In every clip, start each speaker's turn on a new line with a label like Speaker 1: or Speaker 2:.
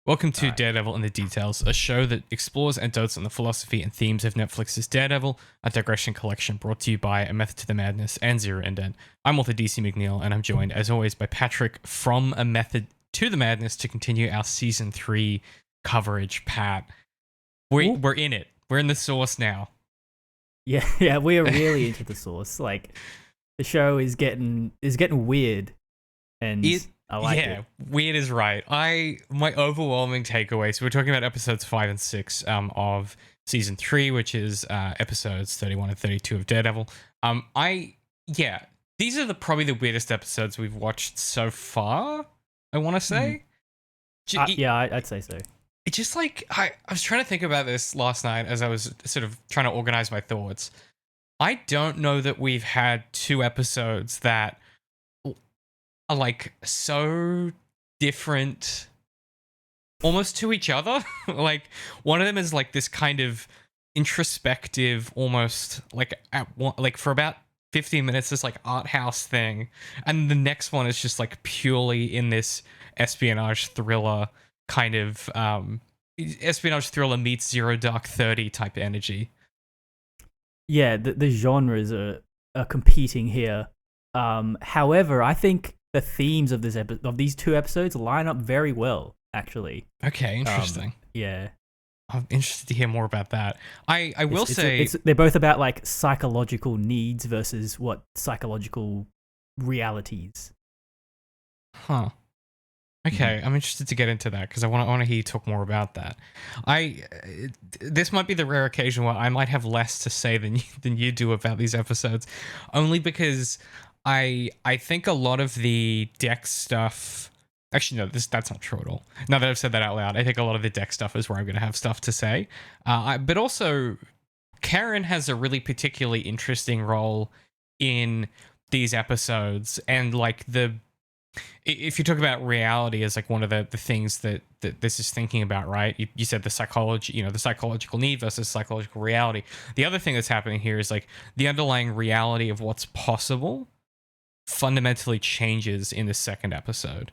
Speaker 1: Welcome to
Speaker 2: Alright.
Speaker 1: Daredevil in the Details, a show that explores and dotes on the philosophy and themes of Netflix's Daredevil, a digression collection brought to you by A Method to the Madness and ZeroIndent. I'm author DC McNeil, and I'm joined, as always, by Patrick from A Method to the Madness to continue our Season 3 coverage. Pat, we're in it. We're in the source now.
Speaker 2: Yeah, we are really into the source. Like, the show is getting weird, and I like it.
Speaker 1: Weird is right. My overwhelming takeaway. So we're talking about episodes 5 and 6 of season 3, which is episodes 31 and 32 of Daredevil. These are probably the weirdest episodes we've watched so far. I want to say.
Speaker 2: I'd say so.
Speaker 1: It's just like I was trying to think about this last night as I was sort of trying to organize my thoughts. I don't know that we've had two episodes that are like so different almost to each other. Like one of them is like this kind of introspective, almost like for about 15 minutes, this like art house thing, and the next one is just like purely in this espionage thriller kind of espionage thriller meets Zero Dark 30 type energy.
Speaker 2: Yeah, the genres are competing here. However, I think the themes of these two episodes line up very well, actually.
Speaker 1: Okay, interesting.
Speaker 2: Yeah.
Speaker 1: I'm interested to hear more about that. I will say
Speaker 2: they're both about like psychological needs versus what psychological realities.
Speaker 1: Huh. Okay, I'm interested to get into that because I want to hear you talk more about that. This might be the rare occasion where I might have less to say than you do about these episodes, only because I think a lot of the Dex stuff. Actually, no, that's not true at all. Now that I've said that out loud, I think a lot of the Dex stuff is where I'm going to have stuff to say. But also, Karen has a really particularly interesting role in these episodes, and like if you talk about reality as like one of the things that this is thinking about, right? You said the psychology, the psychological need versus psychological reality. The other thing that's happening here is like the underlying reality of what's possible fundamentally changes in the second episode.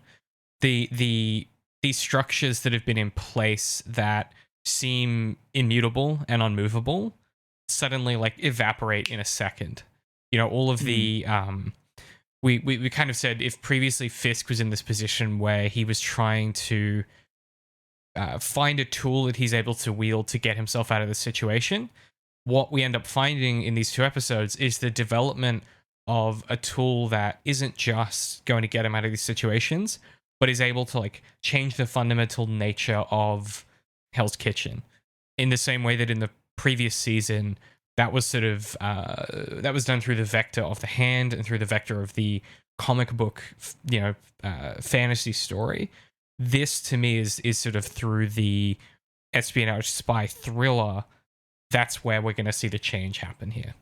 Speaker 1: These structures that have been in place that seem immutable and unmovable suddenly like evaporate in a second. All of the we kind of said if previously Fisk was in this position where he was trying to find a tool that he's able to wield to get himself out of the situation, what we end up finding in these two episodes is the development of a tool that isn't just going to get him out of these situations, but is able to like change the fundamental nature of Hell's Kitchen in the same way that in the previous season that was sort of that was done through the vector of the hand and through the vector of the comic book, fantasy story. This to me is sort of through the espionage spy thriller. That's where we're going to see the change happen here.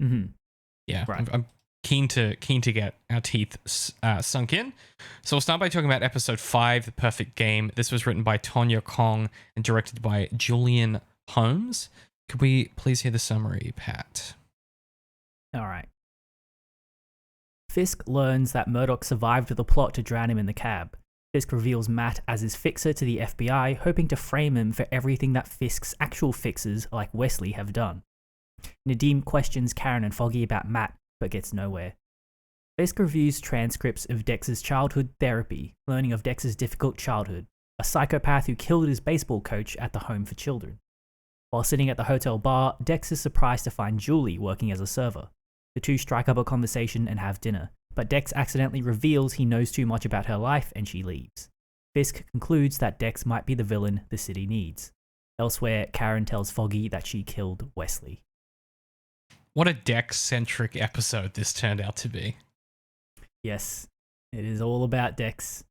Speaker 2: Mm-hmm.
Speaker 1: Yeah,
Speaker 2: right.
Speaker 1: I'm keen to get our teeth sunk in. So we'll start by talking about episode 5, The Perfect Game. This was written by Tonya Kong and directed by Julian Holmes. Could we please hear the summary, Pat?
Speaker 2: All right. Fisk learns that Murdoch survived the plot to drown him in the cab. Fisk reveals Matt as his fixer to the FBI, hoping to frame him for everything that Fisk's actual fixers, like Wesley, have done. Nadeem questions Karen and Foggy about Matt, but gets nowhere. Fisk reviews transcripts of Dex's childhood therapy, learning of Dex's difficult childhood, a psychopath who killed his baseball coach at the home for children. While sitting at the hotel bar, Dex is surprised to find Julie working as a server. The two strike up a conversation and have dinner, but Dex accidentally reveals he knows too much about her life and she leaves. Fisk concludes that Dex might be the villain the city needs. Elsewhere, Karen tells Foggy that she killed Wesley.
Speaker 1: What a Dex-centric episode this turned out to be.
Speaker 2: Yes, it is all about Dex.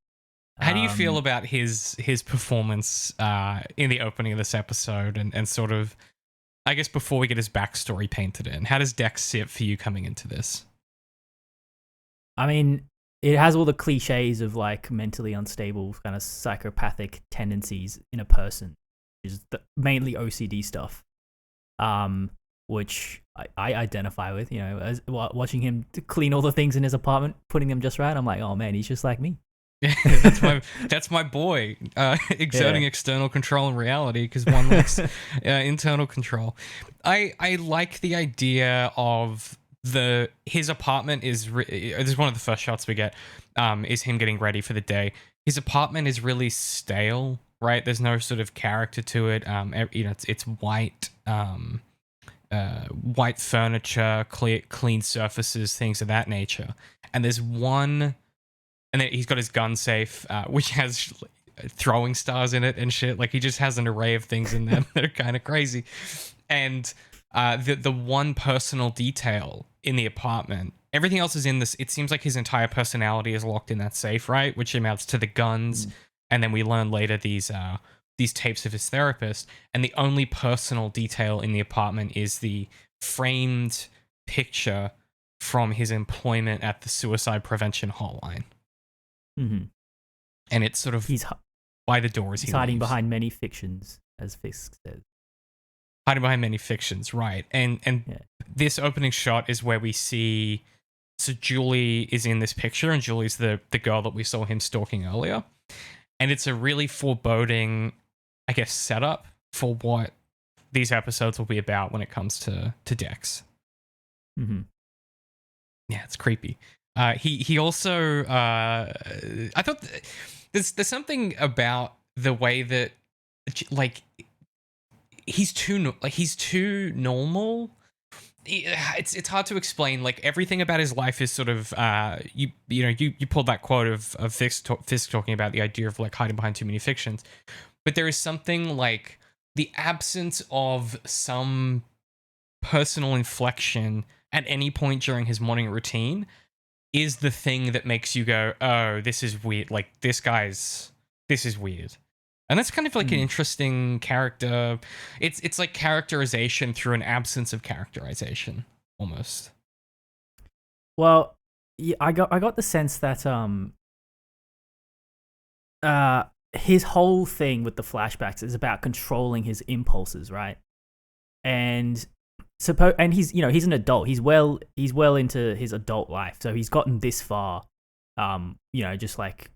Speaker 1: How do you feel about his performance in the opening of this episode and sort of, I guess before we get his backstory painted in, how does Dex sit for you coming into this?
Speaker 2: I mean, it has all the cliches of like mentally unstable kind of psychopathic tendencies in a person, which is mainly OCD stuff, which I identify with, as watching him clean all the things in his apartment, putting them just right. I'm like, oh man, he's just like me.
Speaker 1: Yeah, that's my boy. Exerting
Speaker 2: Yeah.
Speaker 1: external control in reality because one lacks internal control. I like the idea of his apartment is this is one of the first shots we get, is him getting ready for the day. His apartment is really stale, right? There's no sort of character to it. It's white, white furniture, clean surfaces, things of that nature. And there's one. And then he's got his gun safe, which has throwing stars in it and shit. Like he just has an array of things in there that are kind of crazy. And the one personal detail in the apartment, everything else is in this. It seems like his entire personality is locked in that safe, right? Which amounts to the guns. And then we learn later these tapes of his therapist. And the only personal detail in the apartment is the framed picture from his employment at the suicide prevention hotline.
Speaker 2: Mm-hmm.
Speaker 1: And it's sort of
Speaker 2: He's
Speaker 1: by the door as
Speaker 2: he's
Speaker 1: he
Speaker 2: hiding
Speaker 1: leaves.
Speaker 2: behind many fictions, as Fisk says.
Speaker 1: Hiding behind many fictions, right? And
Speaker 2: Yeah.
Speaker 1: this opening shot is where we see. So Julie is in this picture, and Julie's the girl that we saw him stalking earlier. And it's a really foreboding, I guess, setup for what these episodes will be about when it comes to Dex.
Speaker 2: Mm-hmm.
Speaker 1: Yeah, it's creepy. He also I thought there's something about the way that like he's too normal. It's hard to explain. Like everything about his life is sort of you pulled that quote of Fisk talking about the idea of like hiding behind too many fictions, but there is something like the absence of some personal inflection at any point during his morning routine is the thing that makes you go, oh, this is weird. Like this is weird. And that's kind of like an interesting character. It's like characterization through an absence of characterization, almost.
Speaker 2: Well, yeah, I got the sense that his whole thing with the flashbacks is about controlling his impulses, right? And he's he's an adult. He's well into his adult life, so he's gotten this far. Just like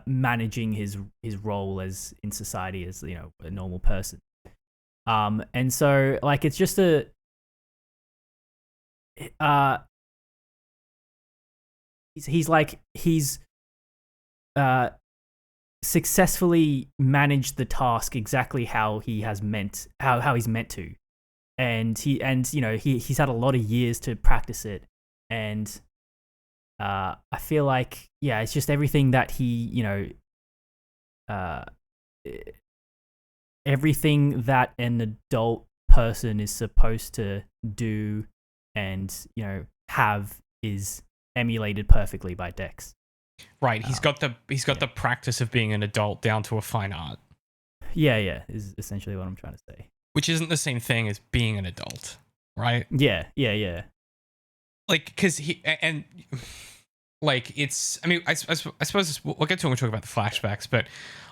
Speaker 2: managing his role as in society as a normal person. And so like it's just he's successfully managed the task exactly how he's meant to, and he's had a lot of years to practice it, and I feel like it's just everything that he everything that an adult person is supposed to do and have is emulated perfectly by Dex.
Speaker 1: Right, he's got the practice of being an adult down to a fine art.
Speaker 2: Yeah, is essentially what I'm trying to say.
Speaker 1: Which isn't the same thing as being an adult, right?
Speaker 2: Yeah.
Speaker 1: Like, because it's. I mean, I suppose we'll get to when we talk about the flashbacks, but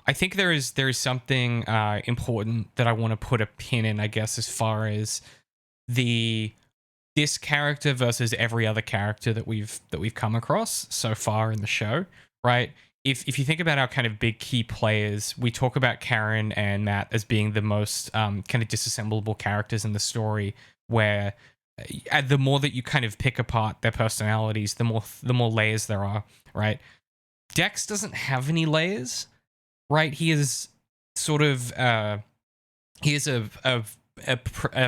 Speaker 1: I think there is something important that I want to put a pin in, I guess, as far as this character versus every other character that we've come across so far in the show, right? If you think about our kind of big key players, we talk about Karen and Matt as being the most kind of disassemblable characters in the story, where the more that you kind of pick apart their personalities, the more layers there are, right? Dex doesn't have any layers, right? He is sort of he is a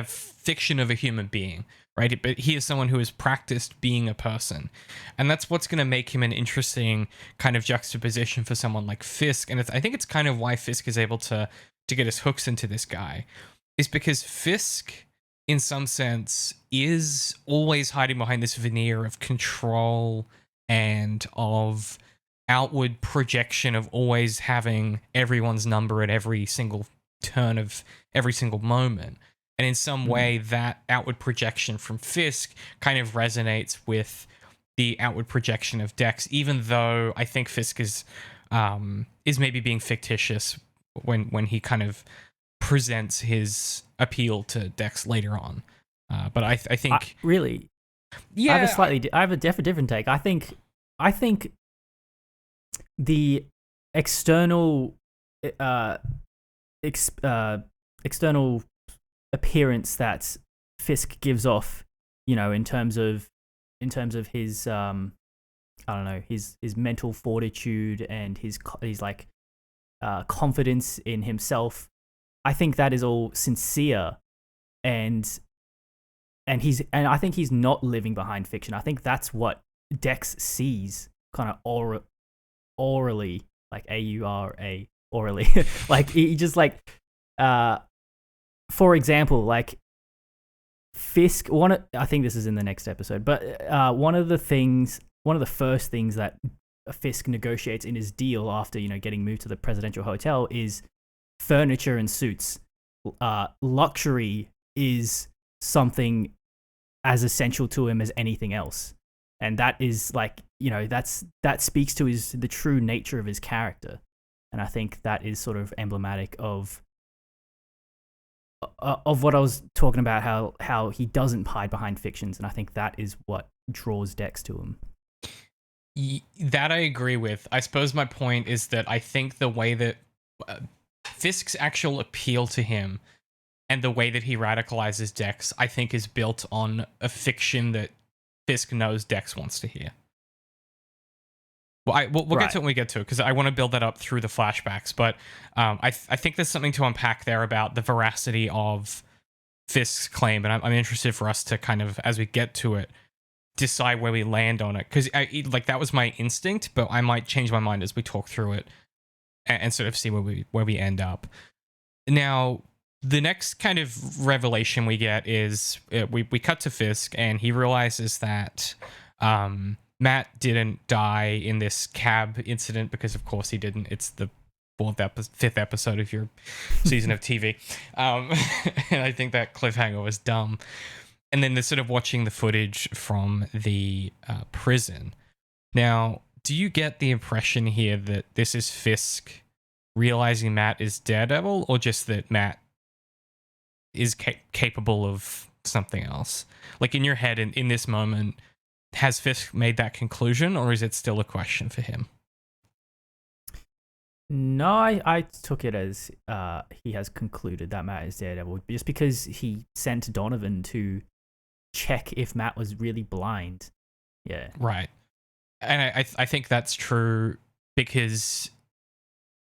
Speaker 1: fiction of a human being, right? But he is someone who has practiced being a person. And that's what's going to make him an interesting kind of juxtaposition for someone like Fisk. And I think it's kind of why Fisk is able to get his hooks into this guy, is because Fisk, in some sense, is always hiding behind this veneer of control and of outward projection of always having everyone's number at every single turn of every single moment. And in some way, that outward projection from Fisk kind of resonates with the outward projection of Dex, even though I think Fisk is maybe being fictitious when he kind of presents his appeal to Dex later on. But I think
Speaker 2: really,
Speaker 1: yeah,
Speaker 2: I have a different take. I think the external uh, external appearance that Fisk gives off, in terms of his I don't know, his mental fortitude and his like confidence in himself. I think that is all sincere, and I think he's not living behind fiction. I think that's what Dex sees, kind of orally, like AURA, orally. Like he just like, for example, like Fisk. I think this is in the next episode, but one of the first things that Fisk negotiates in his deal after getting moved to the presidential hotel is furniture and suits. Luxury is something as essential to him as anything else, and that is like that speaks to the true nature of his character, and I think that is sort of emblematic of what I was talking about, how he doesn't hide behind fictions, and I think that is what draws Dex to him.
Speaker 1: That I agree with. I suppose my point is that I think the way that Fisk's actual appeal to him and the way that he radicalizes Dex, I think, is built on a fiction that Fisk knows Dex wants to hear. Well, we'll get to it when we get to it, because I want to build that up through the flashbacks. But I think there's something to unpack there about the veracity of Fisk's claim, and I'm interested for us to kind of, as we get to it, decide where we land on it. Because that was my instinct, but I might change my mind as we talk through it and sort of see where we end up. Now, the next kind of revelation we get is we cut to Fisk, and he realizes that Matt didn't die in this cab incident, because of course he didn't. It's the fifth episode of your season of TV. And I think that cliffhanger was dumb. And then they're sort of watching the footage from the prison. Now, do you get the impression here that this is Fisk realizing Matt is Daredevil, or just that Matt is capable of something else? Like, in your head, in this moment, has Fisk made that conclusion, or is it still a question for him?
Speaker 2: No, I took it as he has concluded that Matt is Daredevil, just because he sent Donovan to check if Matt was really blind. Yeah. Right.
Speaker 1: And I think that's true, because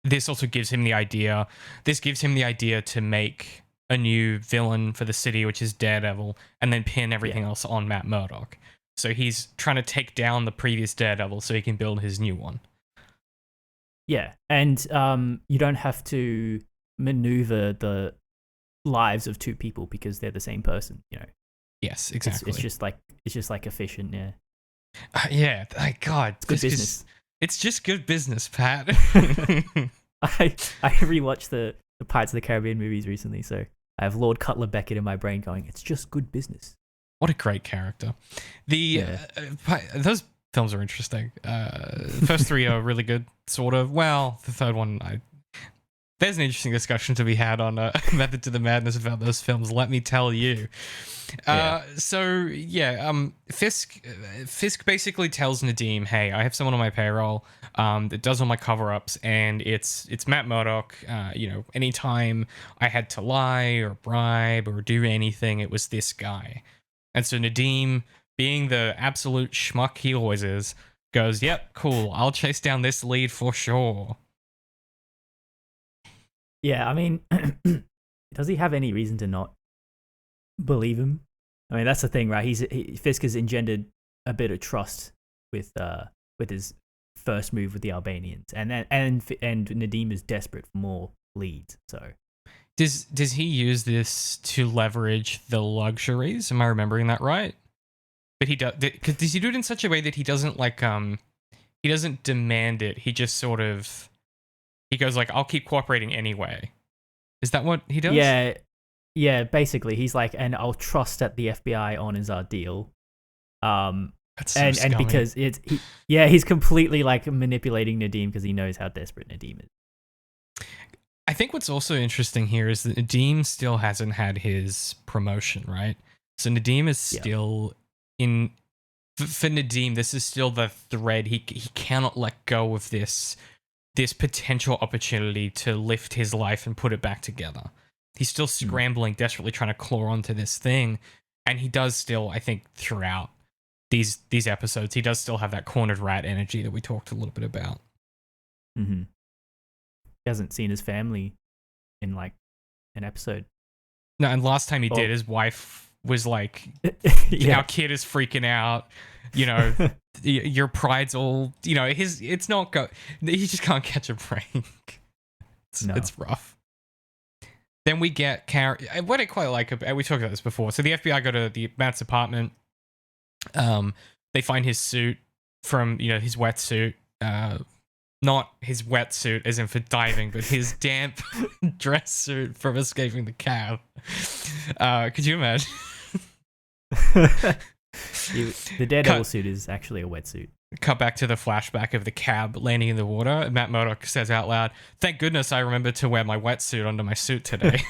Speaker 1: this also gives him the idea. This gives him the idea to make a new villain for the city, which is Daredevil, and then pin everything else on Matt Murdock. So he's trying to take down the previous Daredevil so he can build his new one.
Speaker 2: Yeah, and you don't have to maneuver the lives of two people because they're the same person.
Speaker 1: Yes, exactly.
Speaker 2: It's just like efficient. Yeah.
Speaker 1: Yeah. God,
Speaker 2: it's good business.
Speaker 1: It's just good business, Pat.
Speaker 2: I rewatched the Pirates of the Caribbean movies recently, so I have Lord Cutler Beckett in my brain going, it's just good business.
Speaker 1: What a great character. Those films are interesting. The first three are really good, sort of. Well, the third one, there's an interesting discussion to be had on Method to the Madness about those films, let me tell you. Fisk basically tells Nadeem, hey, I have someone on my payroll that does all my cover-ups, and it's Matt Murdock. Anytime I had to lie or bribe or do anything, it was this guy. And so Nadeem, being the absolute schmuck he always is, goes, yep, cool, I'll chase down this lead for sure.
Speaker 2: Yeah, I mean, does he have any reason to not believe him? I mean, that's the thing, right? Fisk has engendered a bit of trust with his first move with the Albanians, and Nadeem is desperate for more leads. So,
Speaker 1: does he use this to leverage the luxuries? Am I remembering that right? But he does. Does he do it in such a way that he doesn't he doesn't demand it? He just sort of. He goes like, I'll keep cooperating anyway. Is that what he does?
Speaker 2: Yeah. Basically, he's like, and I'll trust that the FBI honors our deal.
Speaker 1: That's so scummy.
Speaker 2: And because he's completely like manipulating Nadeem because he knows how desperate Nadeem is.
Speaker 1: I think what's also interesting here is that Nadeem still hasn't had his promotion, right? So Nadeem is still in for Nadeem, this is still the thread. He cannot let go of this potential opportunity to lift his life and put it back together. He's still scrambling, desperately trying to claw onto this thing, and he does still, I think, throughout these episodes, he does still have that cornered rat energy that we talked a little bit about.
Speaker 2: Mm-hmm. He hasn't seen his family in like an episode.
Speaker 1: No, and last time he did, his wife was like, our kid is freaking out, you know, your pride's all, you know, he just can't catch a break. It's rough. Then we get Karen. What I quite like, we talked about this before. So the FBI go to Matt's apartment. They find his suit from, you know, his wetsuit. Not his wetsuit as in for diving, but his damp dress suit from escaping the cab. Could you imagine?
Speaker 2: The Daredevil suit is actually a wetsuit.
Speaker 1: Cut back to the flashback of the cab landing in the water. Matt Murdock says out loud, "Thank goodness I remembered to wear my wetsuit under my suit today."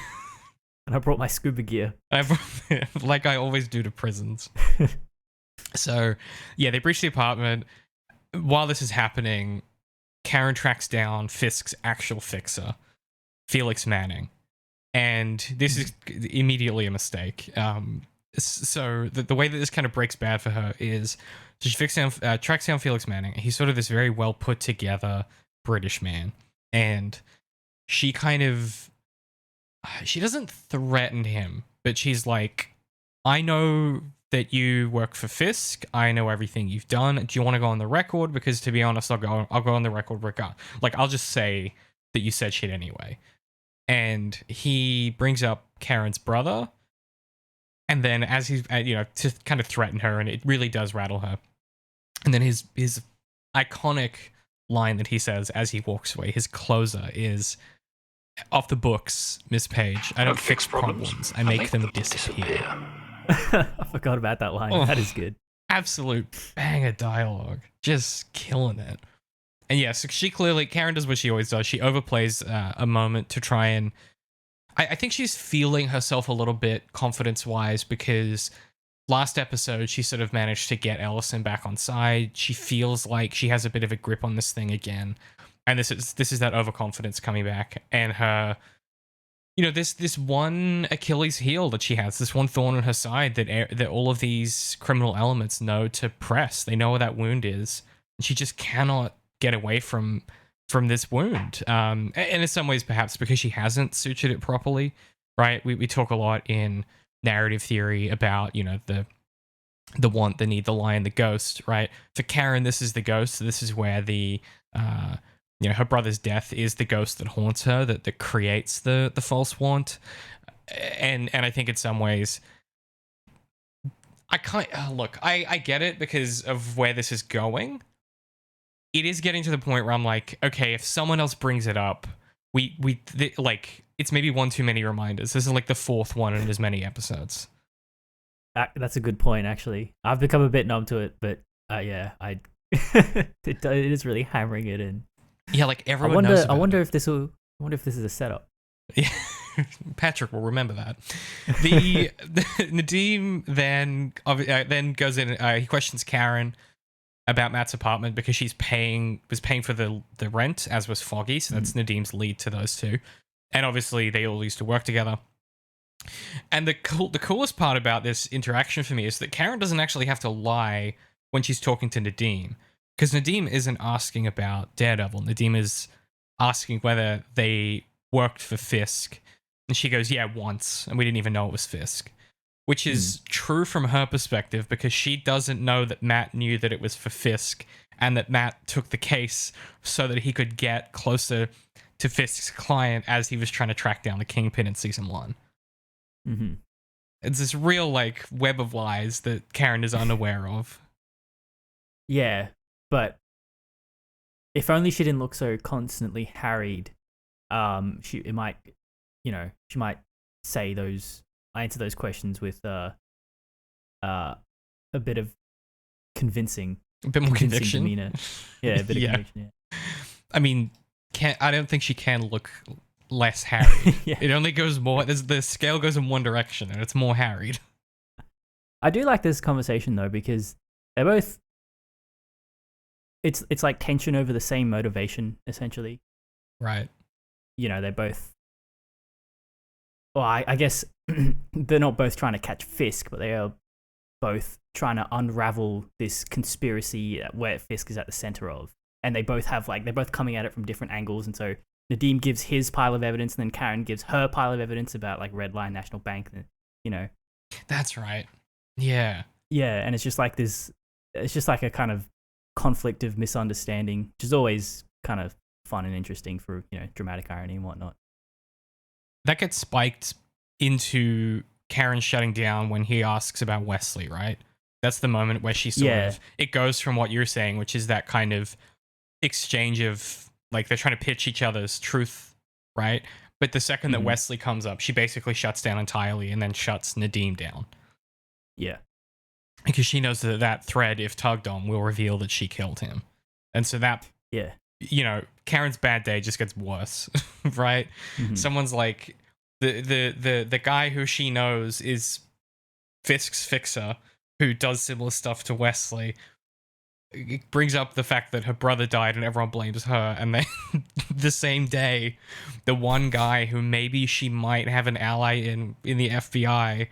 Speaker 2: And I brought my scuba gear.
Speaker 1: Like I always do to prisons. So, yeah, they breach the apartment. While this is happening, Karen tracks down Fisk's actual fixer, Felix Manning. And this is immediately a mistake. So the way that this kind of breaks bad for her is she tracks down Felix Manning. He's sort of this very well put together British man. And she doesn't threaten him, but she's like, I know that you work for Fisk. I know everything you've done. Do you want to go on the record? Because to be honest, I'll go on the record regard. Like, I'll just say that you said shit anyway. And he brings up Karen's brother. And then as he's, you know, to kind of threaten her, and it really does rattle her. And then his iconic line that he says as he walks away, his closer is, "Off the books, Miss Page. I don't fix problems. I make them disappear."
Speaker 2: I forgot about that line. That is good.
Speaker 1: Absolute banger dialogue. Just killing it. And yeah, so Karen does what she always does. She overplays a moment to try and... I think she's feeling herself a little bit confidence-wise because last episode she sort of managed to get Ellison back on side. She feels like she has a bit of a grip on this thing again. And this is that overconfidence coming back. And her... You know, this one Achilles heel that she has, this one thorn in her side that all of these criminal elements know to press. They know where that wound is, and she just cannot get away from this wound. And in some ways, perhaps because she hasn't sutured it properly, right? We talk a lot in narrative theory about, you know, the want, the need, the lie, and the ghost, right? For Karen, this is the ghost. So this is where the you know, her brother's death is the ghost that haunts her, that creates the false want. And I think in some ways, I get it because of where this is going. It is getting to the point where I'm like, okay, if someone else brings it up, like, it's maybe one too many reminders. This is like the fourth one in as many episodes.
Speaker 2: That's a good point, actually. I've become a bit numb to it, but yeah, it is really hammering it in.
Speaker 1: Yeah, like everyone knows about
Speaker 2: I wonder if this is a setup.
Speaker 1: Yeah, Patrick will remember that. The Nadeem then goes in. He questions Karen about Matt's apartment because was paying for the rent, as was Foggy. So that's Nadeem's lead to those two, and obviously they all used to work together. And the coolest part about this interaction for me is that Karen doesn't actually have to lie when she's talking to Nadeem. Because Nadeem isn't asking about Daredevil. Nadeem is asking whether they worked for Fisk. And she goes, yeah, once. And we didn't even know it was Fisk. Which is true from her perspective because she doesn't know that Matt knew that it was for Fisk and that Matt took the case so that he could get closer to Fisk's client as he was trying to track down the Kingpin in season 1.
Speaker 2: Mm-hmm.
Speaker 1: It's this real, like, web of lies that Karen is unaware of.
Speaker 2: Yeah. But if only she didn't look so constantly harried, she might answer those questions with a bit of convincing,
Speaker 1: a bit more conviction
Speaker 2: demeanor. Yeah, a bit of conviction. Yeah.
Speaker 1: I mean, I don't think she can look less harried.
Speaker 2: Yeah.
Speaker 1: It only goes more. The scale goes in one direction, and it's more harried.
Speaker 2: I do like this conversation though because They're both. It's like tension over the same motivation, essentially.
Speaker 1: Right.
Speaker 2: You know, they're both. Well, I guess they're not both trying to catch Fisk, but they are both trying to unravel this conspiracy where Fisk is at the center of. And they both have they're both coming at it from different angles. And so Nadeem gives his pile of evidence, and then Karen gives her pile of evidence about like Red Line National Bank. You know.
Speaker 1: That's right. Yeah.
Speaker 2: Yeah, and it's just like this. It's just like a kind of conflict of misunderstanding, which is always kind of fun and interesting for dramatic irony and whatnot.
Speaker 1: That gets spiked into Karen shutting down when he asks about Wesley, right? That's the moment where she sort of, it goes from what you're saying, which is that kind of exchange of like they're trying to pitch each other's truth, right? But the second that Wesley comes up, she basically shuts down entirely and then shuts Nadeem down.
Speaker 2: Yeah.
Speaker 1: Because she knows that that thread, if tugged on, will reveal that she killed him. And so that, Karen's bad day just gets worse, right? Mm-hmm. Someone's like, the guy who she knows is Fisk's fixer, who does similar stuff to Wesley. It brings up the fact that her brother died and everyone blames her. And then the same day, the one guy who maybe she might have an ally in the FBI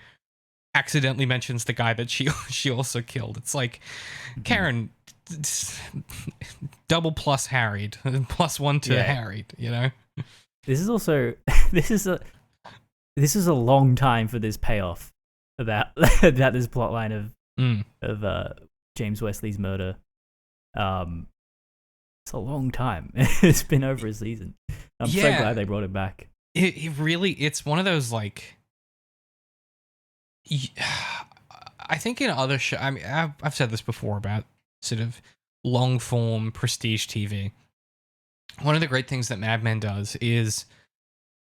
Speaker 1: accidentally mentions the guy that she also killed. It's like, Karen, double plus harried, plus one to harried, you know?
Speaker 2: This is also, this is a long time for this payoff about this plotline of James Wesley's murder. It's a long time. It's been over a season. I'm so glad they brought it back.
Speaker 1: It really, it's one of those like, I think in other shows, I mean, I've said this before about sort of long form prestige TV. One of the great things that Mad Men does is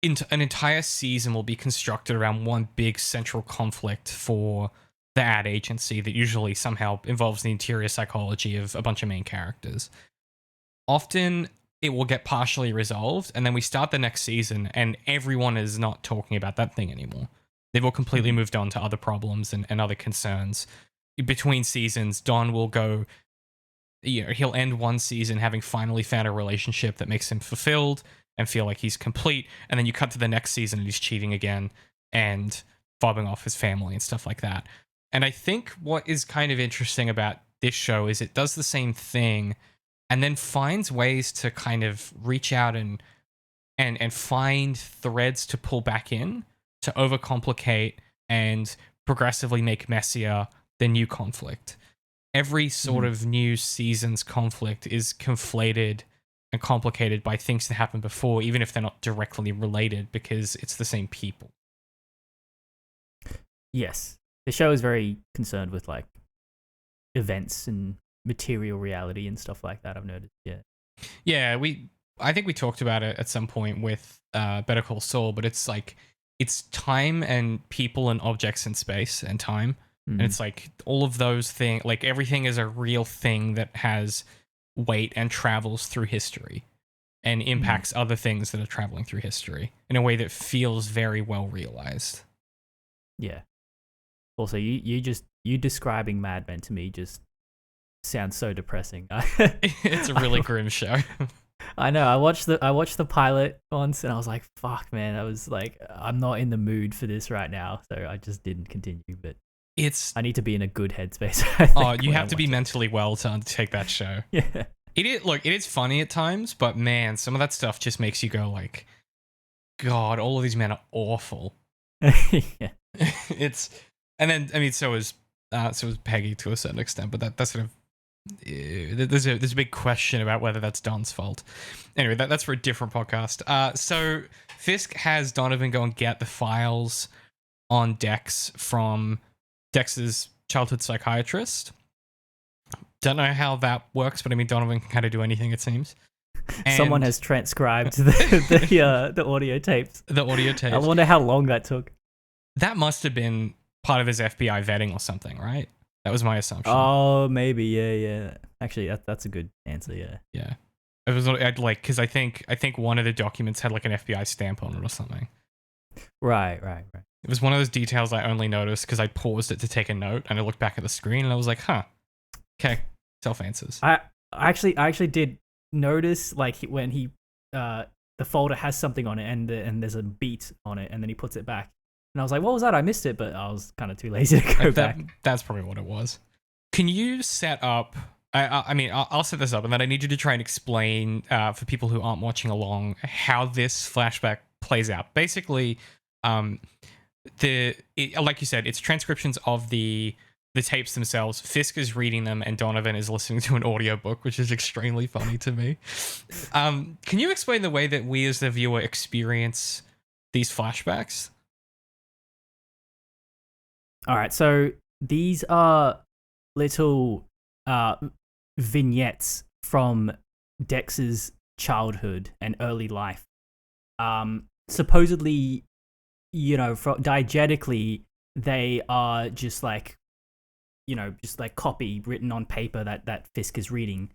Speaker 1: an entire season will be constructed around one big central conflict for the ad agency that usually somehow involves the interior psychology of a bunch of main characters. Often it will get partially resolved, and then we start the next season and everyone is not talking about that thing anymore. They've all completely moved on to other problems and other concerns. Between seasons, Don will go, he'll end one season having finally found a relationship that makes him fulfilled and feel like he's complete. And then you cut to the next season and he's cheating again and fobbing off his family and stuff like that. And I think what is kind of interesting about this show is it does the same thing and then finds ways to kind of reach out and find threads to pull back in, to overcomplicate and progressively make messier the new conflict. Every sort of new season's conflict is conflated and complicated by things that happened before, even if they're not directly related, because it's the same people.
Speaker 2: Yes. The show is very concerned with like events and material reality and stuff like that, I've noticed.
Speaker 1: Yeah, I think we talked about it at some point with Better Call Saul, but it's like, it's time and people and objects in space and time. And it's like all of those things, like everything is a real thing that has weight and travels through history and impacts other things that are traveling through history in a way that feels very well realized.
Speaker 2: Yeah. Also, you describing Mad Men to me just sounds so depressing.
Speaker 1: It's a really grim show.
Speaker 2: I know. I watched the pilot once and I was like, fuck, man. I was like, I'm not in the mood for this right now. So I just didn't continue. But I need to be in a good headspace.
Speaker 1: You have to be mentally well to undertake that show.
Speaker 2: Yeah.
Speaker 1: It is funny at times, but man, some of that stuff just makes you go like, God, all of these men are awful.
Speaker 2: Yeah.
Speaker 1: And then, I mean, so is Peggy to a certain extent, but that's sort of, there's a big question about whether that's Don's fault. Anyway, that's for a different podcast. So Fisk has Donovan go and get the files on Dex from Dex's childhood psychiatrist. Don't know how that works, but I mean, Donovan can kind of do anything, it seems. And
Speaker 2: someone has transcribed the audio tapes.
Speaker 1: The audio tapes.
Speaker 2: I wonder how long that took.
Speaker 1: That must have been part of his FBI vetting or something, right? That was my assumption.
Speaker 2: Oh, maybe, yeah. Actually, that's a good answer, yeah.
Speaker 1: Yeah. It was like, because I think one of the documents had like an FBI stamp on it or something.
Speaker 2: Right.
Speaker 1: It was one of those details I only noticed because I paused it to take a note and I looked back at the screen and I was like, huh, Okay, self answers.
Speaker 2: I actually did notice like when he the folder has something on it and there's a beat on it and then he puts it back and I was like, what was that? I missed it, but I was kind of too lazy to go back.
Speaker 1: That's probably what it was. Can you set up? I mean, I'll set this up, and then I need you to try and explain for people who aren't watching along how this flashback plays out. Basically, like you said, it's transcriptions of the tapes themselves. Fisk is reading them, and Donovan is listening to an audiobook, which is extremely funny to me. Can you explain the way that we as the viewer experience these flashbacks?
Speaker 2: All right, so these are little vignettes from Dex's childhood and early life. Supposedly, diegetically, they are just like, just like copy written on paper that Fisk is reading.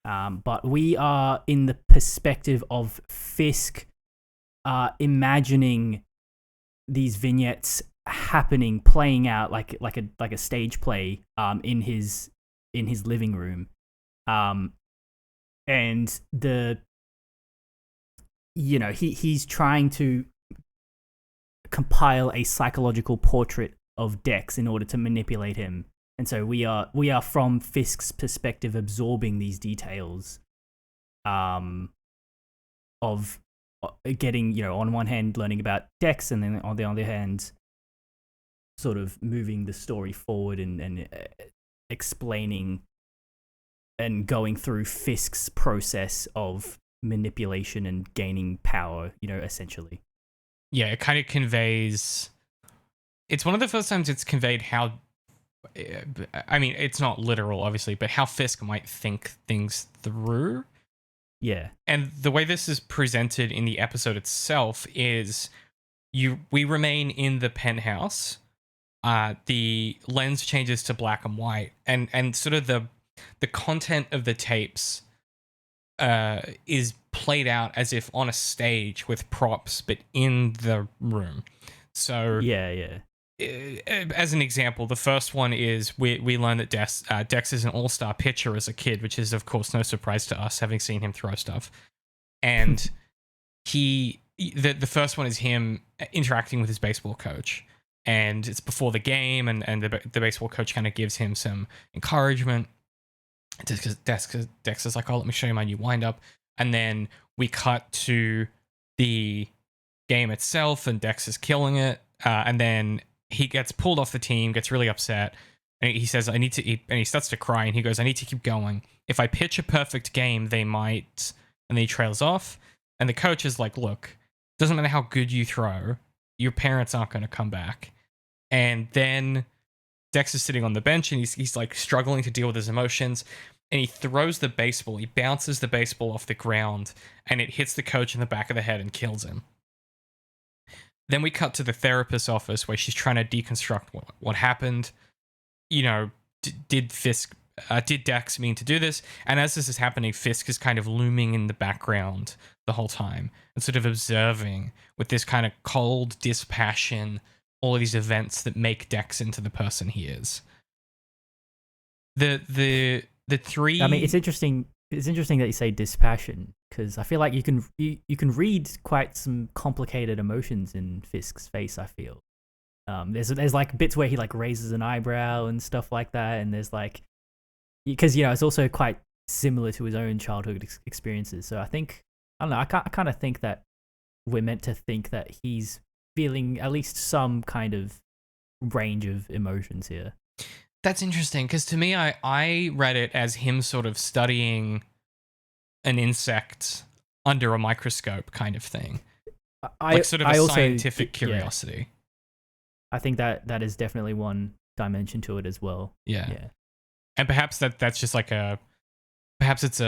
Speaker 2: But we are in the perspective of Fisk imagining these vignettes happening, playing out like a stage play in his living room, and he's trying to compile a psychological portrait of Dex in order to manipulate him, and so we are from Fisk's perspective absorbing these details of getting, on one hand learning about Dex and then on the other hand sort of moving the story forward and explaining and going through Fisk's process of manipulation and gaining power, essentially.
Speaker 1: Yeah, it kind of conveys... It's one of the first times it's conveyed how... I mean, it's not literal, obviously, but how Fisk might think things through.
Speaker 2: Yeah.
Speaker 1: And the way this is presented in the episode itself is we remain in the penthouse. The lens changes to black and white, and sort of the content of the tapes is played out as if on a stage with props, but in the room. So
Speaker 2: yeah.
Speaker 1: As an example, the first one is we learn that Dex is an all-star pitcher as a kid, which is of course no surprise to us, having seen him throw stuff. And the first one is him interacting with his baseball coach. And it's before the game, and the baseball coach kind of gives him some encouragement. Dex is like, oh, let me show you my new windup. And then we cut to the game itself, and Dex is killing it. And then he gets pulled off the team, gets really upset. And he says, I need to eat. And he starts to cry, and he goes, I need to keep going. If I pitch a perfect game, they might. And then he trails off. And the coach is like, look, doesn't matter how good you throw, your parents aren't going to come back. And then Dex is sitting on the bench, and he's like struggling to deal with his emotions, and he throws the baseball. He bounces the baseball off the ground, and it hits the coach in the back of the head and kills him. Then we cut to the therapist's office where she's trying to deconstruct what happened. Did Dex mean to do this? And as this is happening, Fisk is kind of looming in the background the whole time and sort of observing with this kind of cold dispassion all of these events that make Dex into the person he is. The three...
Speaker 2: I mean, it's interesting that you say dispassion, because I feel like you can read quite some complicated emotions in Fisk's face, I feel. There's like bits where he like raises an eyebrow and stuff like that, and there's like... Because, it's also quite similar to his own childhood experiences. So I think, I don't know, I kind of think that we're meant to think that he's feeling at least some kind of range of emotions here.
Speaker 1: That's interesting, because to me, I read it as him sort of studying an insect under a microscope kind of thing. Like sort of a scientific curiosity.
Speaker 2: Yeah. I think that is definitely one dimension to it as well.
Speaker 1: Yeah. And perhaps that's just like perhaps it's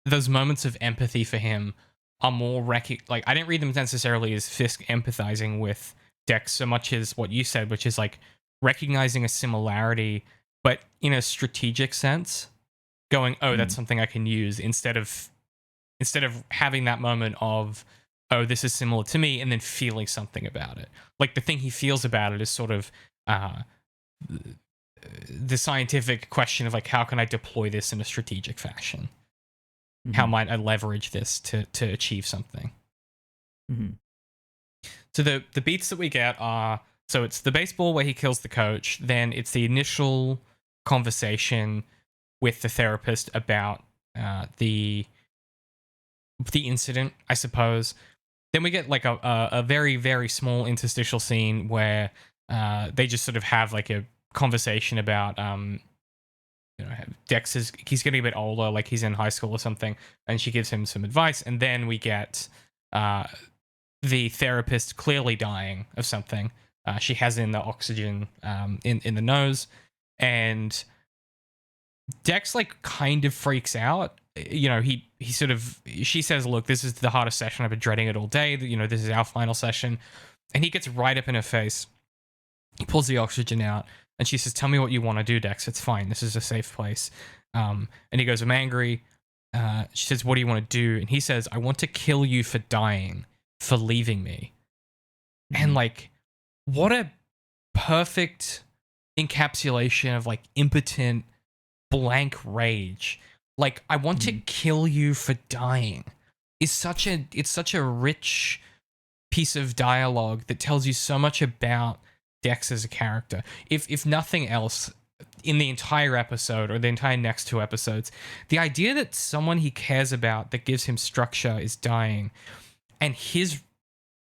Speaker 1: those moments of empathy for him are more like, I didn't read them necessarily as Fisk empathizing with Dex so much as what you said, which is like recognizing a similarity, but in a strategic sense, going, oh, that's something I can use, instead of having that moment of, oh, this is similar to me, and then feeling something about it. Like the thing he feels about it is sort of the scientific question of like, how can I deploy this in a strategic fashion?
Speaker 2: Mm-hmm.
Speaker 1: How might I leverage this to achieve something?
Speaker 2: Mm-hmm.
Speaker 1: So the beats that we get are, so it's the baseball where he kills the coach, then it's the initial conversation with the therapist about the incident, I suppose. Then we get like a very, very small interstitial scene where they just sort of have like a conversation about Dex he's getting a bit older, like he's in high school or something, and she gives him some advice, and then we get the therapist clearly dying of something. She has in the oxygen in the nose, and Dex like kind of freaks out. He sort of, she says, look, this is the hardest session, I've been dreading it all day, this is our final session. And he gets right up in her face. He pulls the oxygen out, and she says, tell me what you want to do, Dex, it's fine, this is a safe place. And he goes, I'm angry. She says, what do you want to do? And he says, I want to kill you for dying, for leaving me. Mm-hmm. And like, what a perfect encapsulation of like impotent blank rage. Like, I want to kill you for dying. It's such a rich piece of dialogue that tells you so much about Dex as a character. If nothing else, in the entire episode or the entire next 2 episodes, the idea that someone he cares about that gives him structure is dying, and his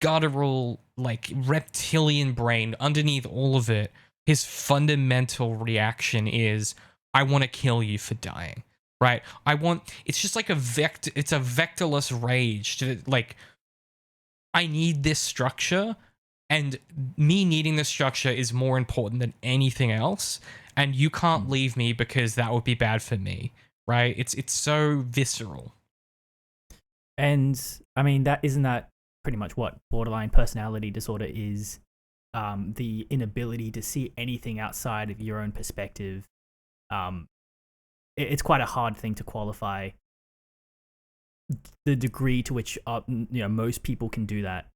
Speaker 1: guttural, like, reptilian brain underneath all of it, his fundamental reaction is, I want to kill you for dying, right? It's just like it's a vectorless rage to, like, I need this structure, and me needing this structure is more important than anything else, and you can't leave me because that would be bad for me, right? It's so visceral.
Speaker 2: And I mean, isn't that pretty much what borderline personality disorder is? The inability to see anything outside of your own perspective. It's quite a hard thing to qualify the degree to which most people can do that.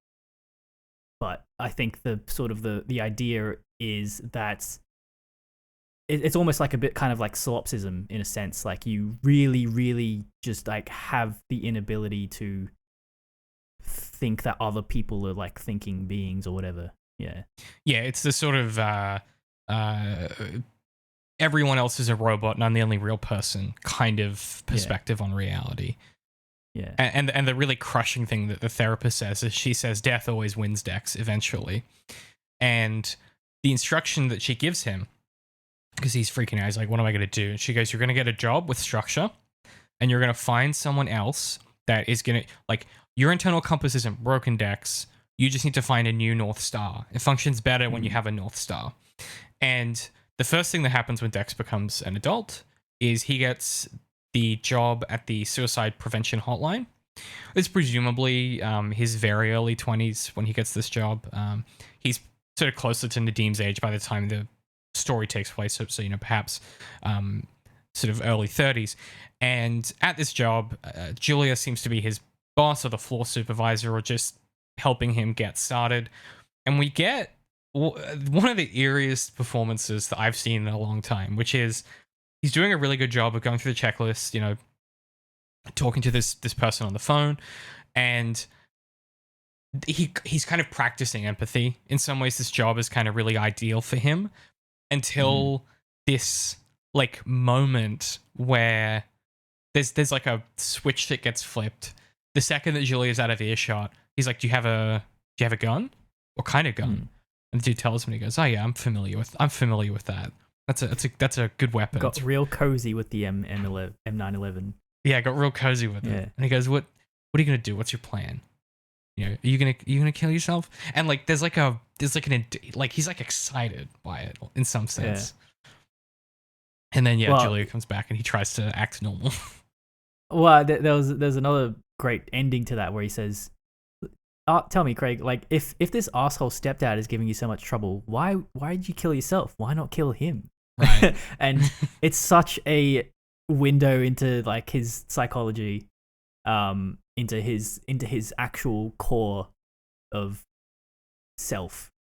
Speaker 2: But I think the idea is that it's almost like a bit kind of like solipsism in a sense. Like, you really, really just like have the inability to think that other people are like thinking beings or whatever. Yeah.
Speaker 1: Yeah, it's the sort of everyone else is a robot and I'm the only real person kind of perspective on reality.
Speaker 2: Yeah.
Speaker 1: And the really crushing thing that the therapist says is, she says, death always wins, Dex, eventually. And the instruction that she gives him, because he's freaking out, he's like, what am I going to do? And she goes, you're going to get a job with structure, and you're going to find someone else that is going to, like, your internal compass isn't broken, Dex. You just need to find a new North Star. It functions better when you have a North Star. And the first thing that happens when Dex becomes an adult is he gets the job at the suicide prevention hotline. It's presumably his very early 20s when he gets this job. He's sort of closer to Nadeem's age by the time the story takes place, so perhaps sort of early 30s. And at this job, Julia seems to be his boss or the floor supervisor, or just helping him get started. And we get one of the eeriest performances that I've seen in a long time, which is, he's doing a really good job of going through the checklist, talking to this person on the phone, and he's kind of practicing empathy. In some ways, this job is kind of really ideal for him, until this like moment where there's like a switch that gets flipped. The second that Julia's out of earshot, he's like, do you have a gun? What kind of gun? And the dude tells him, and he goes, oh yeah, I'm familiar with that. That's a good weapon.
Speaker 2: Got real cozy with the M911.
Speaker 1: Yeah, got real cozy with it. And he goes, what are you gonna do? What's your plan? Are you gonna kill yourself? And like, there's like he's like excited by it in some sense. Yeah. And then Julia comes back and he tries to act normal.
Speaker 2: Well, there's another great ending to that where he says, tell me, Craig, like, if this asshole stepdad is giving you so much trouble, why did you kill yourself? Why not kill him?
Speaker 1: Right.
Speaker 2: And it's such a window into like his psychology, into his actual core of self.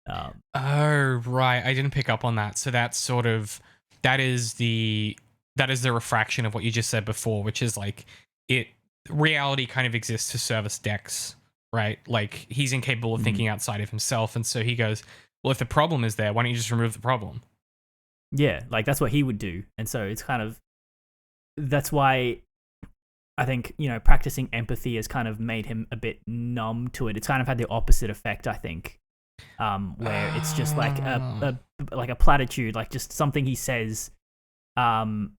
Speaker 1: Oh, right. I didn't pick up on that. So that's sort of that is the refraction of what you just said before, which is like it reality kind of exists to service Dex, right? Like he's incapable of thinking outside of himself, and so he goes, well, if the problem is there, why don't you just remove the problem?
Speaker 2: Yeah, like that's what he would do. And so it's kind of that's why I think, practicing empathy has kind of made him a bit numb to it. It's kind of had the opposite effect, I think. Where it's just like a platitude, like just something he says, and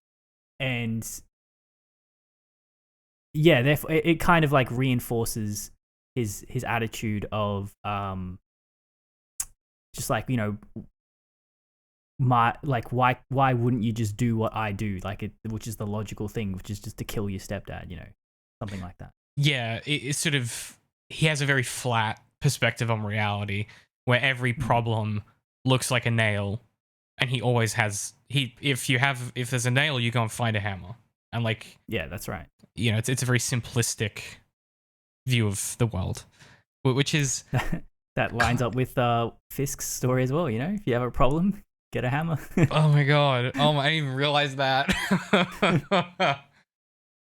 Speaker 2: yeah, therefore it kind of like reinforces his attitude of just like my like why wouldn't you just do what I do, like which is the logical thing, which is just to kill your stepdad, something like that.
Speaker 1: Yeah, it's sort of he has a very flat perspective on reality where every problem looks like a nail, and he always has if there's a nail, you go and find a hammer, and like
Speaker 2: yeah, that's right.
Speaker 1: It's a very simplistic view of the world, which is
Speaker 2: that lines up with Fisk's story as well. If you have a problem, get a hammer.
Speaker 1: Oh my god! Oh my, I didn't even realize that.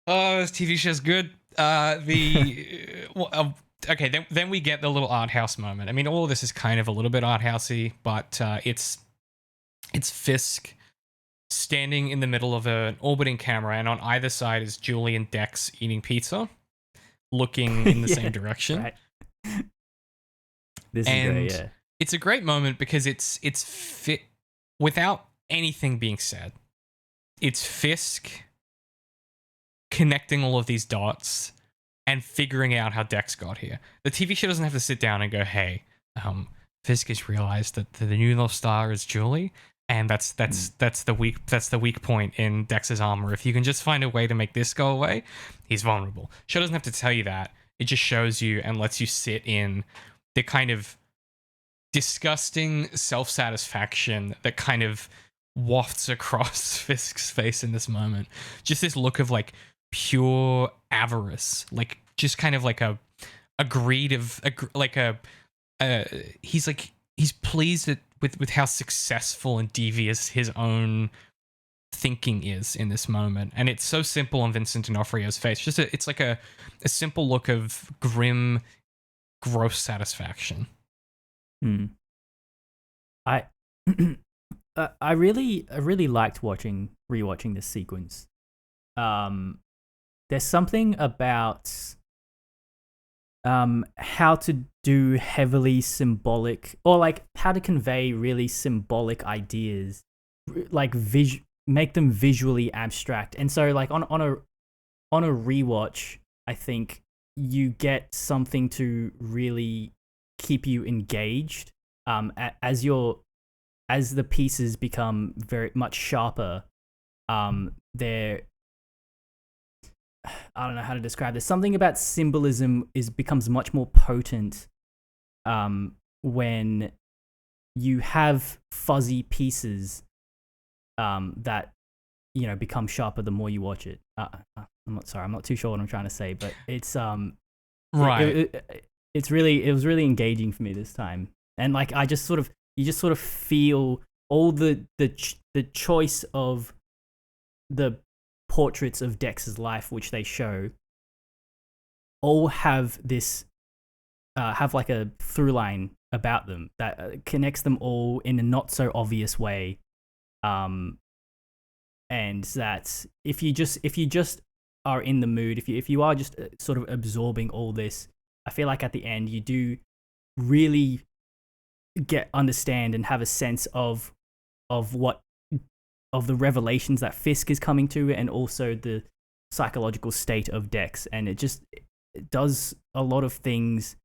Speaker 1: Oh, this TV show's good. Okay, then we get the little art house moment. I mean, all of this is kind of a little bit art housey, but it's Fisk standing in the middle of an orbiting camera, and on either side is Julie and Dex eating pizza, looking in the same direction.
Speaker 2: Right. This is great, yeah.
Speaker 1: It's a great moment because it's fit without anything being said. It's Fisk connecting all of these dots and figuring out how Dex got here. The TV show doesn't have to sit down and go, "Hey, Fisk has realized that the new North Star is Julie, and that's the weak point in Dex's armor. If you can just find a way to make this go away, he's vulnerable." Show doesn't have to tell you that. It just shows you and lets you sit in the kind of disgusting self-satisfaction that kind of wafts across Fisk's face in this moment. Just this look of like pure avarice, like just kind of like a greed of he's pleased with how successful and devious his own thinking is in this moment, and it's so simple on Vincent D'Onofrio's face. It's like a simple look of grim, gross satisfaction.
Speaker 2: I I really liked rewatching this sequence. There's something about how to do heavily symbolic, or like how to convey really symbolic ideas, like make them visually abstract. And so like on a rewatch, I think you get something to really keep you engaged as the pieces become very much sharper. They're, I don't know how to describe this. Something about symbolism becomes much more potent when you have fuzzy pieces that become sharper the more you watch it. I'm not too sure what I'm trying to say, but it's
Speaker 1: right.
Speaker 2: It was really engaging for me this time, and like you just sort of feel all the choice of the portraits of Dex's life, which they show, all have this have like a through line about them that connects them all in a not so obvious way, and that if you just are in the mood, if you are just sort of absorbing all this, I feel like at the end you do really understand and have a sense of the revelations that Fisk is coming to, and also the psychological state of Dex. And it does a lot of things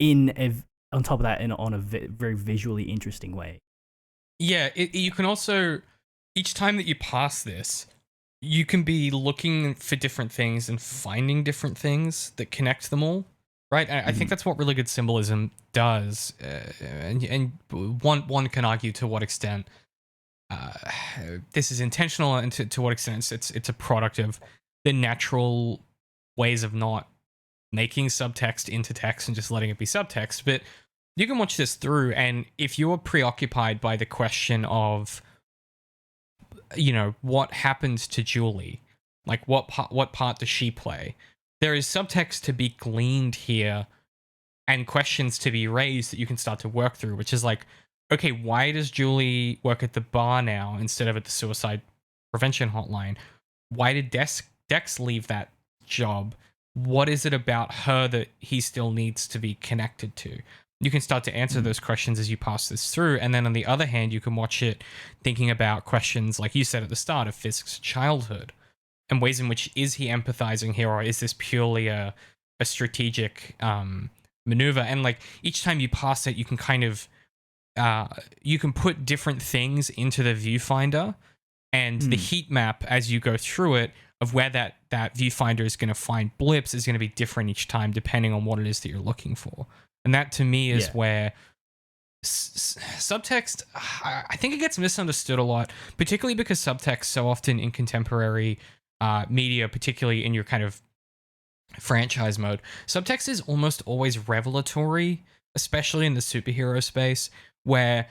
Speaker 2: on top of that on a very visually interesting way.
Speaker 1: Yeah, you can also, each time that you pass this, you can be looking for different things and finding different things that connect them all. Right, I think that's what really good symbolism does, and one can argue to what extent this is intentional, and to what extent it's a product of the natural ways of not making subtext into text and just letting it be subtext. But you can watch this through, and if you're preoccupied by the question of, what happens to Julie, like what part does she play, there is subtext to be gleaned here and questions to be raised that you can start to work through, which is like, okay, why does Julie work at the bar now instead of at the suicide prevention hotline? Why did Dex leave that job? What is it about her that he still needs to be connected to? You can start to answer those questions as you pass this through. And then on the other hand, you can watch it thinking about questions, like you said at the start, of Fisk's childhood and ways in which is he empathizing here, or is this purely a strategic maneuver? And like each time you pass it, you can kind of you can put different things into the viewfinder, and the heat map as you go through it of where that viewfinder is going to find blips is going to be different each time depending on what it is that you're looking for. And that to me is where subtext, I think it gets misunderstood a lot, particularly because subtext so often in contemporary media, particularly in your kind of franchise mode, subtext is almost always revelatory, especially in the superhero space, where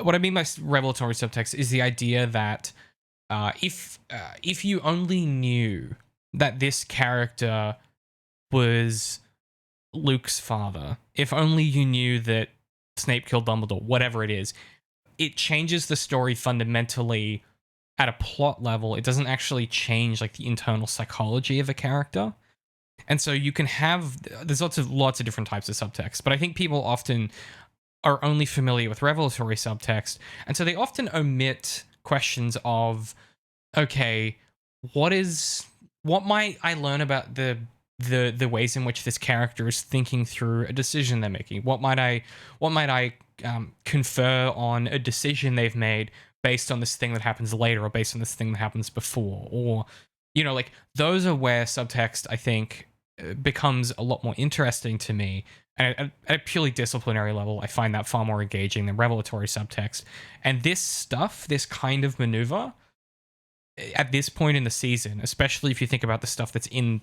Speaker 1: what I mean by revelatory subtext is the idea that if you only knew that this character was Luke's father, if only you knew that Snape killed Dumbledore, whatever it is, it changes the story fundamentally at a plot level. It doesn't actually change like the internal psychology of a character. And so you can have, there's lots of different types of subtext, but I think people often are only familiar with revelatory subtext, and so they often omit questions of, okay, what might I learn about the ways in which this character is thinking through a decision they're making? What might I confer on a decision they've made based on this thing that happens later, or based on this thing that happens before? Or, like those are where subtext, I think, becomes a lot more interesting to me. And at a purely disciplinary level, I find that far more engaging than revelatory subtext. And this kind of maneuver, at this point in the season, especially if you think about the stuff that's in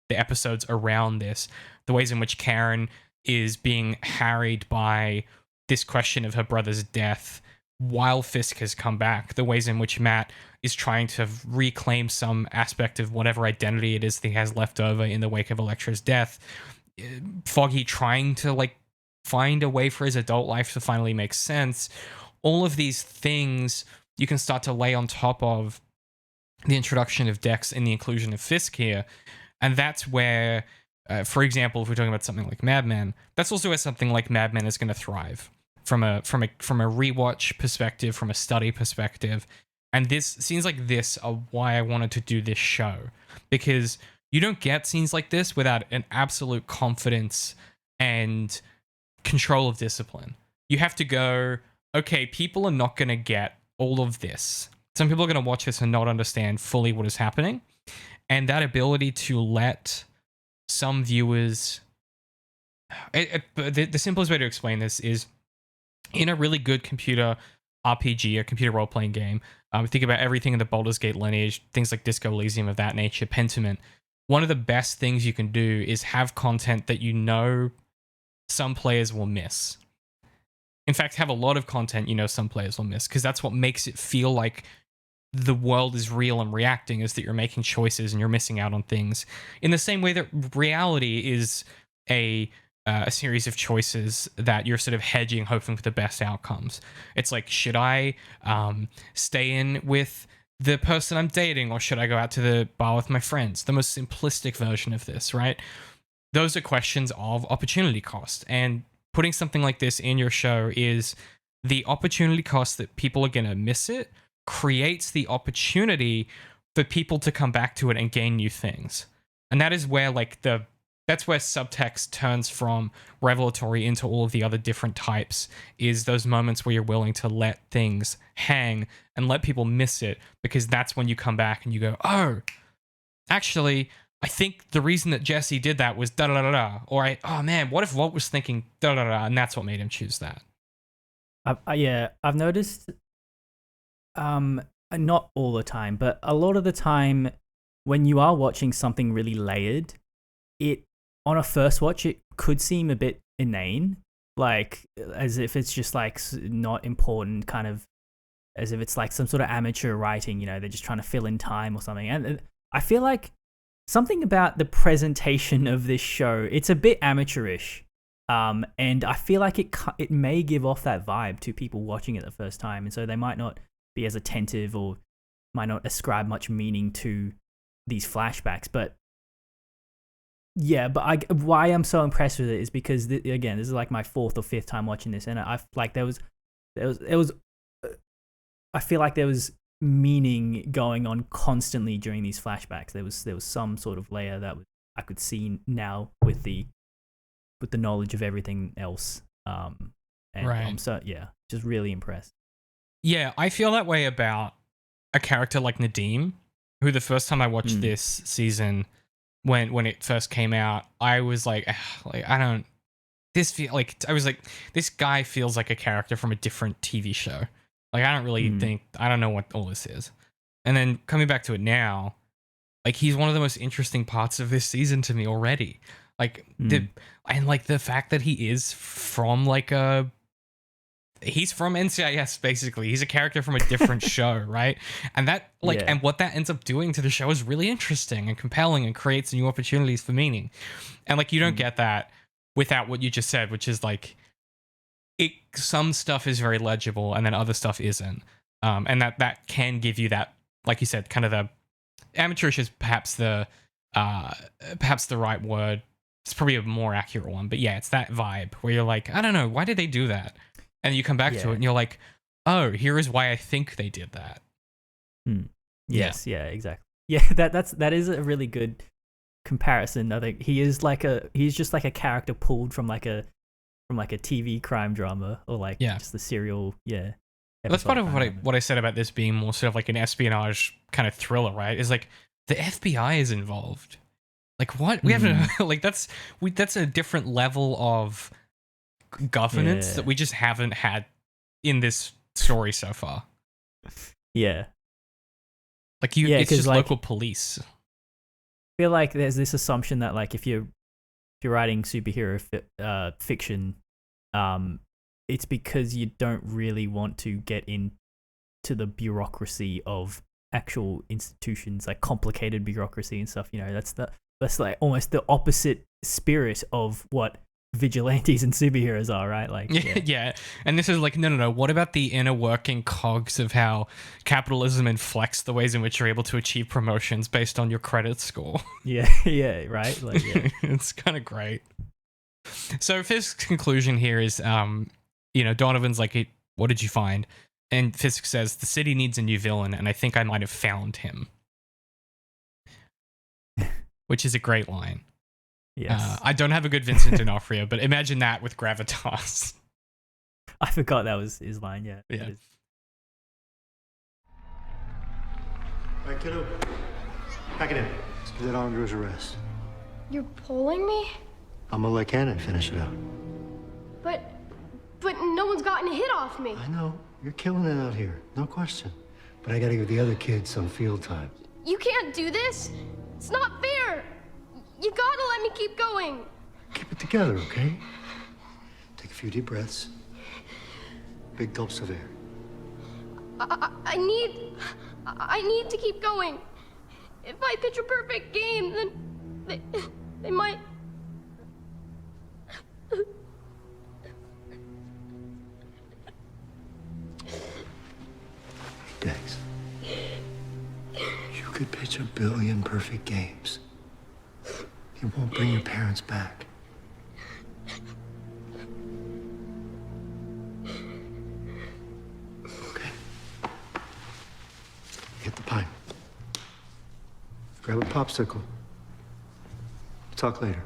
Speaker 1: the episodes around this, the ways in which Karen is being harried by this question of her brother's death while Fisk has come back, the ways in which Matt is trying to reclaim some aspect of whatever identity it is that he has left over in the wake of Elektra's death, Foggy trying to like find a way for his adult life to finally make sense. All of these things you can start to lay on top of the introduction of Dex and the inclusion of Fisk here. And that's where, for example, if we're talking about something like Mad Men, that's also where something like Mad Men is going to thrive from a rewatch perspective, from a study perspective. And this scenes like this are why I wanted to do this show, because you don't get scenes like this without an absolute confidence and control of discipline. You have to go, okay, people are not going to get all of this. Some people are going to watch this and not understand fully what is happening. And that ability to let some viewers... the simplest way to explain this is, in a really good computer RPG, a computer role-playing game, think about everything in the Baldur's Gate lineage, things like Disco Elysium of that nature, Pentiment. One of the best things you can do is have content that some players will miss. In fact, have a lot of content some players will miss, because that's what makes it feel like the world is real and reacting, is that you're making choices and you're missing out on things. In the same way that reality is a series of choices that you're sort of hedging, hoping for the best outcomes. It's like, should I stay in with the person I'm dating, or should I go out to the bar with my friends? The most simplistic version of this, right? Those are questions of opportunity cost. And putting something like this in your show is the opportunity cost that people are going to miss it, creates the opportunity for people to come back to it and gain new things. And that is where that's where subtext turns from revelatory into all of the other different types, is those moments where you're willing to let things hang and let people miss it, because that's when you come back and you go, oh, actually, I think the reason that Jesse did that was da-da-da-da, or oh man, what if Walt was thinking da-da-da, and that's what made him choose that.
Speaker 2: I've noticed, not all the time, but a lot of the time when you are watching something really layered, on a first watch, it could seem a bit inane, like as if it's just like not important, kind of as if it's like some sort of amateur writing, you know, they're just trying to fill in time or something. And I feel like something about the presentation of this show, it's a bit amateurish. And I feel like it may give off that vibe to people watching it the first time, and so they might not be as attentive or might not ascribe much meaning to these flashbacks. But yeah, but why I'm so impressed with it is because again, this is like my 4th or 5th time watching this, and I like there was I feel like there was meaning going on constantly during these flashbacks. There was some sort of layer that I could see now with the knowledge of everything else. And
Speaker 1: Right.
Speaker 2: I'm just really impressed.
Speaker 1: Yeah, I feel that way about a character like Nadeem, who the first time I watched this season, when it first came out, I was like I don't. This I was like, this guy feels like a character from a different TV show. Like, I don't really think, I don't know what all this is. And then coming back to it now, like, he's one of the most interesting parts of this season to me already. Like, the fact that he is from he's from NCIS, basically. He's a character from a different show, right? And that, and what that ends up doing to the show is really interesting and compelling and creates new opportunities for meaning. And, like, you don't get that without what you just said, which is, like, some stuff is very legible and then other stuff isn't. And that can give you that, like you said, kind of the amateurish is perhaps the right word. It's probably a more accurate one, but yeah, it's that vibe where you're like, I don't know, why did they do that? And you come back to it and you're like, oh, here is why I think they did that.
Speaker 2: Yes, yeah, exactly. Yeah, that is a really good comparison. I think he's just like a character pulled from like a TV crime drama or like just the serial
Speaker 1: That's part of what I said about this being more sort of like an espionage kind of thriller, right? Is like the FBI is involved. Like, what? We haven't like that's a different level of governance that we just haven't had in this story so far.
Speaker 2: Yeah.
Speaker 1: Like it's just like, local police.
Speaker 2: I feel like there's this assumption that like if you're writing superhero fiction, it's because you don't really want to get into the bureaucracy of actual institutions, like complicated bureaucracy and stuff. You know, that's like almost the opposite spirit of what vigilantes and superheroes are, right? Like,
Speaker 1: yeah. And this is like, no. What about the inner working cogs of how capitalism inflects the ways in which you're able to achieve promotions based on your credit score?
Speaker 2: Yeah, right. Like,
Speaker 1: it's kind of great. So Fisk's conclusion here is, Donovan's like, what did you find? And Fisk says, the city needs a new villain, and I think I might have found him. Which is a great line.
Speaker 2: Yes.
Speaker 1: I don't have a good Vincent D'Onofrio, but imagine that with gravitas.
Speaker 2: I forgot that was his line, yeah.
Speaker 1: Yeah.
Speaker 3: All right, kiddo. Pack it in. Let's give that Andor's arrest.
Speaker 4: You're pulling me?
Speaker 3: I'm gonna let Cannon finish it out.
Speaker 4: But no one's gotten a hit off me.
Speaker 3: I know. You're killing it out here. No question. But I gotta give the other kids some field time.
Speaker 4: You can't do this. It's not fair. You gotta let me keep going.
Speaker 3: Keep it together, okay? Take a few deep breaths. Big gulps of air.
Speaker 4: I need to keep going. If I pitch a perfect game, then they might.
Speaker 3: Dex, you could pitch 1 billion perfect games. It won't bring your parents back. Okay. Hit the pine. Grab a popsicle. Talk later.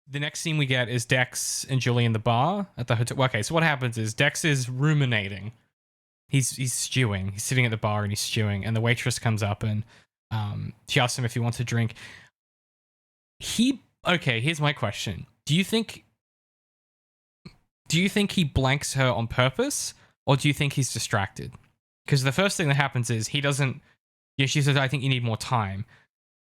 Speaker 1: the next scene we get is Dex and Julie in the bar at the hotel. Okay, so what happens is Dex is ruminating. He's stewing. He's sitting at the bar and he's stewing. And the waitress comes up and she asks him if he wants a drink. Okay, here's my question. Do you think he blanks her on purpose, or do you think he's distracted? Because the first thing that happens is he doesn't. Yeah, she says, "I think you need more time,"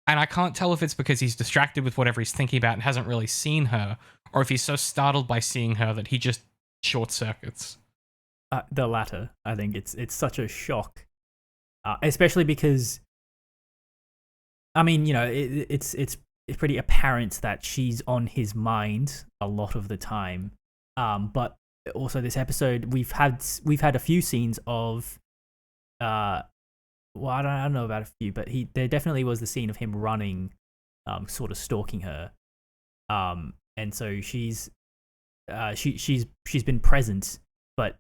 Speaker 1: and I can't tell if it's because he's distracted with whatever he's thinking about and hasn't really seen her, or if he's so startled by seeing her that he just short circuits.
Speaker 2: The latter. I think it's such a shock, especially because, I mean, you know, it's pretty apparent that she's on his mind a lot of the time. But also this episode, we've had a few scenes of, well, I don't know about a few, but there definitely was the scene of him running, sort of stalking her, and so she's been present, but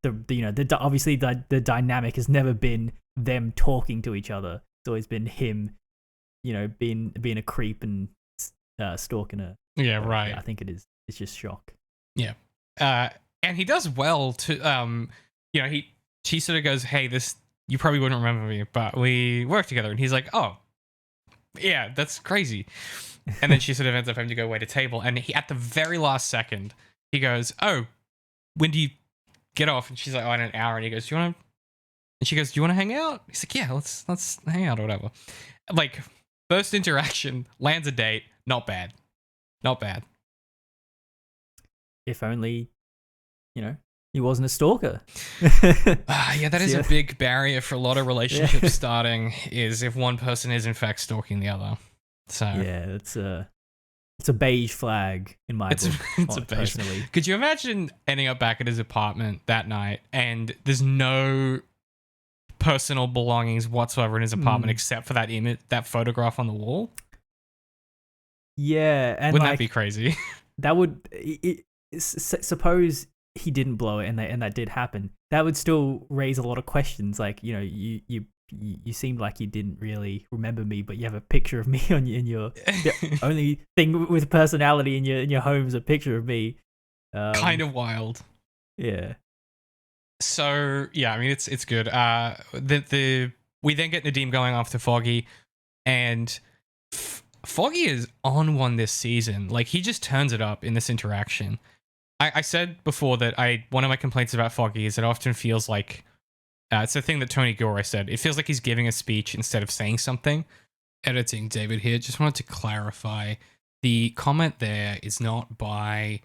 Speaker 2: obviously the dynamic has never been them talking to each other. It's always been him, being a creep and stalking her.
Speaker 1: Yeah, right.
Speaker 2: Yeah, I think it is. It's just shock.
Speaker 1: Yeah. And he does well to, she sort of goes, "Hey, you probably wouldn't remember me, but we work together." And he's like, "Oh, yeah, that's crazy." And then she sort of ends up having to go wait a table. And he, at the very last second, he goes, "Oh, when do you get off?" And she's like, "Oh, in an hour." And he goes, "Do you want to?" And she goes, "Do you want to hang out?" He's like, "Yeah, let's hang out or whatever." Like, first interaction, lands a date. Not bad. Not bad.
Speaker 2: If only, he wasn't a stalker.
Speaker 1: Yeah, that is a big barrier for a lot of relationships starting, is if one person is in fact stalking the other. So
Speaker 2: yeah, it's a beige flag in my book.
Speaker 1: It's a beige
Speaker 2: personally.
Speaker 1: flag. Could you imagine ending up back at his apartment that night and there's no personal belongings whatsoever in his apartment except for that image, that photograph on the wall?
Speaker 2: Yeah, and
Speaker 1: wouldn't that be crazy?
Speaker 2: That would. Suppose he didn't blow it, and that did happen. That would still raise a lot of questions. Like, you seemed like you didn't really remember me, but you have a picture of me in your the only thing with personality in your home is a picture of me.
Speaker 1: Kind of wild.
Speaker 2: Yeah.
Speaker 1: So yeah, I mean it's good. We then get Nadeem going after Foggy, and Foggy is on one this season. Like, he just turns it up in this interaction. I said before that one of my complaints about Foggy is it often feels like, it's a thing that Tony Gilroy said, it feels like he's giving a speech instead of saying something. Editing David here, just wanted to clarify, the comment there is not by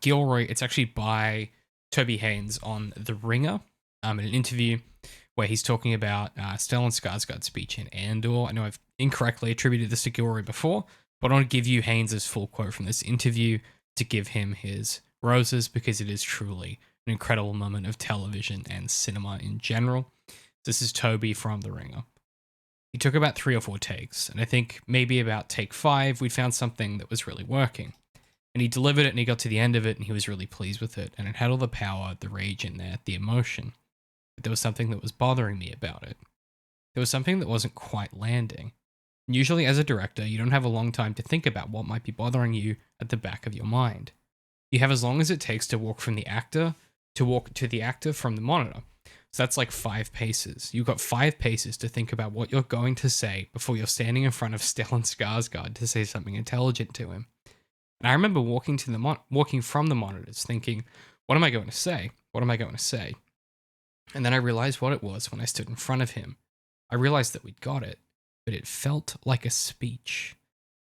Speaker 1: Gilroy, it's actually by Toby Haynes on The Ringer, in an interview where he's talking about Stellan Skarsgård's speech in Andor. I know I've incorrectly attributed this to Gilroy before, but I want to give you Haynes' full quote from this interview to give him his roses, because it is truly an incredible moment of television and cinema in general. This is Toby from The Ringer. He took about 3 or 4 takes, and I think maybe about take 5, we found something that was really working. And he delivered it, and he got to the end of it, and he was really pleased with it, and it had all the power, the rage in there, the emotion. But there was something that was bothering me about it. There was something that wasn't quite landing. And usually as a director, you don't have a long time to think about what might be bothering you at the back of your mind. You have as long as it takes to walk from the actor to walk to the actor from the monitor. So that's like 5 paces. You've got 5 paces to think about what you're going to say before you're standing in front of Stellan Skarsgård to say something intelligent to him. And I remember walking from the monitors thinking, what am I going to say? What am I going to say? And then I realized what it was when I stood in front of him. I realized that we'd got it, but it felt like a speech.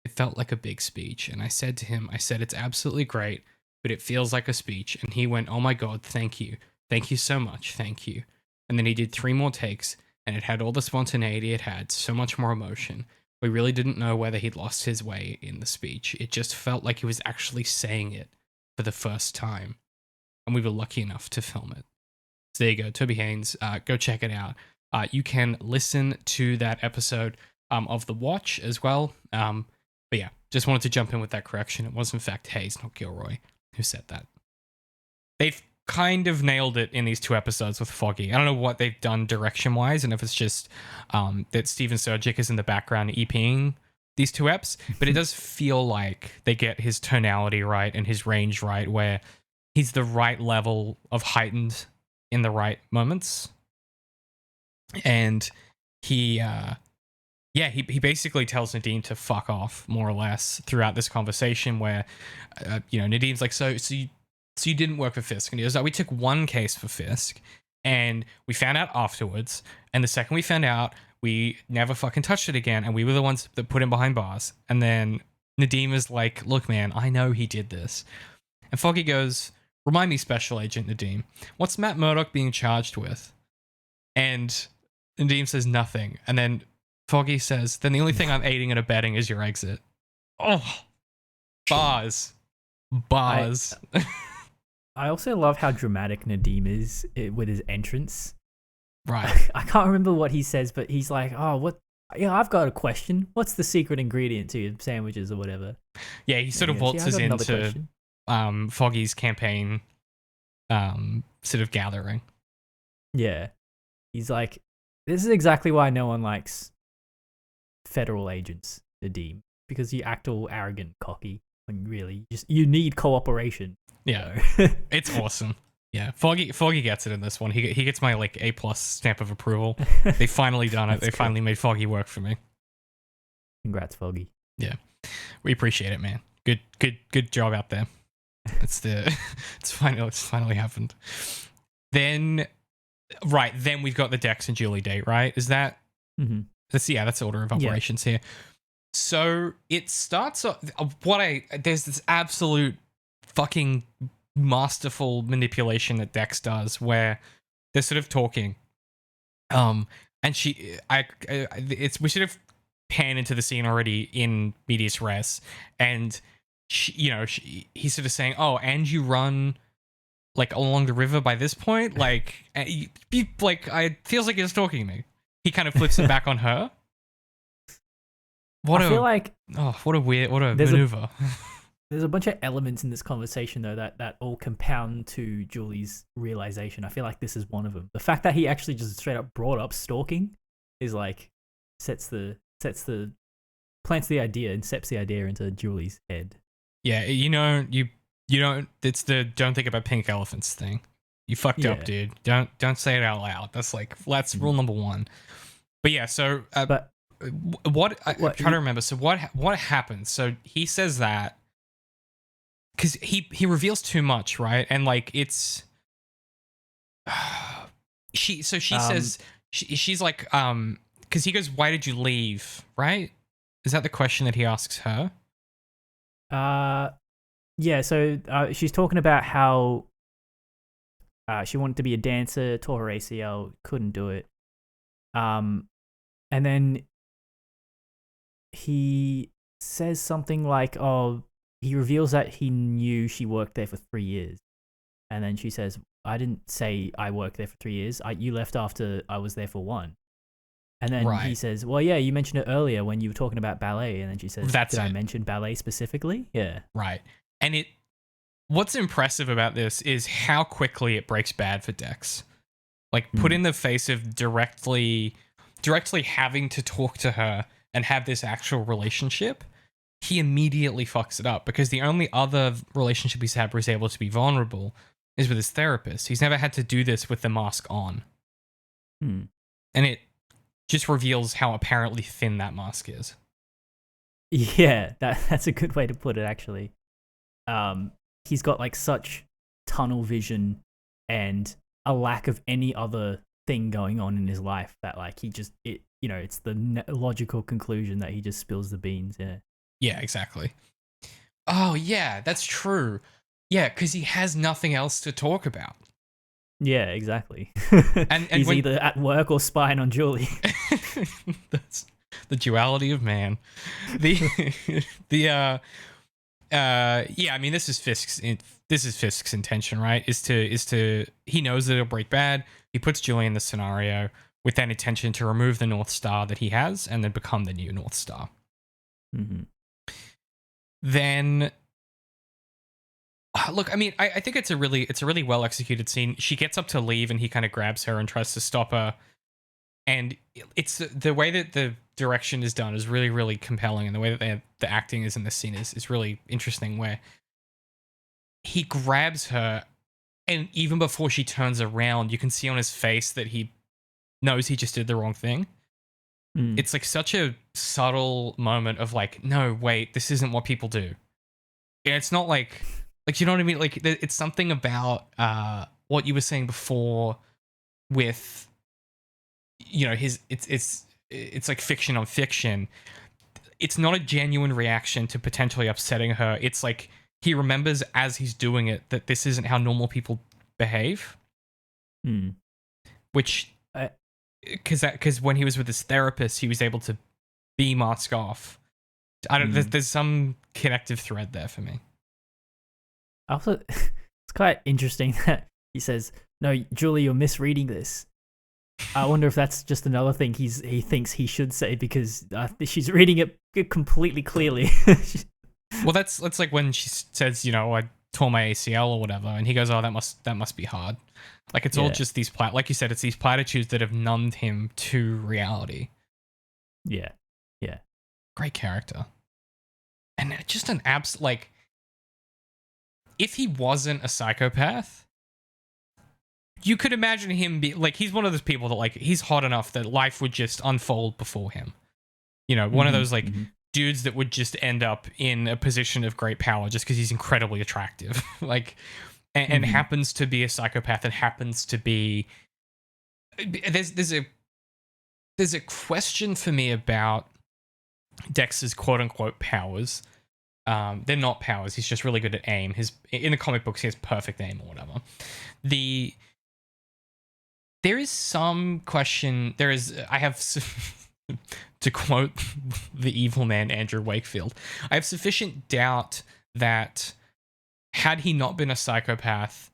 Speaker 1: It felt like a big speech. And I said to him, it's absolutely great, but it feels like a speech. And he went, "Oh my God, thank you. Thank you so much. Thank you." And then he did 3 more takes, and it had all the spontaneity it had, so much more emotion. We really didn't know whether he'd lost his way in the speech. It just felt like he was actually saying it for the first time. And we were lucky enough to film it. So there you go, Toby Haynes. Go check it out. You can listen to that episode of The Watch as well. But yeah, just wanted to jump in with that correction. It was in fact Hayes, not Gilroy, who said that. They've kind of nailed it in these 2 episodes with Foggy. I don't know what they've done direction-wise, and if it's just that Steven Surgic is in the background EPing these two eps, but it does feel like they get his tonality right and his range right, where he's the right level of heightened in the right moments. And he basically tells Nadeem to fuck off, more or less, throughout this conversation, where Nadeem's like, so you didn't work for Fisk, and he goes, we took one case for Fisk, and we found out afterwards, and the second we found out, we never fucking touched it again, and we were the ones that put him behind bars. And then Nadeem is like, look, man, I know he did this. And Foggy goes, remind me, Special Agent Nadeem, what's Matt Murdock being charged with? And Nadeem says nothing. And then Foggy says, then the only thing I'm aiding and abetting is your exit. Oh, bars.
Speaker 2: I also love how dramatic Nadeem is with his entrance.
Speaker 1: Right.
Speaker 2: I can't remember what he says, but he's like, oh, what? Yeah, I've got a question. What's the secret ingredient to your sandwiches or whatever?
Speaker 1: Yeah, he sort of waltzes into Foggy's campaign sort of gathering.
Speaker 2: Yeah. He's like, this is exactly why no one likes federal agents, Nadeem, because you act all arrogant, cocky, when really you need cooperation.
Speaker 1: Yeah. It's awesome. Yeah, Foggy gets it in this one. He gets my like A+ stamp of approval. They finally done it. They finally made Foggy work for me.
Speaker 2: Congrats, Foggy.
Speaker 1: Yeah, we appreciate it, man. Good job out there. It's finally happened. Then we've got the Dex and Julie date, right? Is that?
Speaker 2: Mm-hmm.
Speaker 1: That's order of operations here. So it starts off. There's this absolute fucking masterful manipulation that Dex does, where they're sort of talking, and we sort of pan into the scene already in medias res, and he's sort of saying, oh, and you run like along the river by this point, like I feels like he's talking to me. He kind of flips it back on her. What a maneuver.
Speaker 2: There's a bunch of elements in this conversation, though, that all compound to Julie's realization. I feel like this is one of them. The fact that he actually just straight up brought up stalking is like plants the idea, incepts the idea into Julie's head.
Speaker 1: Yeah, you don't. It's the don't think about pink elephants thing. You fucked up, dude. Don't say it out loud. That's rule number one. But yeah, so I'm trying to remember. So what happens? So he says that. Because he reveals too much, right? And like it's she says she's like because he goes, why did you leave, right? Is that the question that he asks her?
Speaker 2: Yeah, so she's talking about how she wanted to be a dancer, tore her ACL, couldn't do it. And then he says something like, oh, he reveals that he knew she worked there for 3 years. And then she says, I didn't say I worked there for 3 years. You left after I was there for 1. And then he says, well, yeah, you mentioned it earlier when you were talking about ballet. And then she says, did I mention ballet specifically? Yeah. Right.
Speaker 1: And what's impressive about this is how quickly it breaks bad for Dex. Like, put in the face of directly having to talk to her and have this actual relationship, he immediately fucks it up, because the only other relationship he's had where he's able to be vulnerable is with his therapist. He's never had to do this with the mask on. And it just reveals how apparently thin that mask is.
Speaker 2: Yeah, that's a good way to put it, actually. He's got like such tunnel vision and a lack of any other thing going on in his life that like it's the logical conclusion that he just spills the beans.
Speaker 1: Yeah, exactly. Oh, yeah, that's true. Yeah, because he has nothing else to talk about.
Speaker 2: Yeah, exactly.
Speaker 1: And
Speaker 2: he's either at work or spying on Julie.
Speaker 1: That's the duality of man. Yeah, I mean, this is Fisk's intention, right? Is to he knows that it'll break bad. He puts Julie in the scenario with that intention to remove the North Star that he has and then become the new North Star.
Speaker 2: Mm-hmm.
Speaker 1: Then, look, I mean, I think it's a really well executed scene. She gets up to leave and he kind of grabs her and tries to stop her. and it's the way that the direction is done is really, really compelling, and the way that the acting is in this scene is really interesting, where he grabs her, and even before she turns around, you can see on his face that he knows he just did the wrong thing. It's like such a subtle moment of like, no, wait, this isn't what people do. And it's not like you know what I mean? Like, it's something about what you were saying before with, you know, it's like fiction on fiction. It's not a genuine reaction to potentially upsetting her. It's like he remembers as he's doing it that this isn't how normal people behave. Which, because when he was with his therapist, he was able to be mask off. I don't. There's some connective thread there for me.
Speaker 2: Also, it's quite interesting that he says, "No, Julie, you're misreading this." I wonder if that's just another thing he thinks he should say, because she's reading it completely clearly.
Speaker 1: Well, that's like when she says, you know, I tore my ACL or whatever, and he goes, "Oh, that must be hard." Like, it's all just these like you said, it's these platitudes that have numbed him to reality.
Speaker 2: Yeah.
Speaker 1: Great character, and just an like, if he wasn't a psychopath, you could imagine him be like, he's one of those people that, like, he's hot enough that life would just unfold before him. You know, one of those like dudes that would just end up in a position of great power just because he's incredibly attractive. Like, and happens to be a psychopath, and happens to be. There's a question for me about Dex's quote unquote powers. They're not powers. He's just really good at aim. In the comic books, he has perfect aim or whatever. There is some question. I have, to quote the evil man Andrew Wakefield, I have sufficient doubt that had he not been a psychopath,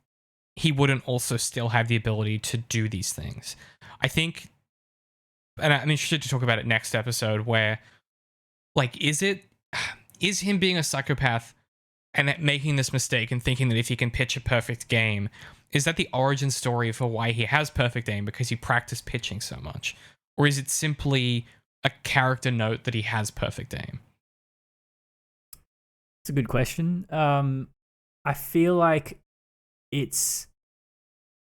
Speaker 1: he wouldn't also still have the ability to do these things. I think, and I'm interested to talk about it next episode, where, like, is him being a psychopath and making this mistake and thinking that if he can pitch a perfect game, is that the origin story for why he has perfect aim, because he practiced pitching so much? Or is it simply a character note that he has perfect aim?
Speaker 2: It's a good question. I feel like it's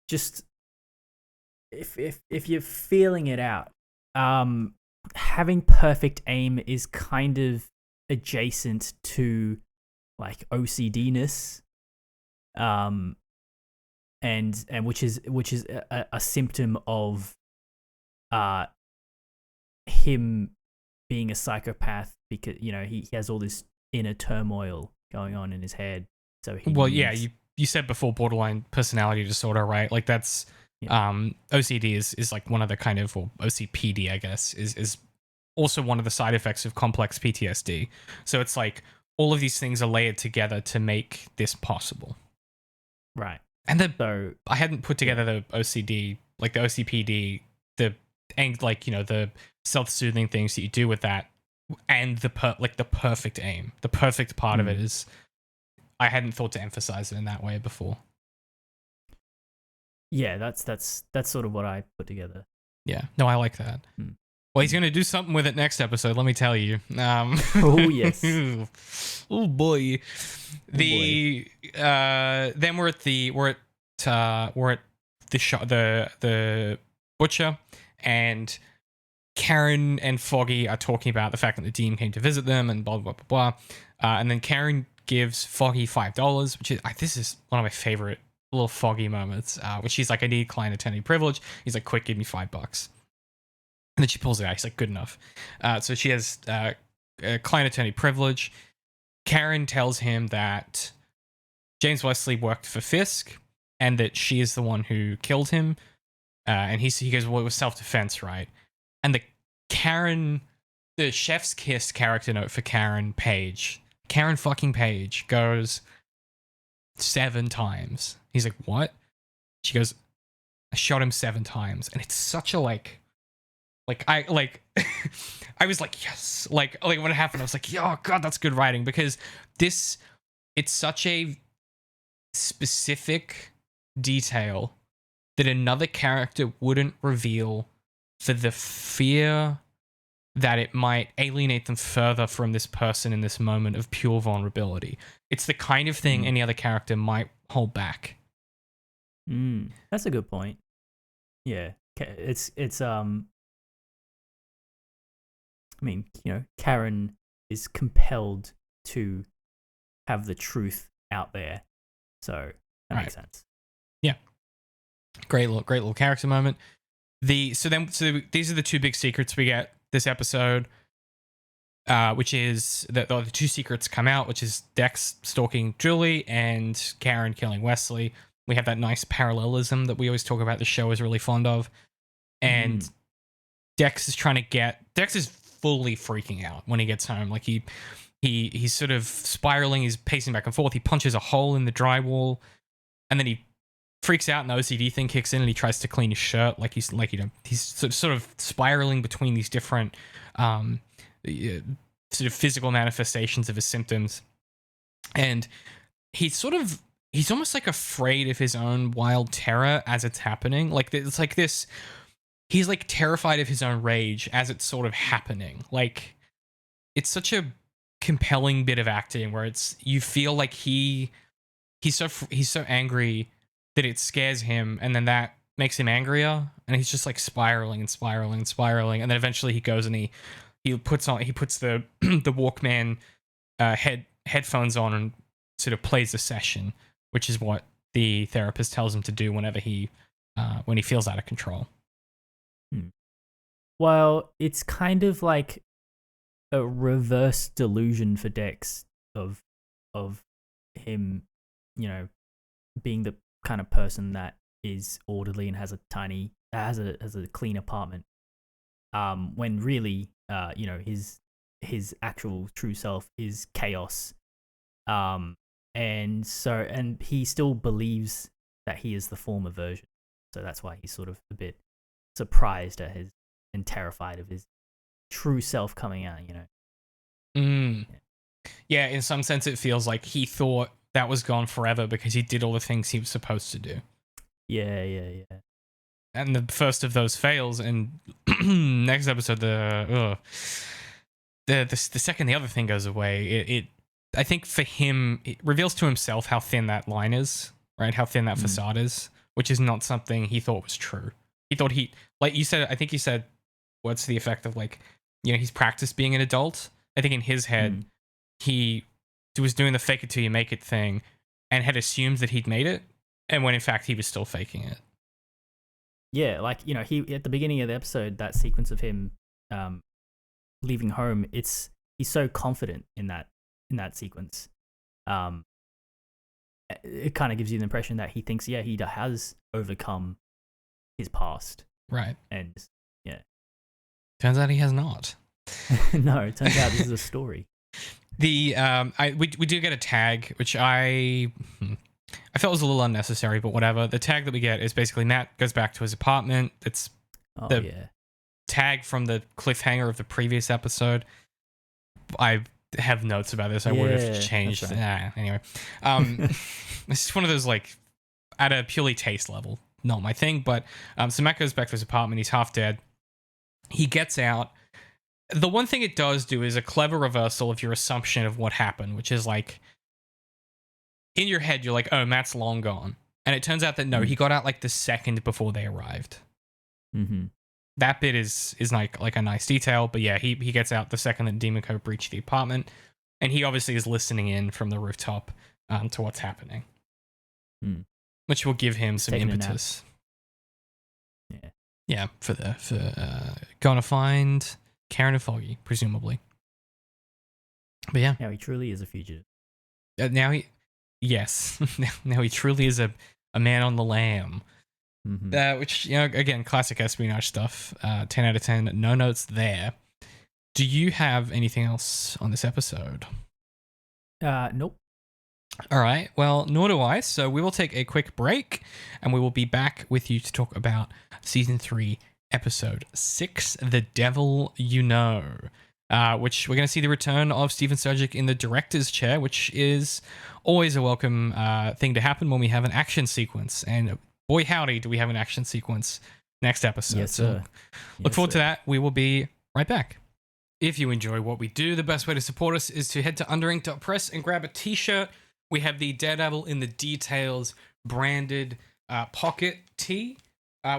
Speaker 2: just, if you're feeling it out, having perfect aim is kind of adjacent to like OCD-ness, and which is a symptom of him being a psychopath, because, you know, he has all this inner turmoil going on in his head. So you said before borderline personality disorder, right? Like, that's OCD is like one of the kind of, or OCPD, I guess, is also one of the side effects of complex PTSD. So it's like all of these things are layered together to make this possible. Right.
Speaker 1: And I hadn't put together the OCD, like the OCPD, like, you know, the self-soothing things that you do with that, and the perfect aim. The perfect part of it is, I hadn't thought to emphasize it in that way before.
Speaker 2: Yeah, that's sort of what I put together.
Speaker 1: Yeah, no, I like that. Well, he's going to do something with it next episode, let me tell you.
Speaker 2: Oh, yes.
Speaker 1: Oh, boy. Then we're at the shop, the butcher, and Karen and Foggy are talking about the fact that Nadeem came to visit them and blah, blah, blah, blah. And then Karen gives Foggy $5, which is, this is one of my favorite little Foggy moments, which she's like, I need client attorney privilege. He's like, quick, give me $5. And then she pulls it out. He's like, good enough. So she has client attorney privilege. Karen tells him that James Wesley worked for Fisk and that she is the one who killed him. And he goes, well, it was self-defense, right? And the chef's kiss character note for Karen fucking Page goes 7 times. He's like, what? She goes, I shot him 7 times. And it's such a I was like, yes. Like when it happened, I was like, oh God, that's good writing, because it's such a specific detail that another character wouldn't reveal for the fear that it might alienate them further from this person in this moment of pure vulnerability. It's the kind of thing any other character might hold back.
Speaker 2: That's a good point. Yeah, it's I mean, you know, Karen is compelled to have the truth out there, so that makes sense.
Speaker 1: Yeah, great little character moment. So these are the two big secrets we get this episode, which is the two secrets come out, which is Dex stalking Julie and Karen killing Wesley. We have that nice parallelism that we always talk about the show is really fond of. And Dex is fully freaking out when he gets home. Like he's sort of spiraling, he's pacing back and forth. He punches a hole in the drywall, and then he freaks out and the OCD thing kicks in and he tries to clean his shirt. Like he's sort of spiraling between these different sort of physical manifestations of his symptoms. And he's almost like afraid of his own wild terror as it's happening. Like it's like this, he's like terrified of his own rage as it's sort of happening. Like it's such a compelling bit of acting where you feel like he's so angry that it scares him, and then that makes him angrier, and he's just like spiraling and spiraling and spiraling, and then eventually he goes and he puts the the Walkman headphones on and sort of plays a session, which is what the therapist tells him to do whenever when he feels out of control.
Speaker 2: Well, it's kind of like a reverse delusion for Dex of him, you know, being the kind of person that is orderly and has a clean apartment. When really, you know, his actual true self is chaos. And he still believes that he is the former version. So that's why he's sort of a bit surprised at and terrified of his true self coming out, you know.
Speaker 1: Yeah, in some sense it feels like he thought that was gone forever because he did all the things he was supposed to do. Yeah. And the first of those fails, and next episode the second the other thing goes away, I think for him it reveals to himself how thin that line is, right? How thin that facade is, which is not something he thought was true. He thought like you said, I think you said, what's the effect of, like, you know, he's practiced being an adult. I think in his head, he was doing the fake it till you make it thing and had assumed that he'd made it, and when in fact he was still faking it.
Speaker 2: Yeah, like, you know, he at the beginning of the episode, that sequence of him leaving home, he's so confident in that sequence. It kind of gives you the impression that he thinks, he has overcome his past.
Speaker 1: Right.
Speaker 2: And yeah.
Speaker 1: Turns out he has not.
Speaker 2: No, it turns out this is a story.
Speaker 1: We do get a tag, which I felt was a little unnecessary, but whatever. The tag that we get is basically Matt goes back to his apartment. It's tag from the cliffhanger of the previous episode. I have notes about this. I would have changed. Right. Anyway, it's just one of those, like, at a purely taste level, not my thing. But so Matt goes back to his apartment. He's half dead. He gets out. The one thing it does do is a clever reversal of your assumption of what happened, which is like, in your head, you're like, oh, Matt's long gone. And it turns out that no, he got out like the second before they arrived. That bit is like a nice detail, but yeah, he gets out the second that Demon Co breached the apartment, and he obviously is listening in from the rooftop to what's happening, which will give him some impetus. Yeah, for gonna find Karen and Foggy, presumably. But yeah,
Speaker 2: now he truly is a fugitive.
Speaker 1: Now he truly is a man on the lam. Which, you know, again, classic espionage stuff. 10 out of 10. No notes there. Do you have anything else on this episode?
Speaker 2: Nope.
Speaker 1: All right. Well, nor do I. So we will take a quick break, and we will be back with you to talk about season 3, episode 6, The Devil You Know. Which we're going to see the return of Steven Surgic in the director's chair, which is always a welcome thing to happen when we have an action sequence. And boy, howdy, do we have an action sequence next episode.
Speaker 2: Yes,
Speaker 1: So
Speaker 2: sir.
Speaker 1: look forward to that. We will be right back. If you enjoy what we do, the best way to support us is to head to UnderInk.Press and grab a t-shirt. We have the Daredevil in the Details branded pocket tee.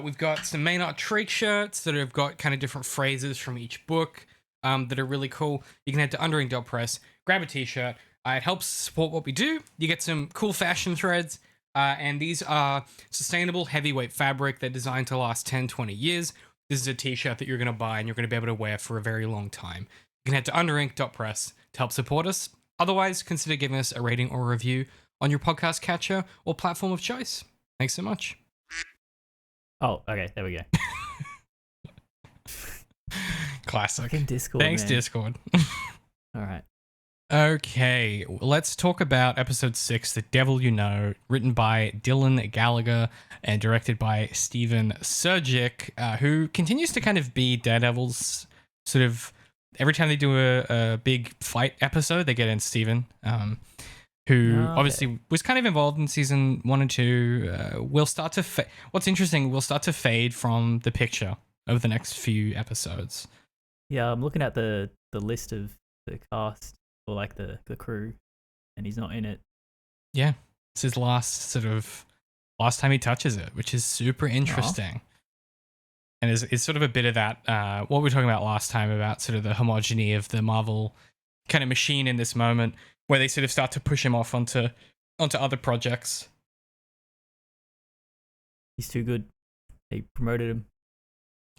Speaker 1: We've got some Maynard Treek shirts that have got kind of different phrases from each book that are really cool. You can head to UnderInk.Press, grab a t-shirt. It helps support what we do. You get some cool fashion threads, and these are sustainable heavyweight fabric. They're designed to last 10, 20 years. This is a t-shirt that you're going to buy and you're going to be able to wear for a very long time. You can head to UnderInk.Press to help support us. Otherwise, consider giving us a rating or a review on your podcast catcher or platform of choice. Thanks so much.
Speaker 2: Oh, okay. There we go.
Speaker 1: Classic.
Speaker 2: Fucking Discord,
Speaker 1: Thanks,
Speaker 2: man.
Speaker 1: Discord.
Speaker 2: All right.
Speaker 1: Okay, let's talk about episode 6, The Devil You Know, written by Dylan Gallagher and directed by Steven Surgic, who continues to kind of be Daredevil's sort of, every time they do a big fight episode, they get in Steven, who obviously was kind of involved in season 1 and 2. We'll start to, what's interesting, we'll start to fade from the picture over the next few episodes.
Speaker 2: Yeah, I'm looking at the list of the cast, or like the crew, and he's not in it.
Speaker 1: Yeah, it's his last time he touches it, which is super interesting. And it's sort of a bit of that, what we were talking about last time about sort of the homogeny of the Marvel kind of machine in this moment, where they sort of start to push him off onto other projects.
Speaker 2: He's too good. They promoted him.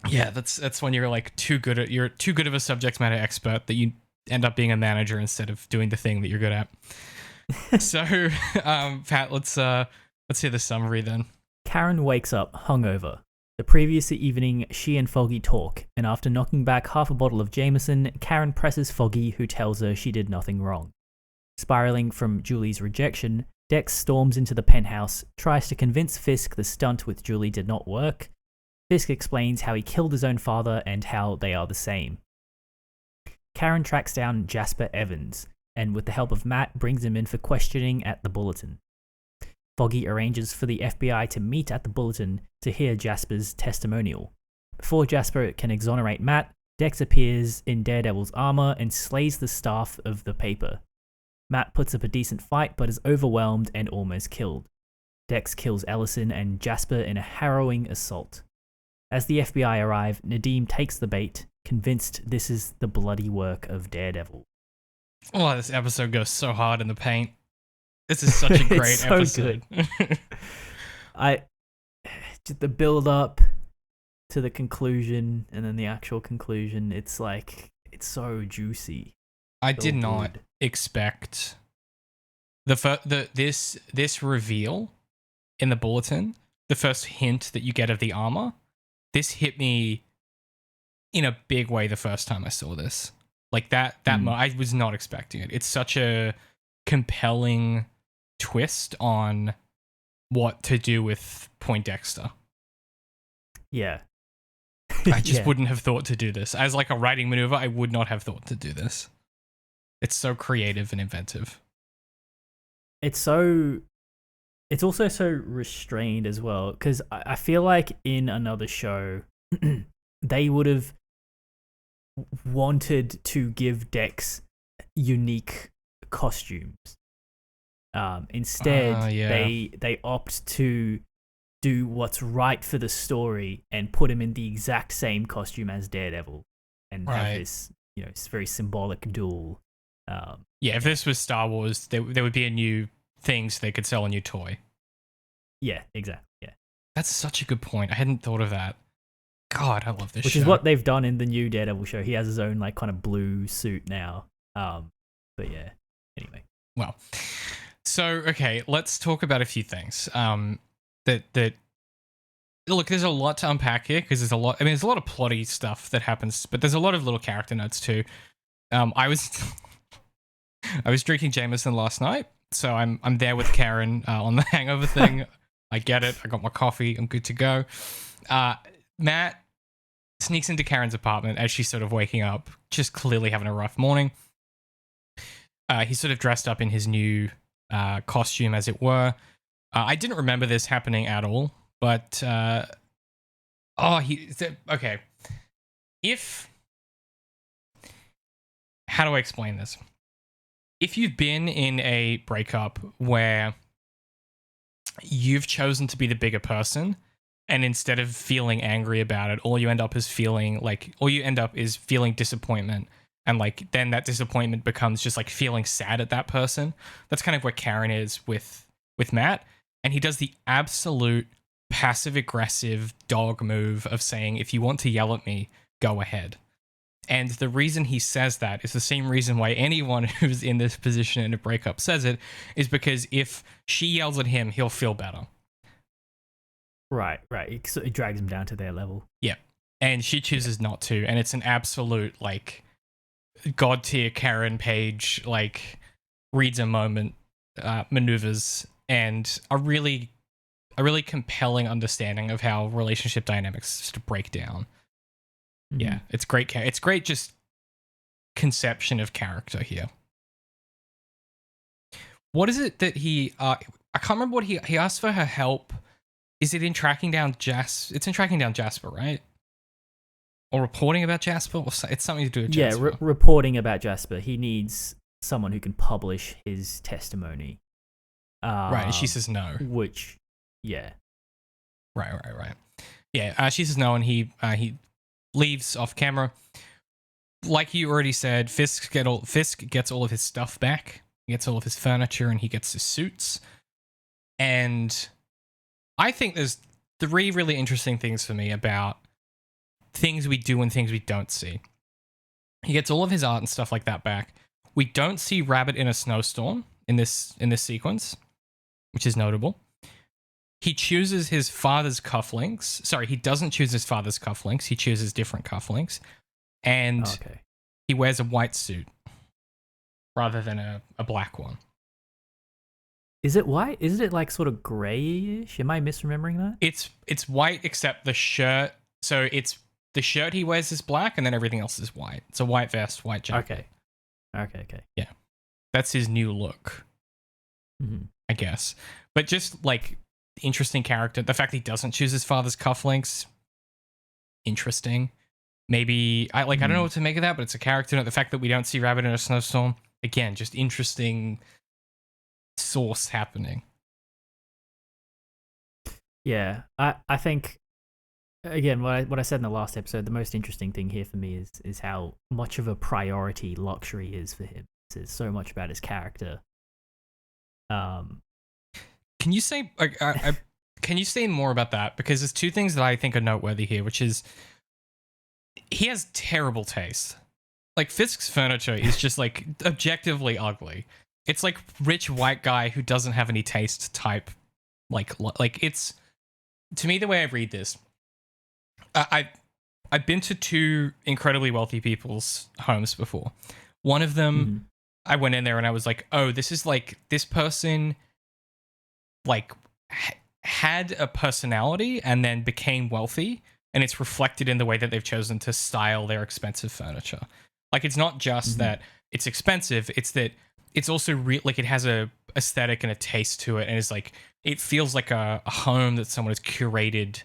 Speaker 1: Yeah, that's when you're like too good of a subject matter expert that you end up being a manager instead of doing the thing that you're good at. So, Pat, let's hear the summary then.
Speaker 2: Karen wakes up hungover. The previous evening, she and Foggy talk, and after knocking back half a bottle of Jameson, Karen presses Foggy, who tells her she did nothing wrong. Spiraling from Julie's rejection, Dex storms into the penthouse, tries to convince Fisk the stunt with Julie did not work. Fisk explains how he killed his own father and how they are the same. Karen tracks down Jasper Evans, and with the help of Matt, brings him in for questioning at the Bulletin. Foggy arranges for the FBI to meet at the Bulletin to hear Jasper's testimonial. Before Jasper can exonerate Matt, Dex appears in Daredevil's armor and slays the staff of the paper. Matt puts up a decent fight but is overwhelmed and almost killed. Dex kills Ellison and Jasper in a harrowing assault. As the FBI arrive, Nadeem takes the bait, convinced this is the bloody work of Daredevil.
Speaker 1: Oh, this episode goes so hard in the paint. This is such a great
Speaker 2: so
Speaker 1: episode.
Speaker 2: The build up to the conclusion and then the actual conclusion, it's so juicy.
Speaker 1: I
Speaker 2: So
Speaker 1: did not
Speaker 2: good.
Speaker 1: expect this reveal in the Bulletin, the first hint that you get of the armor. This hit me in a big way the first time I saw this. Like I was not expecting it. It's such a compelling twist on what to do with Poindexter.
Speaker 2: Yeah.
Speaker 1: I just
Speaker 2: Yeah.
Speaker 1: wouldn't have thought to do this. As like a writing maneuver, I would not have thought to do this. It's so creative and inventive.
Speaker 2: It's also so restrained as well, because I feel like in another show, they would have wanted to give Dex unique costumes. Instead,
Speaker 1: Yeah.
Speaker 2: they opt to do what's right for the story and put him in the exact same costume as Daredevil, and
Speaker 1: Right.
Speaker 2: have this, it's very symbolic duel.
Speaker 1: Yeah, if this was Star Wars, there would be a new thing so they could sell a new toy.
Speaker 2: Yeah, exactly. Yeah,
Speaker 1: That's such a good point. I hadn't thought of that. God, I love this
Speaker 2: which
Speaker 1: show.
Speaker 2: is what they've done in the new Daredevil show. He has his own like kind of blue suit now. But yeah. Anyway.
Speaker 1: Well, so okay, let's talk about a few things. That look, there's a lot to unpack here because there's a lot. I mean, there's a lot of plotty stuff that happens, but there's a lot of little character notes too. I was drinking Jameson last night, so I'm there with Karen on the hangover thing. I get it. I got my coffee. I'm good to go. Matt sneaks into Karen's apartment as she's sort of waking up, just clearly having a rough morning. He's sort of dressed up in his new costume, as it were. I didn't remember this happening at all, but Okay. How do I explain this? If you've been in a breakup where you've chosen to be the bigger person, and instead of feeling angry about it, all you end up is feeling disappointment, and like then that disappointment becomes just like feeling sad at that person. That's kind of where Karen is with Matt, and he does the absolute passive aggressive dog move of saying, if you want to yell at me, go ahead. And the reason he says that is the same reason why anyone who's in this position in a breakup says it, is because if she yells at him, he'll feel better.
Speaker 2: Right. It sort of drags him down to their level.
Speaker 1: Yeah. And she chooses not to. And it's an absolute, like, God tier Karen Page, like, reads a moment maneuvers, and a really compelling understanding of how relationship dynamics sort of break down.
Speaker 2: Mm-hmm.
Speaker 1: Yeah, it's great. It's great just conception of character here. What is it that he... I can't remember what he asked for her help. Is it in tracking down Jasper? It's in tracking down Jasper, right? Or reporting about Jasper? Or it's something to do with Jasper.
Speaker 2: Yeah, reporting about Jasper. He needs someone who can publish his testimony.
Speaker 1: Right, and she says no.
Speaker 2: Which, yeah.
Speaker 1: Right. Yeah, she says no, and he leaves off camera. Like you already said, Fisk gets all of his stuff back. He gets all of his furniture, and he gets his suits. And I think there's 3 really interesting things for me about things we do and things we don't see. He gets all of his art and stuff like that back. We don't see Rabbit in a snowstorm in this sequence, which is notable. He chooses his father's cufflinks. Sorry, he doesn't choose his father's cufflinks. He chooses different cufflinks. And he wears a white suit rather than a black one.
Speaker 2: Is it white? Isn't it like sort of grayish? Am I misremembering that?
Speaker 1: It's white except the shirt. So it's the shirt he wears is black, and then everything else is white. It's a white vest, white jacket.
Speaker 2: Okay.
Speaker 1: Yeah. That's his new look, I guess. But just like interesting character. The fact that he doesn't choose his father's cufflinks, interesting. Maybe I don't know what to make of that, but it's a character. The fact that we don't see Rabbit in a snowstorm, again, just interesting source happening.
Speaker 2: Yeah, I think again what I said in the last episode, the most interesting thing here for me is how much of a priority luxury is for him. It's so much about his character.
Speaker 1: Can you say can you say more about that? Because there's 2 things that I think are noteworthy here, which is he has terrible taste. Like Fisk's furniture is just like objectively ugly. It's like rich white guy who doesn't have any taste type. Like it's, to me, the way I read this, I've been to 2 incredibly wealthy people's homes before. One of them, I went in there and I was like, oh, this is like, this person like had a personality and then became wealthy, and it's reflected in the way that they've chosen to style their expensive furniture. Like, it's not just that it's expensive, it's that it's also like it has a aesthetic and a taste to it, and it's like it feels like a home that someone has curated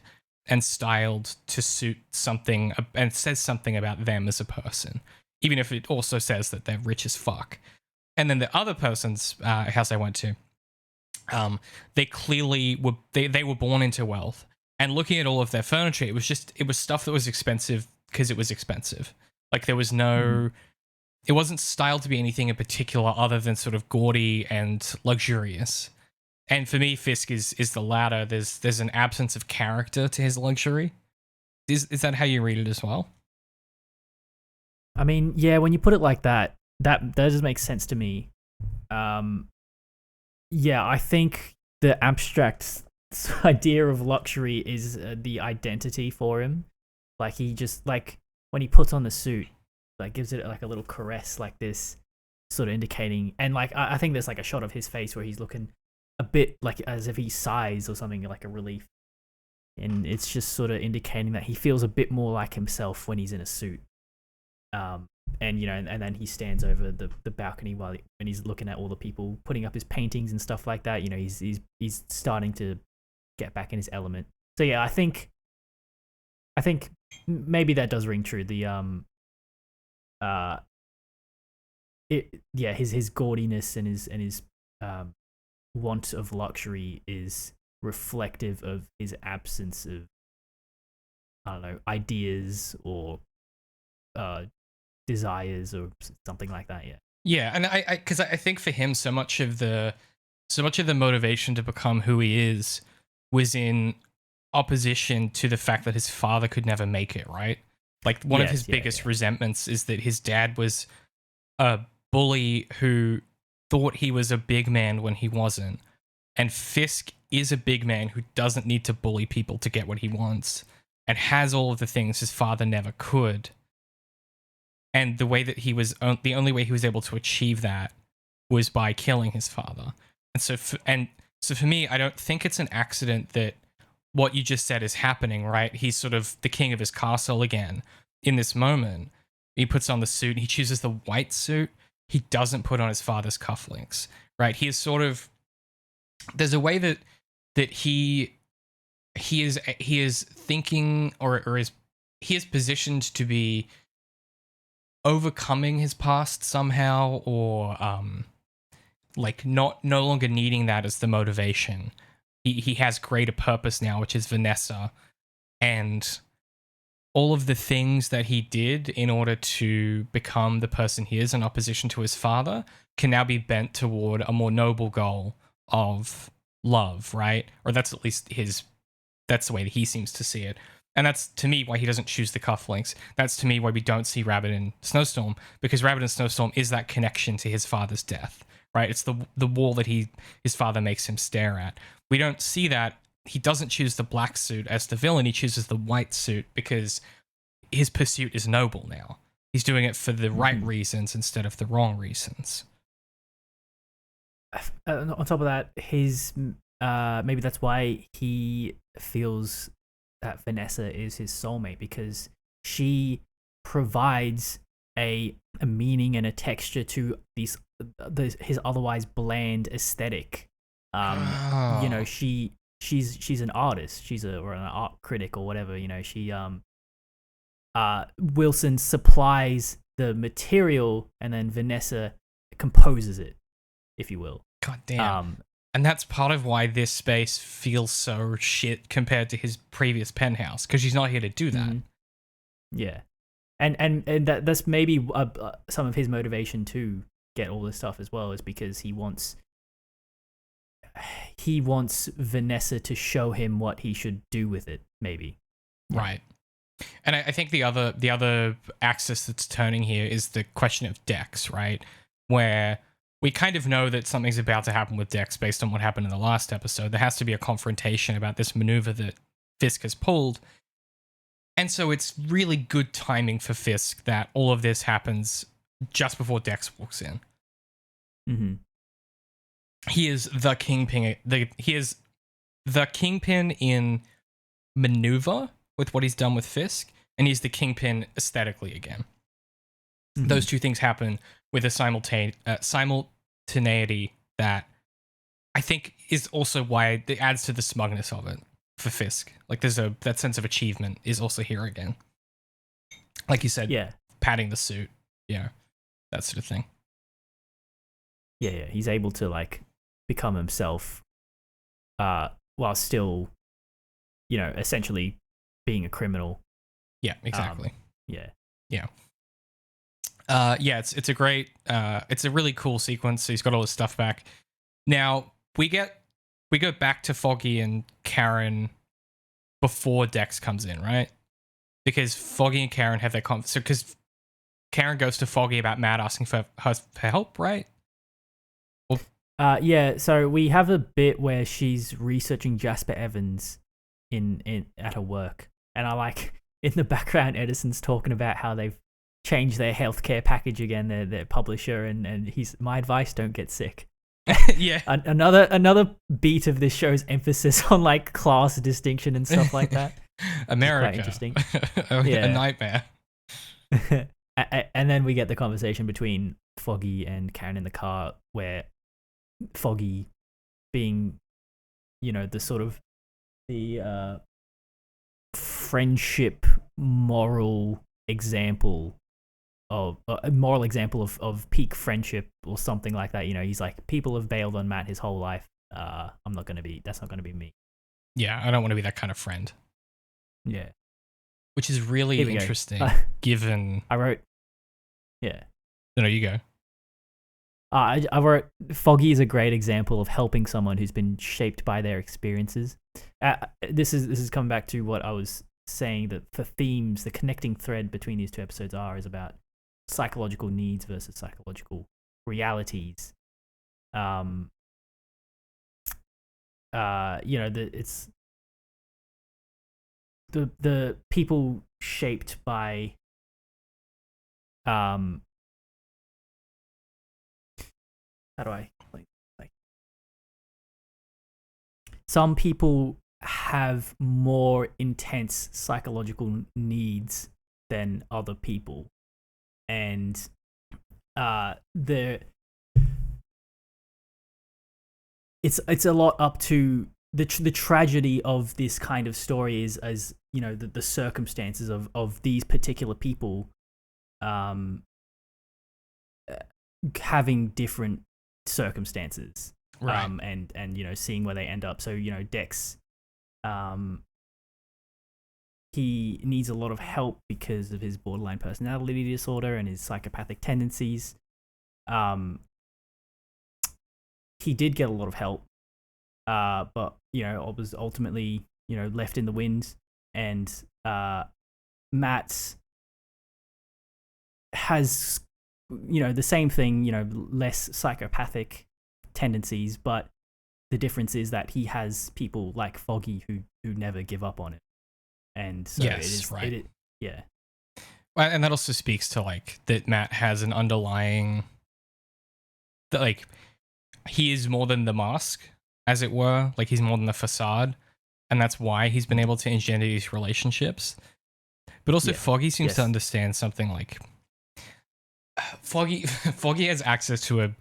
Speaker 1: and styled to suit something, and says something about them as a person, even if it also says that they're rich as fuck. And then the other person's house I went to, they clearly were they were born into wealth, and looking at all of their furniture, it was stuff that was expensive because it was expensive. Like there was no, it wasn't styled to be anything in particular other than sort of gaudy and luxurious. And for me, Fisk is the latter. There's an absence of character to his luxury. Is that how you read it as well?
Speaker 2: I mean, yeah, when you put it like that does make sense to me. Yeah, I think the abstract idea of luxury is the identity for him. Like he just, like when he puts on the suit, like gives it like a little caress like this, sort of indicating, and like I think there's like a shot of his face where he's looking a bit like as if he sighs or something, like a relief, and it's just sort of indicating that he feels a bit more like himself when he's in a suit. And you know, and then he stands over the balcony when he's looking at all the people putting up his paintings and stuff like that. You know, he's starting to get back in his element. So yeah, I think I think maybe that does ring true. The his gaudiness and his want of luxury is reflective of his absence of, I don't know, ideas or desires or something like that.
Speaker 1: Yeah, and because I think for him, so much of the motivation to become who he is was in opposition to the fact that his father could never make it, right? Like, one of his biggest resentments is that his dad was a bully who thought he was a big man when he wasn't. And Fisk is a big man who doesn't need to bully people to get what he wants and has all of the things his father never could. And the way that the only way he was able to achieve that was by killing his father. And so for me, I don't think it's an accident that what you just said is happening, right? He's sort of the king of his castle again in this moment. He puts on the suit. He chooses the white suit. He doesn't put on his father's cufflinks, right? He is sort of, there's a way that he is thinking or he is positioned to be overcoming his past somehow, or like no longer needing that as the motivation. He has greater purpose now, which is Vanessa, and all of the things that he did in order to become the person he is in opposition to his father can now be bent toward a more noble goal of love, right? Or that's at least that's the way that he seems to see it. And that's, to me, why he doesn't choose the cufflinks. That's, to me, why we don't see Rabbit in Snowstorm, because Rabbit in Snowstorm is that connection to his father's death, right? It's the wall that his father makes him stare at. We don't see that. He doesn't choose the black suit as the villain. He chooses the white suit because his pursuit is noble now. He's doing it for the right reasons instead of the wrong reasons.
Speaker 2: On top of that, maybe that's why he feels that Vanessa is his soulmate, because she provides a meaning and a texture to his otherwise bland aesthetic. You know, she's an artist. Or an art critic or whatever. You know, she Wilson supplies the material and then Vanessa composes it, if you will.
Speaker 1: God damn. And that's part of why this space feels so shit compared to his previous penthouse, because she's not here to do that.
Speaker 2: Mm-hmm. Yeah, and that's maybe some of his motivation to get all this stuff as well, is because he wants Vanessa to show him what he should do with it, maybe.
Speaker 1: Right. And I think the other axis that's turning here is the question of Dex, right? Where we kind of know that something's about to happen with Dex based on what happened in the last episode. There has to be a confrontation about this maneuver that Fisk has pulled. And so it's really good timing for Fisk that all of this happens just before Dex walks in.
Speaker 2: Mm-hmm.
Speaker 1: He is the kingpin. He is the kingpin in maneuver with what he's done with Fisk, and he's the kingpin aesthetically again. Mm-hmm. Those two things happen with a simultaneity that I think is also why it adds to the smugness of it for Fisk. Like, there's that sense of achievement is also here again. Like you said, patting the suit, that sort of thing.
Speaker 2: Yeah, he's able to like become himself, while still, essentially being a criminal.
Speaker 1: Yeah, exactly.
Speaker 2: Yeah.
Speaker 1: It's a great, it's a really cool sequence. So he's got all his stuff back. Now we go back to Foggy and Karen before Dex comes in, right? Because Foggy and Karen have their conversation. Because Karen goes to Foggy about Matt asking for help, right?
Speaker 2: So we have a bit where she's researching Jasper Evans at her work, and I like in the background Edison's talking about how they've changed their healthcare package again, their publisher, and my advice: don't get sick.
Speaker 1: Yeah.
Speaker 2: Another beat of this show's emphasis on like class distinction and stuff like that.
Speaker 1: America,
Speaker 2: quite interesting.
Speaker 1: A nightmare.
Speaker 2: And then we get the conversation between Foggy and Karen in the car, where Foggy, being, the sort of the friendship moral example of a moral example of peak friendship or something like that. You know, he's like, people have bailed on Matt his whole life. That's not going to be me.
Speaker 1: Yeah, I don't want to be that kind of friend.
Speaker 2: Yeah.
Speaker 1: Which is really interesting, given...
Speaker 2: I wrote... Yeah.
Speaker 1: No, you go.
Speaker 2: I wrote, Foggy is a great example of helping someone who's been shaped by their experiences. This is coming back to what I was saying, that the themes, the connecting thread between these two episodes is about psychological needs versus psychological realities. You know, it's the people shaped by how do I like some people have more intense psychological needs than other people, and it's a lot up to the tragedy of this kind of story is, as you know, the circumstances of these particular people having different circumstances,
Speaker 1: right.
Speaker 2: And you know, seeing where they end up. So, you know, Dex, he needs a lot of help because of his borderline personality disorder and his psychopathic tendencies. He did get a lot of help, but you know, was ultimately, you know, left in the wind. And Matt has, you know, the same thing, you know, less psychopathic tendencies, but the difference is that he has people like Foggy who never give up on it. And so
Speaker 1: yes,
Speaker 2: it is,
Speaker 1: right.
Speaker 2: Yeah.
Speaker 1: Well, and that also speaks to like that Matt has an underlying, that like he is more than the mask, as it were. Like he's more than the facade, and that's why he's been able to engender these relationships. But also, Foggy seems to understand something like Foggy has access to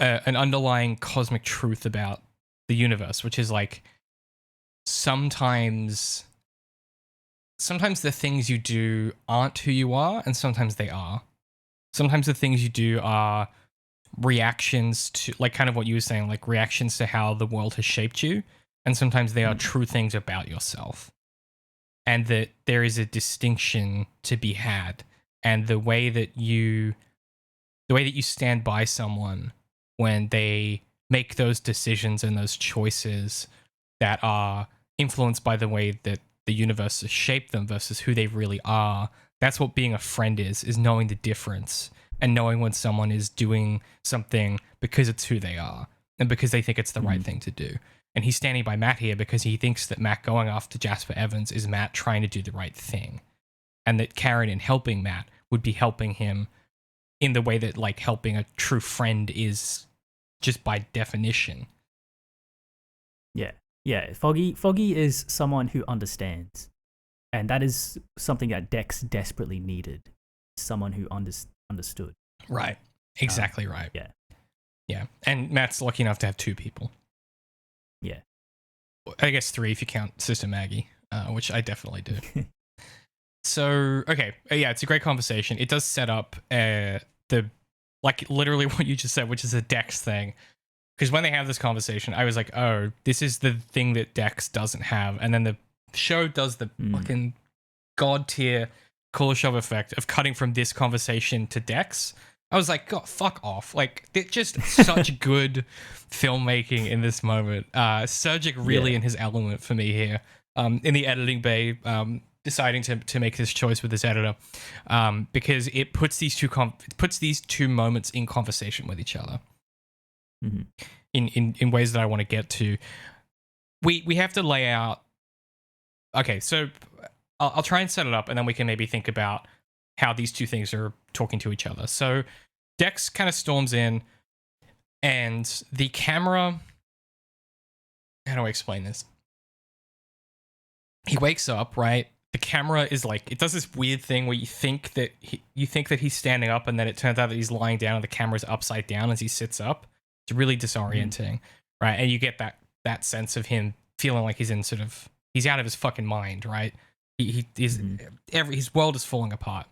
Speaker 1: an underlying cosmic truth about the universe, which is like sometimes the things you do aren't who you are, and sometimes they are. Sometimes the things you do are reactions to, like, kind of what you were saying, like reactions to how the world has shaped you, and sometimes they are true things about yourself. And that there is a distinction to be had, and the way that you stand by someone when they make those decisions and those choices that are influenced by the way that the universe has shaped them versus who they really are. That's what being a friend is knowing the difference and knowing when someone is doing something because it's who they are and because they think it's the right thing to do. And he's standing by Matt here because he thinks that Matt going after Jasper Evans is Matt trying to do the right thing. And that Karen, in helping Matt, would be helping him in the way that, like, helping a true friend is just by definition.
Speaker 2: Yeah. Yeah. Foggy is someone who understands. And that is something that Dex desperately needed. Someone who understood.
Speaker 1: Right. Exactly right.
Speaker 2: Yeah.
Speaker 1: Yeah. And Matt's lucky enough to have two people.
Speaker 2: Yeah.
Speaker 1: I guess three if you count Sister Maggie, which I definitely do. So, okay. Yeah, it's a great conversation. It does set up literally what you just said, which is a Dex thing. Because when they have this conversation, I was like, oh, this is the thing that Dex doesn't have. And then the show does the fucking god tier Kuleshov effect of cutting from this conversation to Dex. I was like, God, fuck off. Like, it's just such good filmmaking in this moment. Surgic really in his element for me here. In the editing bay, deciding to make this choice with this editor, because it puts these two moments in conversation with each other. In ways that I want to get to. We have to lay out. Okay, so I'll try and set it up, and then we can maybe think about how these two things are talking to each other. So Dex kind of storms in, and the camera... How do I explain this? He wakes up, right? The camera is like... It does this weird thing where you think that he's standing up, and then it turns out that he's lying down, and the camera's upside down as he sits up. It's really disorienting, right? And you get that sense of him feeling like he's in sort of... He's out of his fucking mind, right? He is his world is falling apart.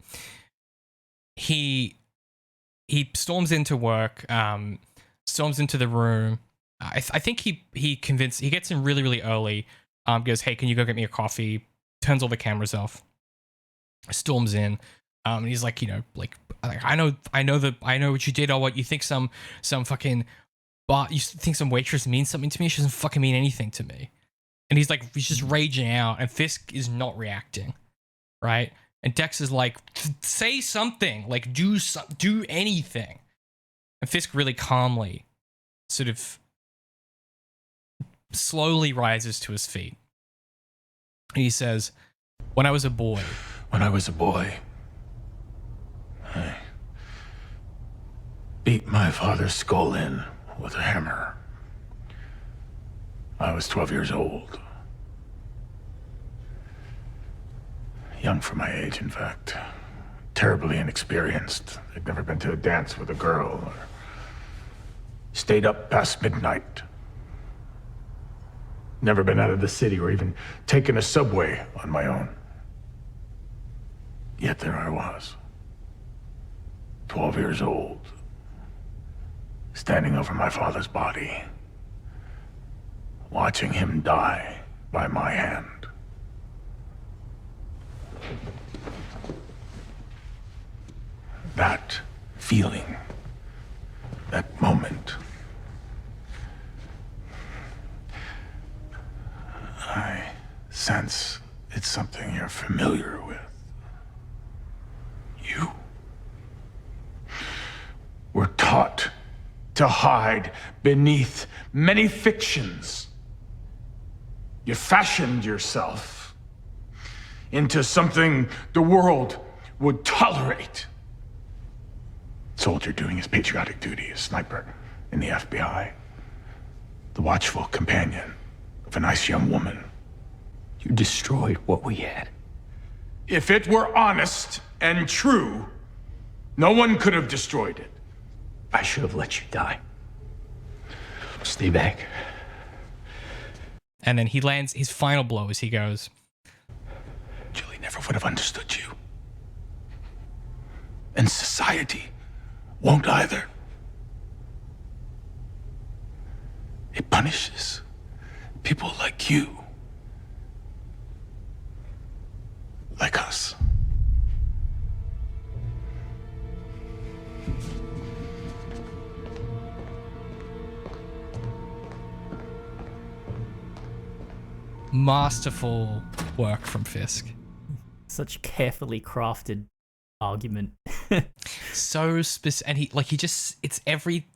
Speaker 1: He storms into work, storms into the room. I think he gets in really, really early. Goes, hey, can you go get me a coffee? Turns all the cameras off. Storms in. And he's like, I know what you did, or what you think some fucking, but you think some waitress means something to me. She doesn't fucking mean anything to me. And he's just raging out, and Fisk is not reacting, right? And Dex is like, say something, like do anything. And Fisk really calmly, sort of slowly rises to his feet. And he says, when I was a boy,
Speaker 5: I beat my father's skull in with a hammer. I was 12 years old. Young for my age, in fact. Terribly inexperienced. I'd never been to a dance with a girl or stayed up past midnight. Never been out of the city or even taken a subway on my own. Yet there I was, 12 years old, standing over my father's body, watching him die by my hand. That feeling, that moment, I sense it's something you're familiar with. You were taught to hide beneath many fictions. You fashioned yourself into something the world would tolerate. Soldier doing his patriotic duty, a sniper in the FBI, the watchful companion of a nice young woman.
Speaker 3: You destroyed what we had.
Speaker 5: If it were honest and true, no one could have destroyed it.
Speaker 3: I should have let you die. Stay back.
Speaker 1: and then he lands his final blow as he goes,
Speaker 5: Julie never would have understood you. And society won't either. It punishes people like you. Like us.
Speaker 1: masterful work from Fisk.
Speaker 2: Such carefully crafted argument.
Speaker 1: So specific, and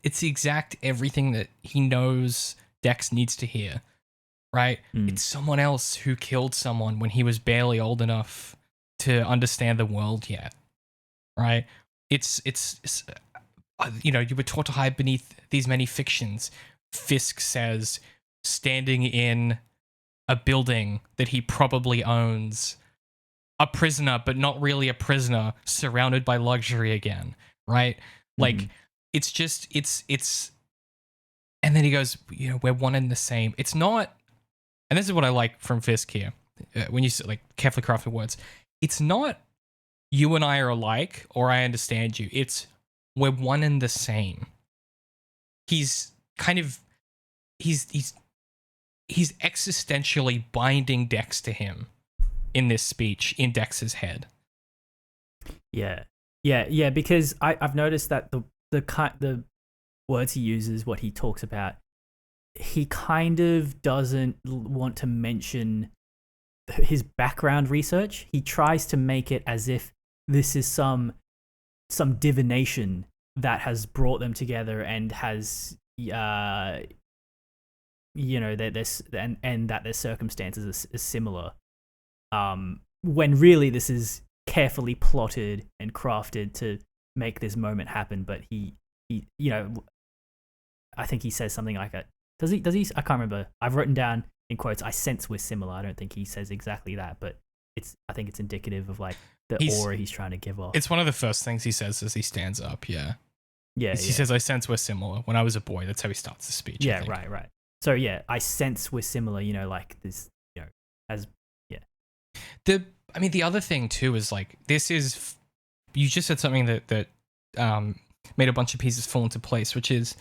Speaker 1: it's the exact everything that he knows Dex needs to hear, right? It's someone else who killed someone when he was barely old enough to understand the world yet, right? It's you were taught to hide beneath these many fictions. Fisk says, standing in a building that he probably owns, a prisoner, but not really a prisoner, surrounded by luxury again, right? Like, it's and then he goes, we're one and the same. It's not, and this is what I like from Fisk here, when you like carefully crafted words, it's not you and I are alike, or I understand you. It's we're one and the same. He's existentially binding Dex to him in this speech in Dex's head.
Speaker 2: Yeah, because I've noticed that the words he uses, what he talks about, he kind of doesn't want to mention his background research. He tries to make it as if this is some divination that has brought them together and has that their circumstances are similar. When really this is carefully plotted and crafted to make this moment happen. But he I think he says something like that. Does he? I can't remember. I've written down in quotes, I sense we're similar. I don't think he says exactly that, but I think it's indicative of like the aura he's trying to give off.
Speaker 1: It's one of the first things he says as he stands up. Yeah.
Speaker 2: He
Speaker 1: says, I sense we're similar. When I was a boy, that's how he starts the speech.
Speaker 2: Yeah, right. So yeah, I sense we're similar, like this,
Speaker 1: I mean, the other thing too is like you just said something that made a bunch of pieces fall into place, which is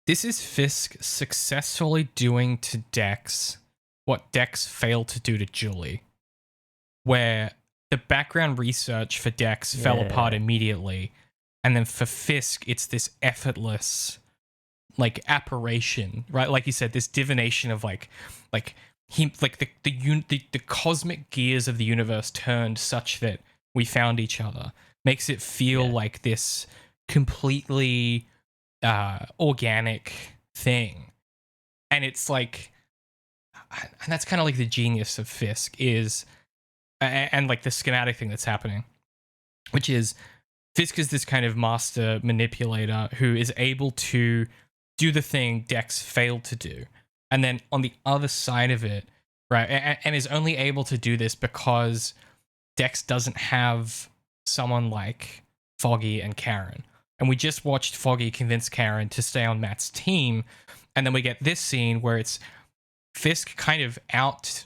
Speaker 1: this is Fisk successfully doing to Dex what Dex failed to do to Julie, where the background research for Dex fell apart immediately, and then for Fisk, it's this effortless, like, apparition, right? Like you said, this divination of the cosmic gears of the universe turned such that we found each other, makes it feel like this completely organic thing. And it's like, and that's kind of like the genius of Fisk is, and like the schematic thing that's happening, which is Fisk is this kind of master manipulator who is able to do the thing Dex failed to do. And then on the other side of it, right, and is only able to do this because Dex doesn't have someone like Foggy and Karen. And we just watched Foggy convince Karen to stay on Matt's team. And then we get this scene where it's Fisk kind of out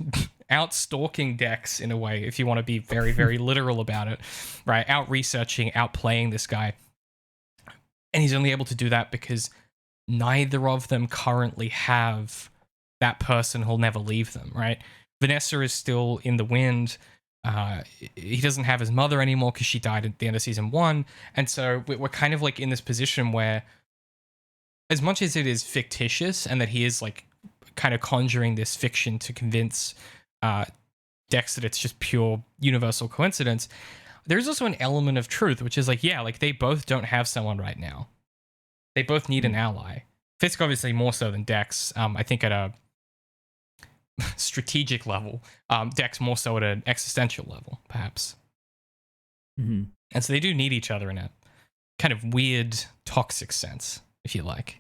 Speaker 1: stalking Dex in a way, if you want to be very, very literal about it, right? Out researching, out playing this guy. And he's only able to do that because neither of them currently have that person who'll never leave them, right? Vanessa is still in the wind. He doesn't have his mother anymore because she died at the end of season 1. And so we're kind of like in this position where, as much as it is fictitious and that he is like kind of conjuring this fiction to convince Dex that it's just pure universal coincidence, there's also an element of truth, which is like, yeah, like they both don't have someone right now. They both need an ally. Fisk obviously more so than Dex. I think at a strategic level, Dex more so at an existential level, perhaps.
Speaker 2: Mm-hmm.
Speaker 1: And so they do need each other in a kind of weird, toxic sense, if you like.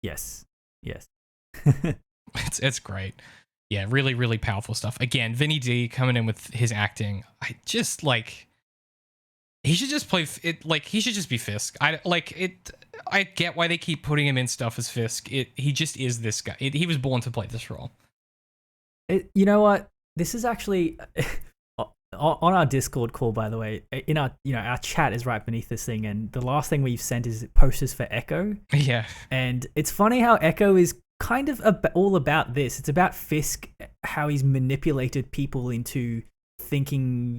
Speaker 2: Yes.
Speaker 1: It's great. Yeah, really, really powerful stuff. Again, Vinny D coming in with his acting. I just like, he should just play it. Like, he should just be Fisk. I get why they keep putting him in stuff as Fisk. He just is this guy. He was born to play this role.
Speaker 2: You know what? This is actually on our Discord call, by the way. In our, our chat is right beneath this thing, and the last thing we've sent is posters for Echo.
Speaker 1: Yeah,
Speaker 2: and it's funny how Echo is kind of all about this. It's about Fisk, how he's manipulated people into thinking,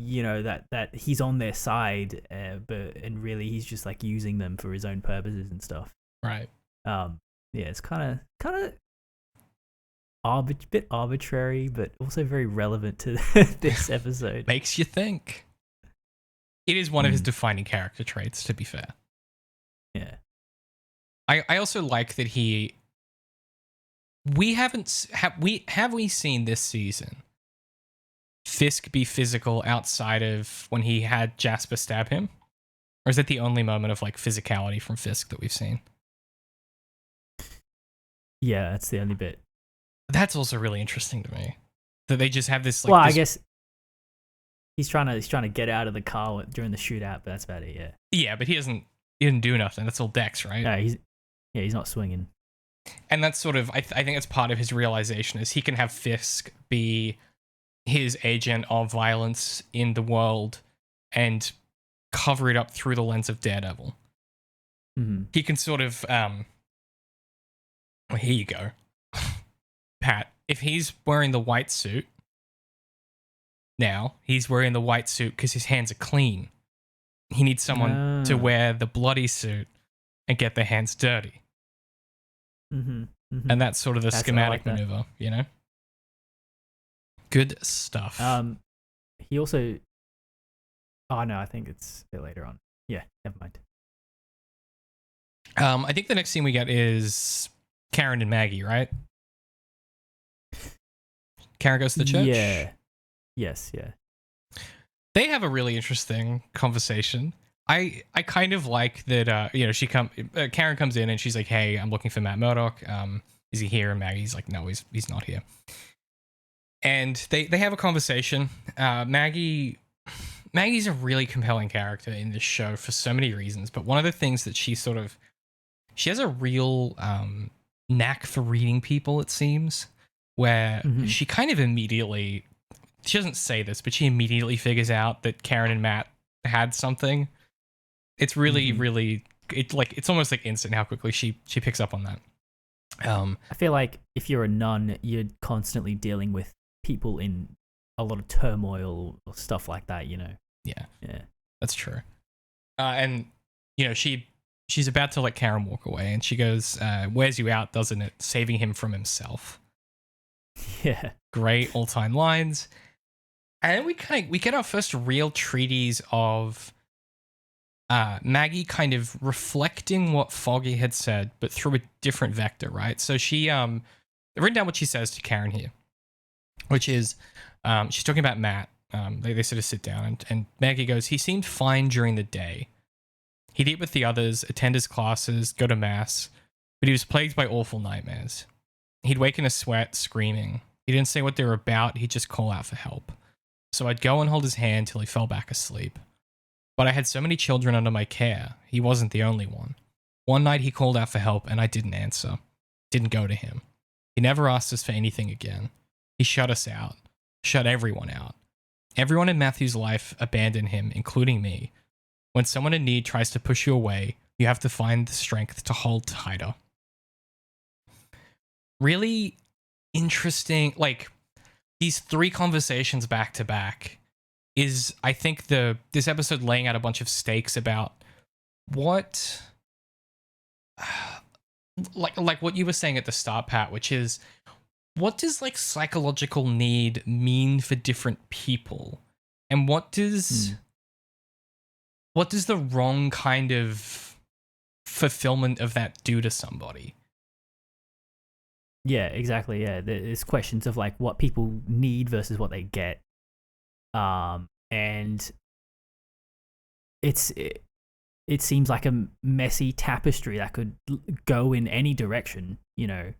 Speaker 2: that he's on their side, and really he's just like using them for his own purposes and stuff.
Speaker 1: Right.
Speaker 2: It's kind of bit arbitrary, but also very relevant to this episode.
Speaker 1: Makes you think. It is one of his defining character traits, to be fair.
Speaker 2: Yeah.
Speaker 1: I also like that have we seen this season Fisk be physical outside of when he had Jasper stab him? Or is it the only moment of like physicality from Fisk that we've seen?
Speaker 2: Yeah, that's the only bit. That's
Speaker 1: also really interesting to me. That they just have this like
Speaker 2: I guess he's trying to get out of the car during the shootout, but that's about it, yeah.
Speaker 1: Yeah, but he didn't do nothing. That's all Dex, right?
Speaker 2: No, he's not swinging.
Speaker 1: And that's sort of I think that's part of his realization is he can have Fisk be his agent of violence in the world and cover it up through the lens of Daredevil.
Speaker 2: Mm-hmm.
Speaker 1: He can sort of well, here you go. Pat, if he's wearing the white suit now, he's wearing the white suit because his hands are clean. He needs someone to wear the bloody suit and get their hands dirty.
Speaker 2: Mm-hmm. Mm-hmm.
Speaker 1: And that's sort of the schematic maneuver, Good stuff.
Speaker 2: He also... Oh, no, I think it's a bit later on. Yeah, never mind.
Speaker 1: I think the next scene we get is Karen and Maggie, right? Karen goes to the church?
Speaker 2: Yeah. Yes, yeah.
Speaker 1: They have a really interesting conversation. I kind of like that, Karen comes in and she's like, hey, I'm looking for Matt Murdock. Is he here? And Maggie's like, no, he's not here. And they have a conversation. Maggie's a really compelling character in this show for so many reasons. But one of the things that she has a real knack for reading people, it seems, where
Speaker 2: Mhm.
Speaker 1: she kind of immediately, she doesn't say this, but she immediately figures out that Karen and Matt had something. It's really, really, it's almost like instant how quickly she picks up on that.
Speaker 2: I feel like if you're a nun, you're constantly dealing with people in a lot of turmoil or stuff like that, you know?
Speaker 1: Yeah,
Speaker 2: Yeah.
Speaker 1: that's true. And, you know, she's about to let Karen walk away, and she goes, wears you out, doesn't it? Saving him from himself.
Speaker 2: Yeah.
Speaker 1: Great all-time lines. And then we get our first real treatise of Maggie kind of reflecting what Foggy had said, but through a different vector, right? So she I've written down what she says to Karen here, which is she's talking about Matt. They sort of sit down, and Maggie goes, he seemed fine during the day. He'd eat with the others, attend his classes, go to mass, but he was plagued by awful nightmares. He'd wake in a sweat, screaming. He didn't say what they were about, he'd just call out for help. So I'd go and hold his hand till he fell back asleep. But I had so many children under my care, he wasn't the only one. One night he called out for help and I didn't answer. Didn't go to him. He never asked us for anything again. He shut us out. Shut everyone out. Everyone in Matthew's life abandoned him, including me. When someone in need tries to push you away, you have to find the strength to hold tighter. Really interesting, like, these three conversations back to back is, I think, this episode laying out a bunch of stakes about what, like what you were saying at the start, Pat, which is, what does like psychological need mean for different people, and what does the wrong kind of fulfillment of that do to somebody?
Speaker 2: Yeah, exactly. Yeah, there's questions of like what people need versus what they get, and it seems like a messy tapestry that could go in any direction, you know.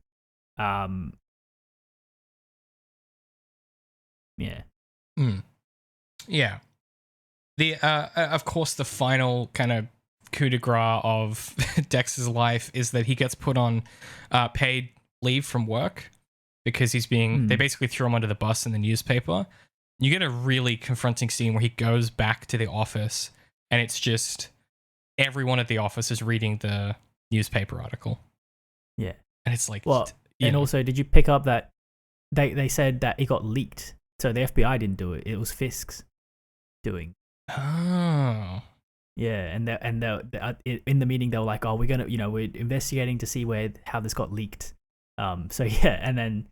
Speaker 2: Yeah.
Speaker 1: Yeah. The of course, the final kind of coup de grace of Dex's life is that he gets put on paid leave from work because he's being they basically threw him under the bus in the newspaper. You get a really confronting scene where he goes back to the office and it's just everyone at the office is reading the newspaper article.
Speaker 2: Yeah.
Speaker 1: And it's like,
Speaker 2: well, and also, did you pick up that they said that it got leaked, so the FBI didn't do it, it was Fisk's doing.
Speaker 1: Oh.
Speaker 2: Yeah, and in the meeting they were like, oh, we're investigating to see how this got leaked. So yeah, and then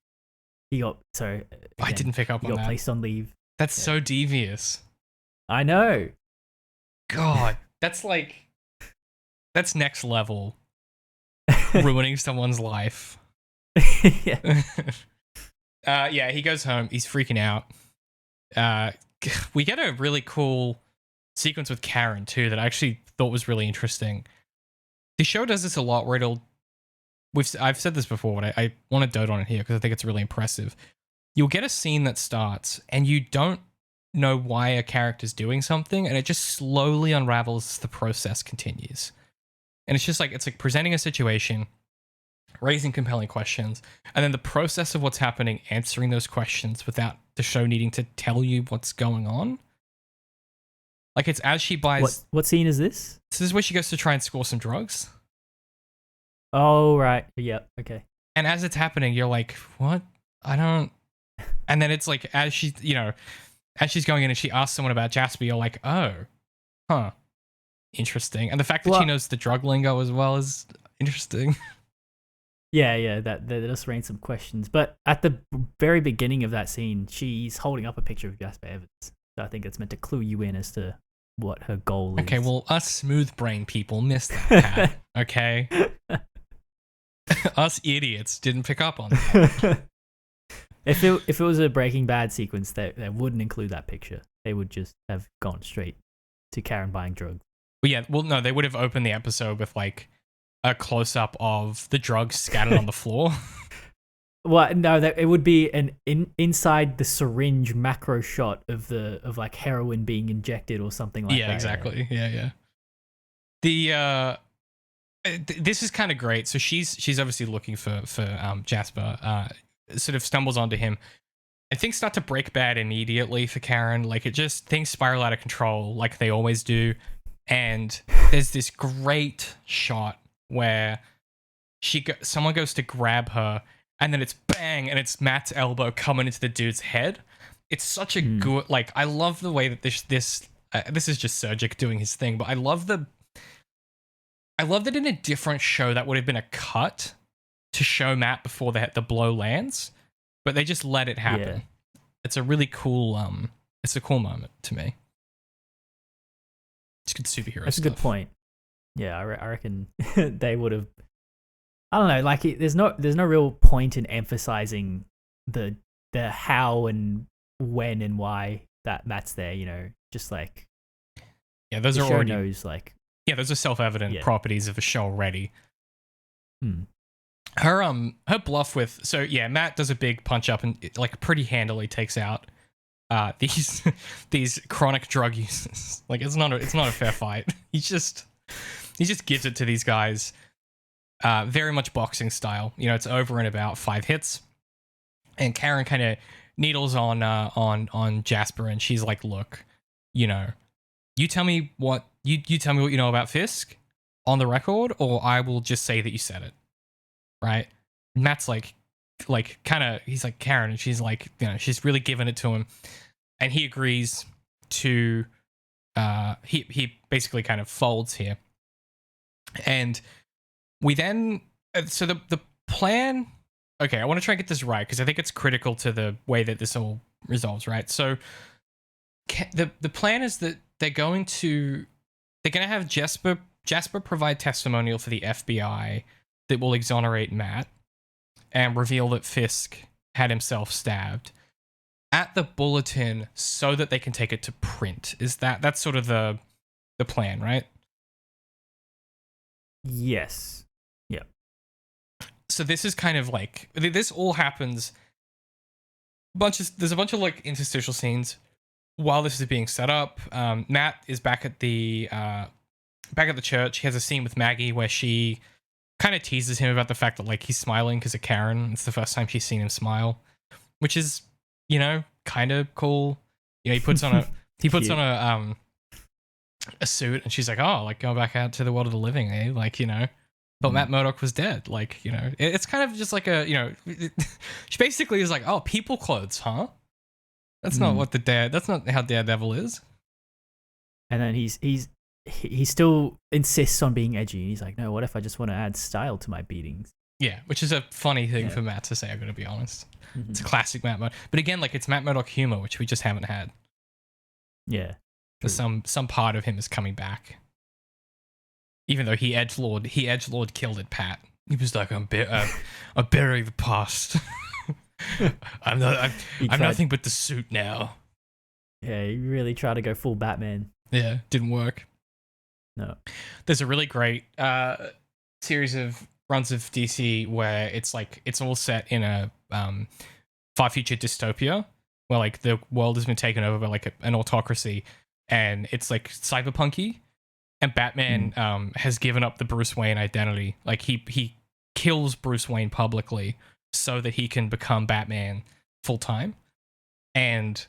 Speaker 2: he got
Speaker 1: I didn't pick up on that.
Speaker 2: He got placed on leave.
Speaker 1: That's so devious.
Speaker 2: I know.
Speaker 1: God, that's next level ruining someone's life.
Speaker 2: Yeah.
Speaker 1: Yeah, he goes home. He's freaking out. We get a really cool sequence with Karen too that I actually thought was really interesting. The show does this a lot where I've said this before, but I want to dote on it here because I think it's really impressive. You'll get a scene that starts and you don't know why a character's doing something, and it just slowly unravels as the process continues. And it's like presenting a situation, raising compelling questions, and then the process of what's happening, answering those questions without the show needing to tell you what's going on. Like, it's as she buys...
Speaker 2: What scene is this?
Speaker 1: This is where she goes to try and score some drugs.
Speaker 2: Oh, right. Yep. Okay.
Speaker 1: And as it's happening, you're like, what? I don't... And then it's like, as she's going in and she asks someone about Jasper, you're like, oh, huh. Interesting. And the fact that she knows the drug lingo as well is interesting.
Speaker 2: Yeah, that does raise some questions. But at the very beginning of that scene, she's holding up a picture of Jasper Evans. So I think it's meant to clue you in as to what her goal is.
Speaker 1: Okay, well, us smooth brain people missed that, Pat. Okay? Us idiots didn't pick up on that.
Speaker 2: If it was a Breaking Bad sequence, they wouldn't include that picture. They would just have gone straight to Karen buying drugs.
Speaker 1: Well, yeah, no, they would have opened the episode with like a close-up of the drugs scattered on the floor.
Speaker 2: Well, no, it would be an inside the syringe macro shot of like heroin being injected or something like that.
Speaker 1: Yeah, exactly. Yeah. The this is kind of great. So she's obviously looking for Jasper. sort of stumbles onto him, and things start to break bad immediately for Karen. Like, things spiral out of control like they always do. And there's this great shot where someone goes to grab her, and then it's bang, and it's Matt's elbow coming into the dude's head. It's such a good, like, I love the way that this is just Surgic doing his thing, but I love that in a different show that would have been a cut to show Matt before the blow lands, but they just let it happen. Yeah. It's a really cool, it's a cool moment to me. It's good superhero
Speaker 2: That's
Speaker 1: stuff.
Speaker 2: a good point. Yeah, I reckon they would have. I don't know. Like, there's no real point in emphasizing the how and when and why that Matt's there. You know, just like
Speaker 1: those
Speaker 2: the
Speaker 1: are
Speaker 2: show
Speaker 1: already
Speaker 2: knows, like,
Speaker 1: those are self-evident properties of a show already. Her bluff with Matt does a big punch up and like pretty handily takes out these chronic drug users. Like, it's not a fair fight. He just gives it to these guys, very much boxing style. You know, it's over in about 5 hits, and Karen kind of needles on Jasper, and she's like, "Look, you know, you tell me what you tell me what you know about Fisk on the record, or I will just say that you said it." Right? And Matt's like kind of, he's like, Karen, and she's like, you know, she's really giving it to him, and he agrees to he basically kind of folds here. And we then so the plan, okay, I want to try and get this right because I think it's critical to the way that this all resolves, right? So the plan is that they're going to have Jasper provide testimonial for the FBI that will exonerate Matt and reveal that Fisk had himself stabbed at the bulletin so that they can take it to print. That's sort of the plan, right?
Speaker 2: Yes. Yeah.
Speaker 1: So this is kind of like, this all happens. There's a bunch of like interstitial scenes while this is being set up. Matt is back at the church. He has a scene with Maggie where she kind of teases him about the fact that like he's smiling because of Karen. It's the first time she's seen him smile, which is, you know, kind of cool. You know, he puts on a suit, and she's like, "Oh, like going back out to the world of the living, eh?" Like, you know, but Matt Murdock was dead. Like, you know, it's kind of just like a, you know, she basically is like, "Oh, people clothes, huh?" That's not what that's not how Daredevil is.
Speaker 2: And then he still insists on being edgy. He's like, no, what if I just want to add style to my beatings?
Speaker 1: Yeah, which is a funny thing for Matt to say, I'm going to be honest. It's a classic Matt Murdock. But again, like, it's Matt Murdock humor, which we just haven't had.
Speaker 2: Yeah.
Speaker 1: But some part of him is coming back. Even though he edgelord killed it, Pat. He was like, I'm burying the past. I'm nothing but the suit now.
Speaker 2: Yeah, he really tried to go full Batman.
Speaker 1: Yeah, didn't work.
Speaker 2: No.
Speaker 1: There's a really great series of runs of DC where it's like it's all set in a far future dystopia where like the world has been taken over by like an autocracy, and it's like cyberpunky, and Batman has given up the Bruce Wayne identity. Like he kills Bruce Wayne publicly so that he can become Batman full time, and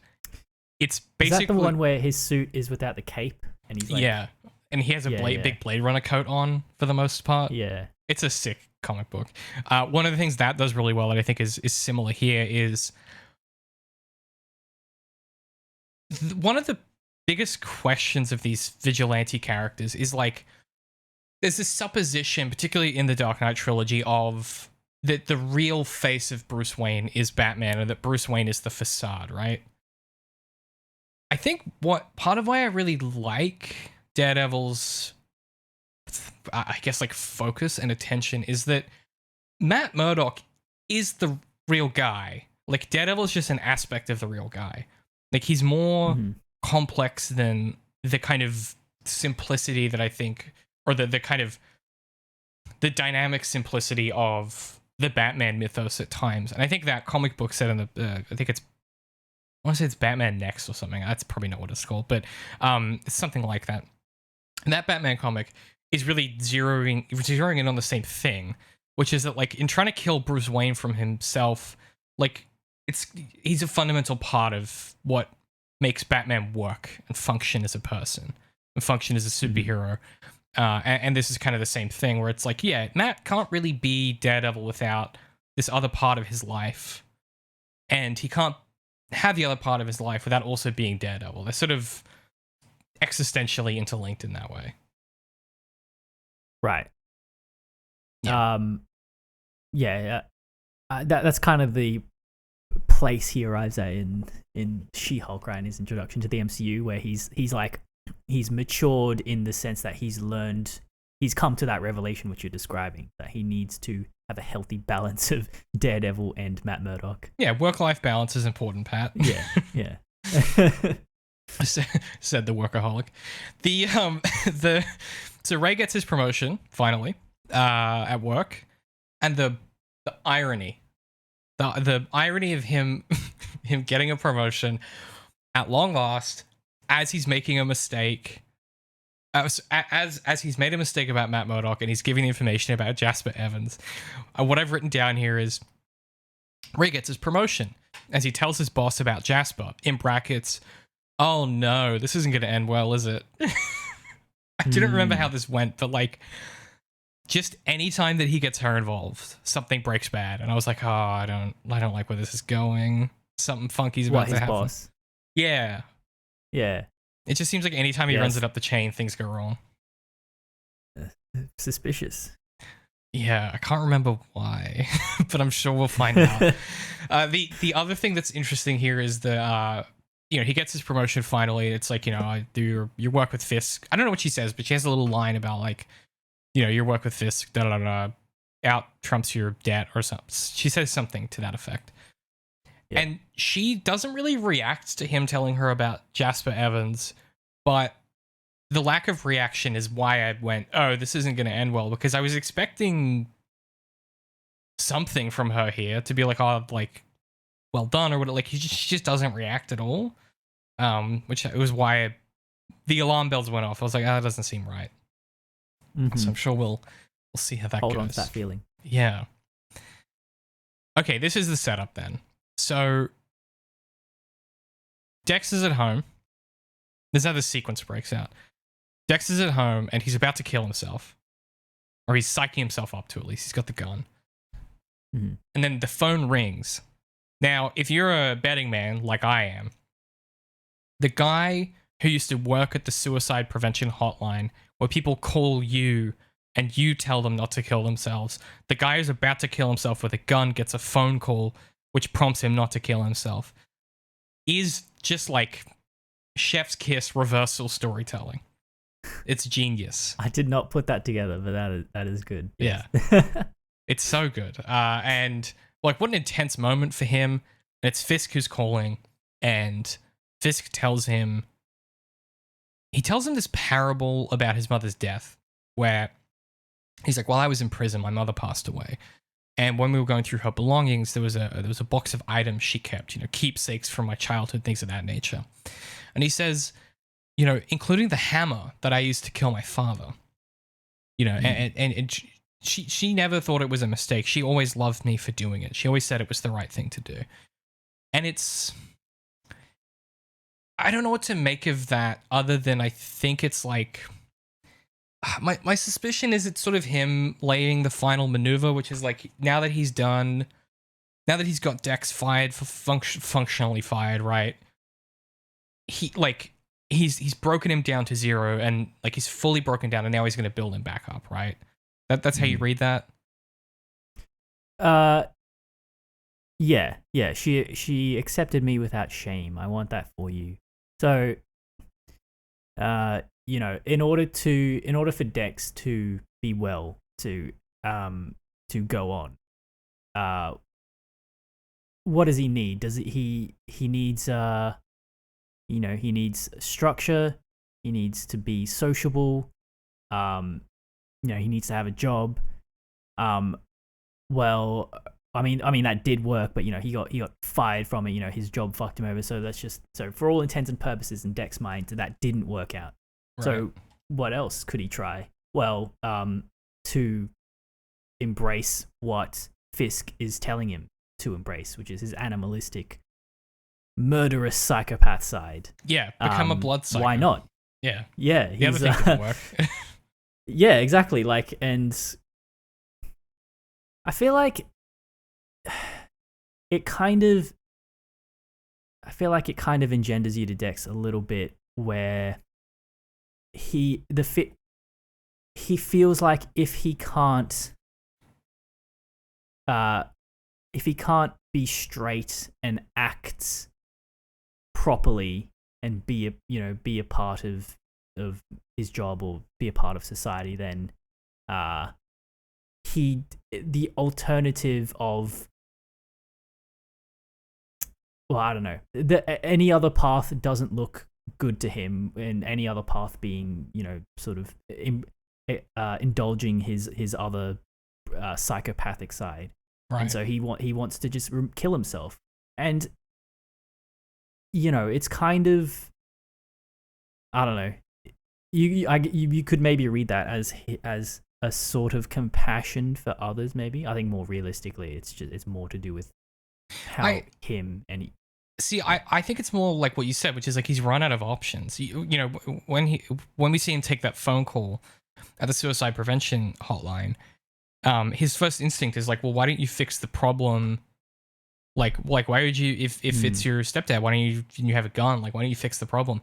Speaker 1: it's basically,
Speaker 2: is that the one where his suit is without the cape and he's like,
Speaker 1: and he has a big Blade Runner coat on for the most part.
Speaker 2: Yeah.
Speaker 1: It's a sick comic book. One of the things that does really well that I think is similar here is one of the biggest questions of these vigilante characters is like, there's this supposition, particularly in the Dark Knight trilogy, of that the real face of Bruce Wayne is Batman, and that Bruce Wayne is the facade, right? I think what part of why I really like Daredevil's, I guess, like focus and attention is that Matt Murdock is the real guy. Like, Daredevil is just an aspect of the real guy. Like, he's more complex than the kind of simplicity that I think, or the kind of the dynamic simplicity of the Batman mythos at times. And I think that comic book set in the, I think it's, I want to say it's Batman Next or something. That's probably not what it's called, but it's something like that. And that Batman comic is really zeroing in on the same thing, which is that, like, in trying to kill Bruce Wayne from himself, like he's a fundamental part of what makes Batman work and function as a person and function as a superhero. And this is kind of the same thing where it's like, yeah, Matt can't really be Daredevil without this other part of his life, and he can't have the other part of his life without also being Daredevil. They're sort of existentially interlinked in that way.
Speaker 2: Right.
Speaker 1: Yeah.
Speaker 2: That's kind of the place he arrives at in She-Hulk, right? In his introduction to the MCU, where he's matured in the sense that he's come to that revelation which you're describing, that he needs to have a healthy balance of Daredevil and Matt Murdock.
Speaker 1: Yeah, work-life balance is important, Pat.
Speaker 2: Yeah.
Speaker 1: Said the workaholic. So Ray gets his promotion finally at work, and the irony of him getting a promotion at long last, as he's making a mistake, as he's made a mistake about Matt Murdock, and he's giving the information about Jasper Evans. What I've written down here is Ray gets his promotion as he tells his boss about Jasper, in brackets, oh no, this isn't going to end well, is it? I didn't remember how this went, but like, just any time that he gets her involved, something breaks bad, and I was like, oh, I don't like where this is going. Something funky's about to happen.
Speaker 2: Boss?
Speaker 1: Yeah. It just seems like anytime he runs it up the chain, things go wrong.
Speaker 2: Suspicious.
Speaker 1: Yeah, I can't remember why, but I'm sure we'll find out. The other thing that's interesting here is he gets his promotion finally. It's like, I do your work with Fisk. I don't know what she says, but she has a little line about like, your work with Fisk, out trumps your debt or something. She says something to that effect. Yeah. And she doesn't really react to him telling her about Jasper Evans, but the lack of reaction is why I went, oh, this isn't going to end well, because I was expecting something from her here to be like, oh, like, well done, or what. Like, she just doesn't react at all, which was why the alarm bells went off. I was like, oh, that doesn't seem right. Mm-hmm. So I'm sure we'll see how that goes.
Speaker 2: Hold on to that feeling.
Speaker 1: Yeah. Okay, this is the setup then. So Dex is at home. This is how the sequence breaks out. Dex is at home and he's about to kill himself. Or he's psyching himself up to, at least. He's got the gun.
Speaker 2: Mm-hmm.
Speaker 1: And then the phone rings. Now, if you're a betting man like I am, the guy who used to work at the suicide prevention hotline, where people call you and you tell them not to kill themselves, the guy who's about to kill himself with a gun gets a phone call which prompts him not to kill himself, is just like chef's kiss reversal storytelling. It's genius.
Speaker 2: I did not put that together, but that is good.
Speaker 1: Yeah. It's so good. And like, what an intense moment for him. And it's Fisk who's calling, and Fisk tells him this parable about his mother's death, where he's like, while I was in prison, my mother passed away. And when we were going through her belongings, there was a box of items she kept, keepsakes from my childhood, things of that nature. And he says, including the hammer that I used to kill my father, and she never thought it was a mistake. She always loved me for doing it. She always said it was the right thing to do. And I don't know what to make of that, other than I think it's like, my suspicion is it's sort of him laying the final maneuver, which is like, now that he's got Dex fired for functionally fired, right? He's broken him down to zero, and like he's fully broken down, and now he's going to build him back up, right? That's how you read that.
Speaker 2: Yeah. She accepted me without shame. I want that for you. So, in order for Dex to be well, to go on, what does he need? He needs he needs structure. He needs to be sociable. He needs to have a job. Well, I mean that did work, but he got fired from it. His job fucked him over. So for all intents and purposes in Dex's mind, that didn't work out. Right. So what else could he try? Well, to embrace what Fisk is telling him, to embrace, which is his animalistic, murderous psychopath side.
Speaker 1: Yeah, become a blood psycho.
Speaker 2: Why not?
Speaker 1: Yeah.
Speaker 2: Yeah,
Speaker 1: The other thing didn't work.
Speaker 2: yeah, exactly. Like, and I feel like it kind of engenders you to Dex a little bit, where he feels like if he can't be straight and act properly and be a part of his job or be a part of society, then the alternative of, well, I don't know, any other path doesn't look good to him, and any other path being, sort of indulging his other psychopathic side.
Speaker 1: Right.
Speaker 2: And so he wants to just kill himself. And it's kind of, I don't know, you could maybe read that as a sort of compassion for others. Maybe, I think more realistically, it's more to do with how I
Speaker 1: think it's more like what you said, which is like he's run out of options. When we see him take that phone call at the suicide prevention hotline, his first instinct is like, well, why don't you fix the problem? Like why would you, if it's your stepdad, why don't you have a gun? Like, why don't you fix the problem?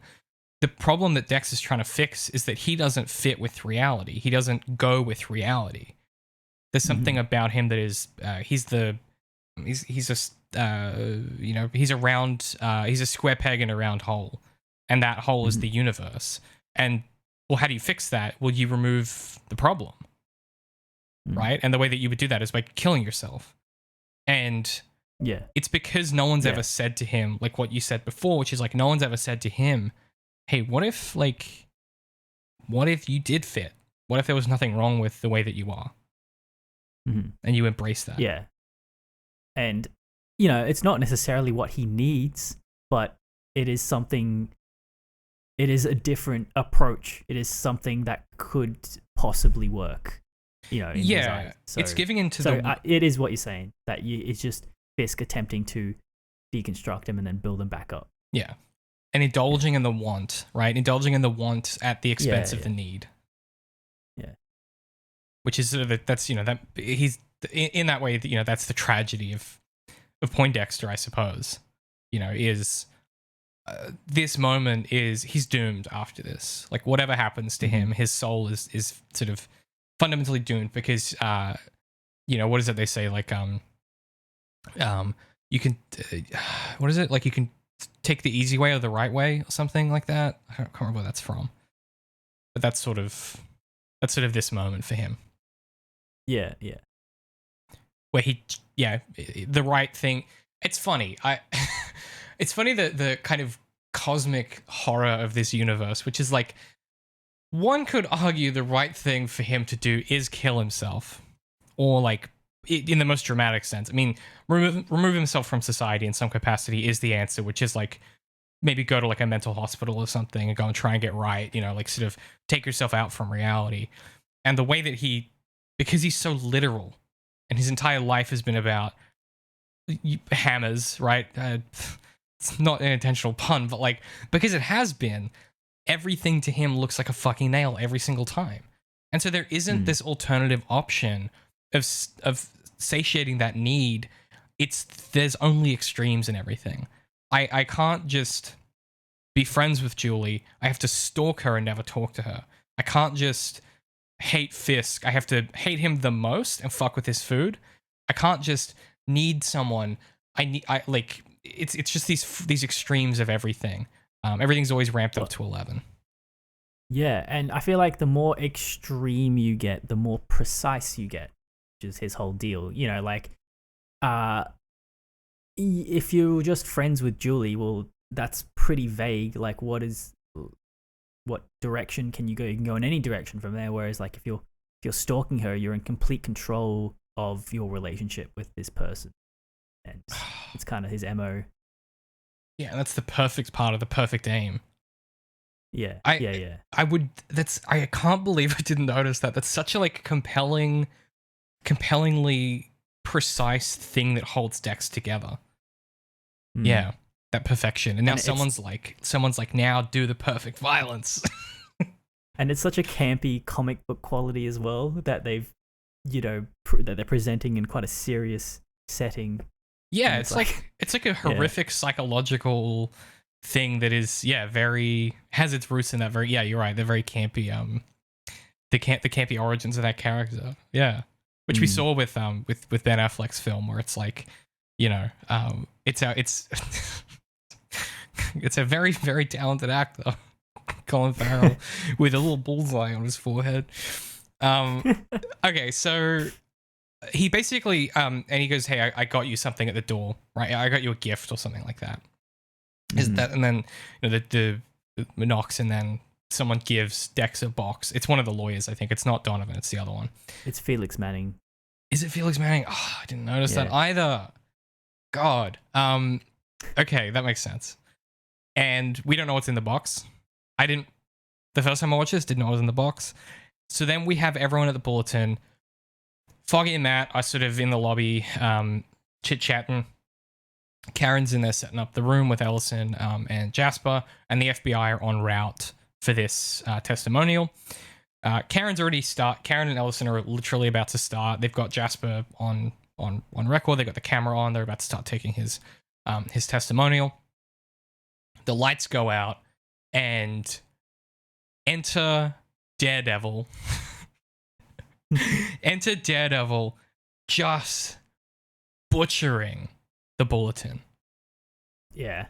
Speaker 1: The problem that Dex is trying to fix is that he doesn't fit with reality. He doesn't go with reality. There's something about him that is, he's a square peg in a round hole, and that hole is the universe. And well, how do you fix that? Well, you remove the problem, right? And the way that you would do that is by killing yourself. And
Speaker 2: yeah,
Speaker 1: it's because no one's ever said to him, like what you said before, which is like, no one's ever said to him, hey, what if you did fit? What if there was nothing wrong with the way that you are? And you embrace that.
Speaker 2: Yeah. And, it's not necessarily what he needs, but it is a different approach. It is something that could possibly work, in his eyes. So,
Speaker 1: it's giving into
Speaker 2: it is what you're saying, that it's just Fisk attempting to deconstruct him and then build him back up.
Speaker 1: Yeah. And indulging in the want, right? Indulging in the want at the expense of the need.
Speaker 2: Yeah.
Speaker 1: Which is sort of that's that he's in that way, that's the tragedy of Poindexter, I suppose. Is this moment is he's doomed after this. Like, whatever happens to him, his soul is sort of fundamentally doomed, because what is it they say, like you can what is it, like, you can take the easy way or the right way or something like that. I can't remember where that's from, but that's sort of this moment for him.
Speaker 2: Yeah.
Speaker 1: Where the right thing. It's funny. It's funny that the kind of cosmic horror of this universe, which is like, one could argue the right thing for him to do is kill himself, or like, in the most dramatic sense. I mean, remove himself from society in some capacity is the answer, which is like, maybe go to like a mental hospital or something and go and try and get right, like sort of take yourself out from reality. And the way that because he's so literal, and his entire life has been about hammers, right? It's not an intentional pun, but like, because it has been, everything to him looks like a fucking nail every single time. And so there isn't this alternative option of satiating that need. There's only extremes in everything. I can't just be friends with Julie. I have to stalk her and never talk to her. I can't just hate Fisk. I have to hate him the most and fuck with his food. I can't just need someone. It's just these extremes of everything. Everything's always ramped up to 11.
Speaker 2: Yeah, and I feel like the more extreme you get, the more precise you get, which is his whole deal. If you're just friends with Julie, well, that's pretty vague. Like, what direction can you go? You can go in any direction from there. Whereas, like, if you're stalking her, you're in complete control of your relationship with this person, and it's kind of his MO.
Speaker 1: Yeah, and that's the perfect part of the perfect aim.
Speaker 2: Yeah,
Speaker 1: I can't believe I didn't notice that. That's such a like compellingly precise thing that holds Dex together.
Speaker 2: Mm.
Speaker 1: Yeah, that perfection. And now
Speaker 2: And
Speaker 1: someone's like, now do the perfect violence.
Speaker 2: And it's such a campy comic book quality as well that they've, that they're presenting in quite a serious setting.
Speaker 1: Yeah,
Speaker 2: And
Speaker 1: it's like a horrific psychological thing that is has its roots in that very you're right, they're very campy the campy origins of that character. Yeah. Which we saw with Ben Affleck's film, where it's like, it's it's a very, very talented actor, Colin Farrell, with a little bullseye on his forehead. Okay, so he basically and he goes, "Hey, I got you something at the door, right? I got you a gift or something like that." Is that, and then the knocks, and then someone gives Dex a box. It's one of the lawyers, I think. It's not Donovan. It's the other one.
Speaker 2: It's Felix Manning.
Speaker 1: Is it Felix Manning? Oh, I didn't notice that either. God. Okay, that makes sense. And we don't know what's in the box. The first time I watched this, didn't know what was in the box. So then we have everyone at the bulletin. Foggy and Matt are sort of in the lobby, chit-chatting. Karen's in there setting up the room with Ellison and Jasper, and the FBI are en route for this testimonial. Karen and Ellison are literally about to start. They've got Jasper on record. They've got the camera on. They're about to start taking his testimonial. The lights go out, and enter Daredevil. Enter Daredevil, just butchering the bulletin.
Speaker 2: Yeah,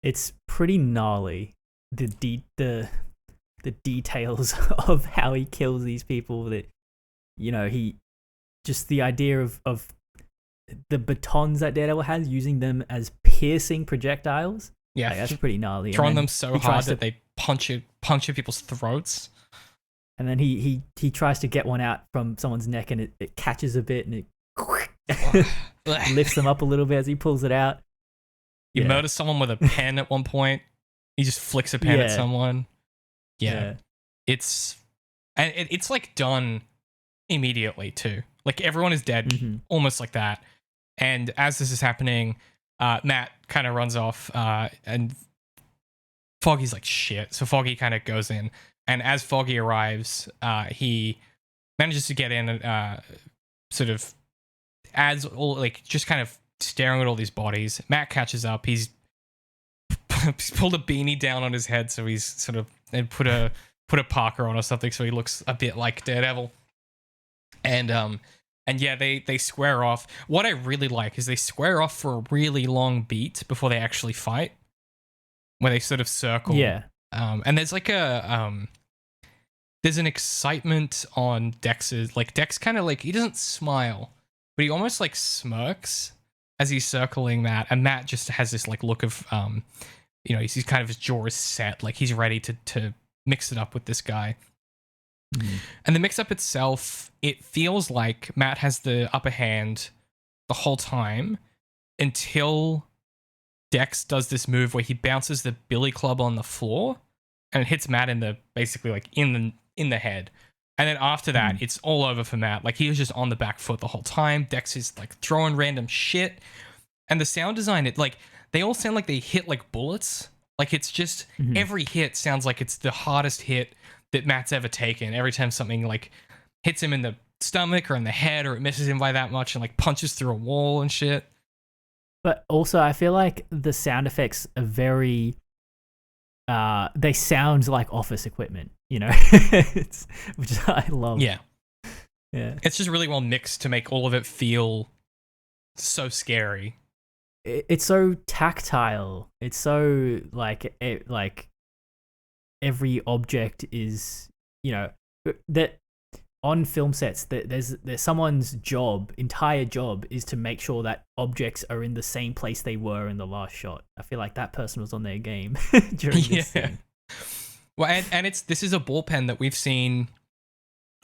Speaker 2: it's pretty gnarly. The details of how he kills these people. That he just the idea of the batons that Daredevil has, using them as piercing projectiles.
Speaker 1: Yeah,
Speaker 2: that's pretty gnarly.
Speaker 1: Throwing them so hard that they puncture people's throats.
Speaker 2: And then he tries to get one out from someone's neck, and it catches a bit, and it lifts them up a little bit as he pulls it out.
Speaker 1: You murder someone with a pen at one point. He just flicks a pen at someone. Yeah. It's like done immediately too. Like everyone is dead, almost like that. And as this is happening, Matt kind of runs off, and Foggy's like, shit. So Foggy kind of goes in, and as Foggy arrives, he manages to get in and sort of adds all, like, just kind of staring at all these bodies. Matt catches up. He's pulled a beanie down on his head, so he's sort of, and put a parka on or something, so he looks a bit like Daredevil. And yeah, they square off. What I really like is they square off for a really long beat before they actually fight, where they sort of circle.
Speaker 2: Yeah.
Speaker 1: And there's like there's an excitement on Dex's, like Dex kind of like, he doesn't smile, but he almost like smirks as he's circling Matt, and Matt just has this like look of, he's kind of, his jaw is set, like he's ready to mix it up with this guy. And the mix-up itself, it feels like Matt has the upper hand the whole time until Dex does this move where he bounces the billy club on the floor and it hits Matt in the, basically like in the head. And then after that, it's all over for Matt. Like he was just on the back foot the whole time. Dex is like throwing random shit. And the sound design, it like, they all sound like they hit like bullets. Like it's just, every hit sounds like it's the hardest hit that Matt's ever taken. Every time something like hits him in the stomach or in the head, or it misses him by that much and like punches through a wall and shit.
Speaker 2: But also I feel like the sound effects are very, they sound like office equipment, which I love.
Speaker 1: Yeah.
Speaker 2: Yeah.
Speaker 1: It's just really well mixed to make all of it feel so scary.
Speaker 2: It's so tactile. It's so like every object is, that on film sets, that there's someone's entire job is to make sure that objects are in the same place they were in the last shot. I feel like that person was on their game during this scene.
Speaker 1: Well, and this is a bullpen that we've seen,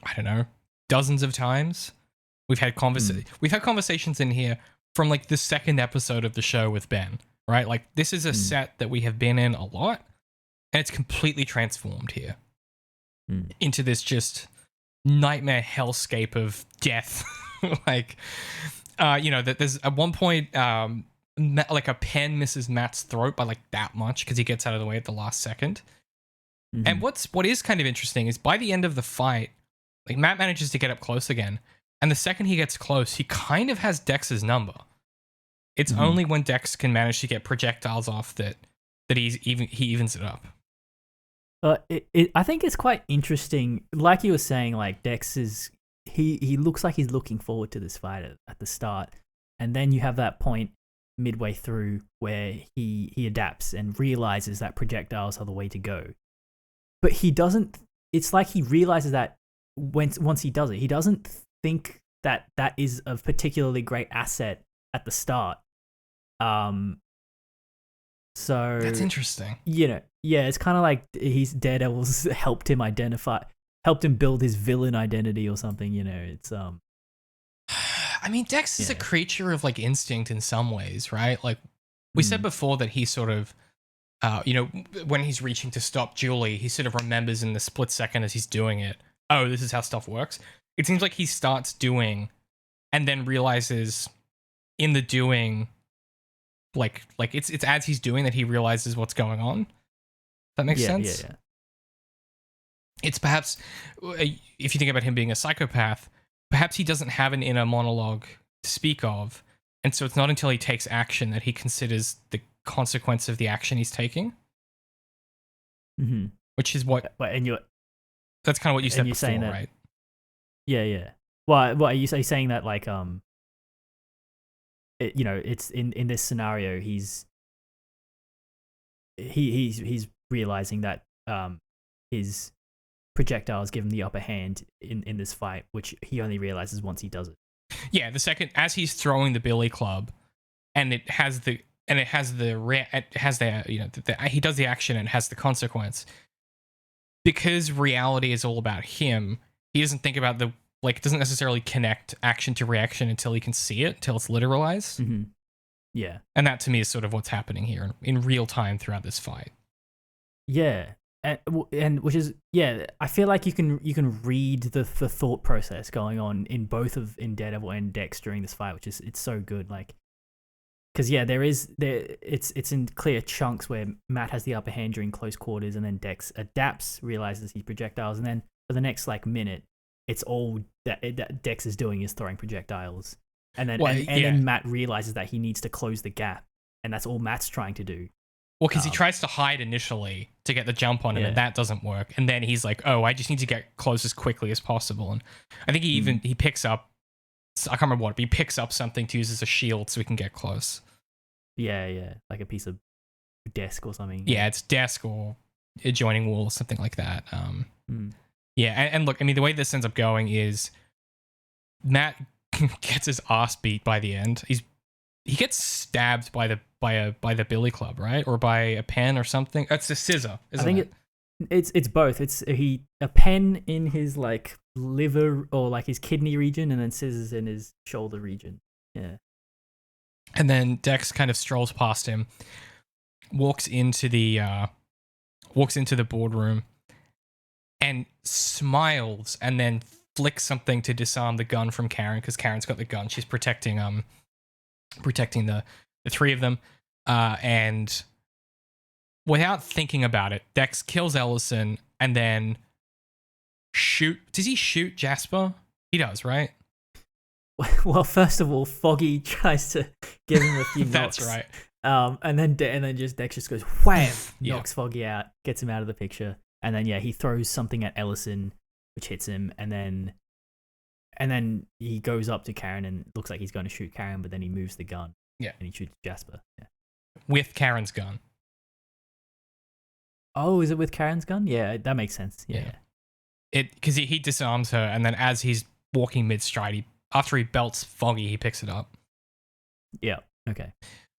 Speaker 1: I don't know, dozens of times. We've had conversations in here from like the second episode of the show with Ben, right? Like this is a set that we have been in a lot, and it's completely transformed here into this just nightmare hellscape of death. Like, that there's at one point, like a pen misses Matt's throat by like that much because he gets out of the way at the last second.
Speaker 2: Mm-hmm.
Speaker 1: And what is kind of interesting is by the end of the fight, like Matt manages to get up close again, and the second he gets close, he kind of has Dex's number. It's only when Dex can manage to get projectiles off that he evens it up.
Speaker 2: I think it's quite interesting. Like you were saying, like Dex is he looks like he's looking forward to this fight at the start, and then you have that point midway through where he adapts and realizes that projectiles are the way to go. But he doesn't. It's like he realizes that once he does it, he doesn't think that is a particularly great asset at the start. So
Speaker 1: that's interesting.
Speaker 2: Yeah, it's kind of like Daredevil's helped him build his villain identity or something. It's
Speaker 1: I mean, Dex is a creature of like instinct in some ways, right? Like we said before that he sort of, when he's reaching to stop Julie, he sort of remembers in the split second as he's doing it, oh, this is how stuff works. It seems like he starts doing and then realizes in the doing, like it's as he's doing that he realizes what's going on. That makes sense?
Speaker 2: Yeah.
Speaker 1: It's perhaps, if you think about him being a psychopath, perhaps he doesn't have an inner monologue to speak of, and so it's not until he takes action that he considers the consequence of the action he's taking.
Speaker 2: Mm-hmm.
Speaker 1: Which is what... that's kind of what you said before,
Speaker 2: saying that,
Speaker 1: right?
Speaker 2: Yeah. Well, are you saying that, like, it's in this scenario, he's realizing that his projectiles give him the upper hand in this fight, which he only realizes once he does it.
Speaker 1: Yeah, the second as he's throwing the billy club, and he does the action and it has the consequence. Because reality is all about him, he doesn't think about doesn't necessarily connect action to reaction until he can see it, until it's literalized.
Speaker 2: Mm-hmm. Yeah.
Speaker 1: And that to me is sort of what's happening here in real time throughout this fight.
Speaker 2: Yeah. And which is, I feel like you can read the thought process going on in Daredevil and Dex during this fight, which is, it's so good. Like, because it's in clear chunks where Matt has the upper hand during close quarters, and then Dex adapts, realizes he's projectiles, and then for the next minute, it's all that Dex is doing is throwing projectiles, and then Matt realizes that he needs to close the gap, and that's all Matt's trying to do.
Speaker 1: Well, because he tries to hide initially to get the jump on him, and that doesn't work. And then he's like, "Oh, I just need to get close as quickly as possible." And I think he picks up, I can't remember what, but he picks up something to use as a shield so he can get close.
Speaker 2: Yeah, like a piece of desk or something.
Speaker 1: Yeah, it's desk or adjoining wall or something like that. Yeah, and look, I mean, the way this ends up going is Matt gets his ass beat by the end. He gets stabbed by the billy club, right? Or by a pen or something. It's a scissor, isn't it?
Speaker 2: It's both. It's a pen in his liver or his kidney region, and then scissors in his shoulder region. Yeah.
Speaker 1: And then Dex kind of strolls past him, walks into the boardroom, and smiles, and then flicks something to disarm the gun from Karen, because Karen's got the gun. She's protecting the three of them, and without thinking about it, Dex kills Ellison and then does he shoot Jasper? He does, right?
Speaker 2: Well, first of all, Foggy tries to give him a few knocks.
Speaker 1: That's right.
Speaker 2: And then Dex just goes wham, knocks
Speaker 1: Yeah.
Speaker 2: Foggy out, gets him out of the picture, and then he throws something at Ellison, which hits him, and then he goes up to Karen and looks like he's going to shoot Karen, but then he moves the gun.
Speaker 1: Yeah.
Speaker 2: And he shoots Jasper. Yeah.
Speaker 1: With Karen's gun.
Speaker 2: Oh, is it with Karen's gun? Yeah, that makes sense. Yeah.
Speaker 1: Because he disarms her, and then as he's walking mid-stride, after he belts Foggy, he picks it up.
Speaker 2: Yeah. Okay.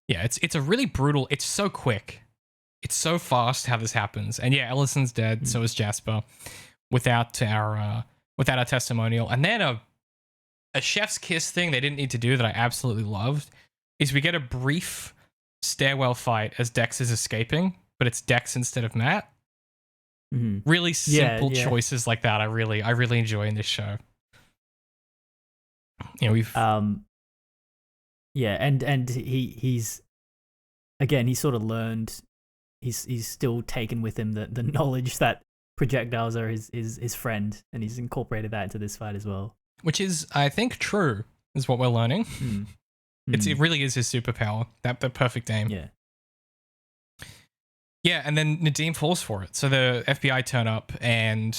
Speaker 1: Yeah, it's a really brutal. It's so quick. It's so fast how this happens. And yeah, Ellison's dead. So is Jasper. Without our testimonial, and then a chef's kiss thing they didn't need to do that I absolutely loved is we get a brief stairwell fight as Dex is escaping, but it's Dex instead of Matt.
Speaker 2: Mm-hmm.
Speaker 1: Really simple choices like that. I really enjoy in this show. We've
Speaker 2: Yeah, and he's again, he's sort of learned. He's still taken with him the knowledge that projectiles are his friend, and he's incorporated that into this fight as well.
Speaker 1: Which is, I think, true, is what we're learning.
Speaker 2: Mm.
Speaker 1: It really is his superpower, that the perfect aim.
Speaker 2: Yeah.
Speaker 1: Yeah, and then Nadeem falls for it. So the FBI turn up, and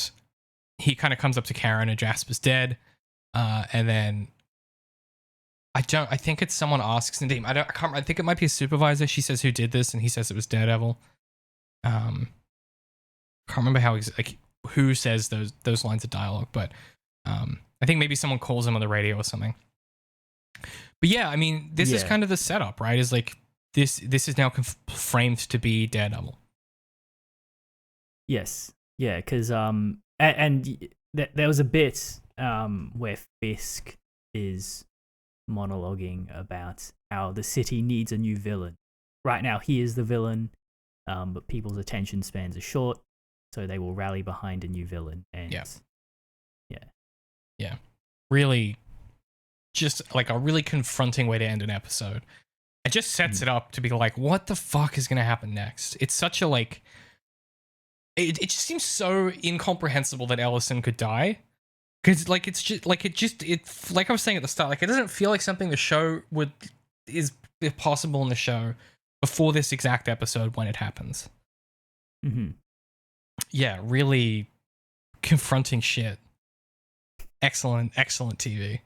Speaker 1: he kind of comes up to Karen, and Jasper's dead. And then I think it's someone asks Nadeem. I think it might be a supervisor. She says who did this, and he says it was Daredevil. Can't remember who says those lines of dialogue, but I think maybe someone calls him on the radio or something. But yeah, I mean, this is kind of the setup, right? Is like this is now framed to be Daredevil.
Speaker 2: Yes. Yeah, because there was a bit where Fisk is monologuing about how the city needs a new villain. Right now, he is the villain, but people's attention spans are short, so they will rally behind a new villain. And
Speaker 1: yeah, really, just like a really confronting way to end an episode. It just sets it up to be like, what the fuck is going to happen next? It's such a like, it just seems so incomprehensible that Ellison could die. Because like it's just like like I was saying at the start, like it doesn't feel like something the show is possible in the show before this exact episode when it happens.
Speaker 2: Mm-hmm.
Speaker 1: Yeah, really confronting shit. Excellent TV.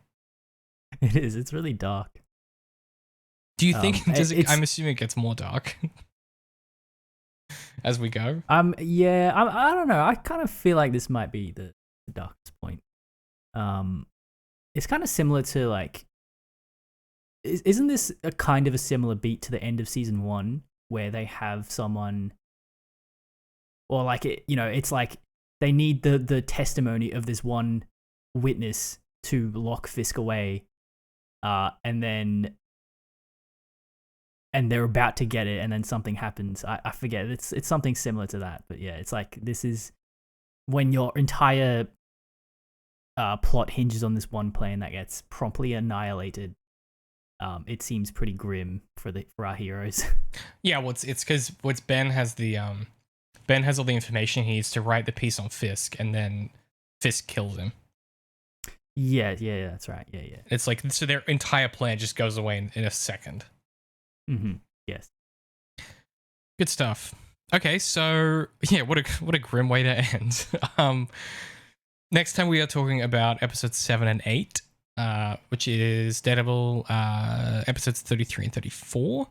Speaker 2: It is. It's really dark.
Speaker 1: Do you think I'm assuming it gets more dark as we go?
Speaker 2: Yeah, I don't know. I kind of feel like this might be the darkest point. It's kind of similar to like, isn't this a kind of a similar beat to the end of season 1 where they have someone, or like it, it's like they need the testimony of this one witness to lock Fisk away, and they're about to get it, and then something happens. I forget. It's something similar to that, but yeah, it's like this is when your entire plot hinges on this one plan that gets promptly annihilated. It seems pretty grim for our heroes. Yeah,
Speaker 1: well, it's because Ben has Ben has all the information he needs to write the piece on Fisk, and then Fisk kills him.
Speaker 2: Yeah, that's right. Yeah.
Speaker 1: It's like, so their entire plan just goes away in a second.
Speaker 2: Mm-hmm. Yes.
Speaker 1: Good stuff. Okay, so yeah, what a grim way to end. Next time we are talking about episodes 7 and 8, which is Daredevil episodes 33 and 34.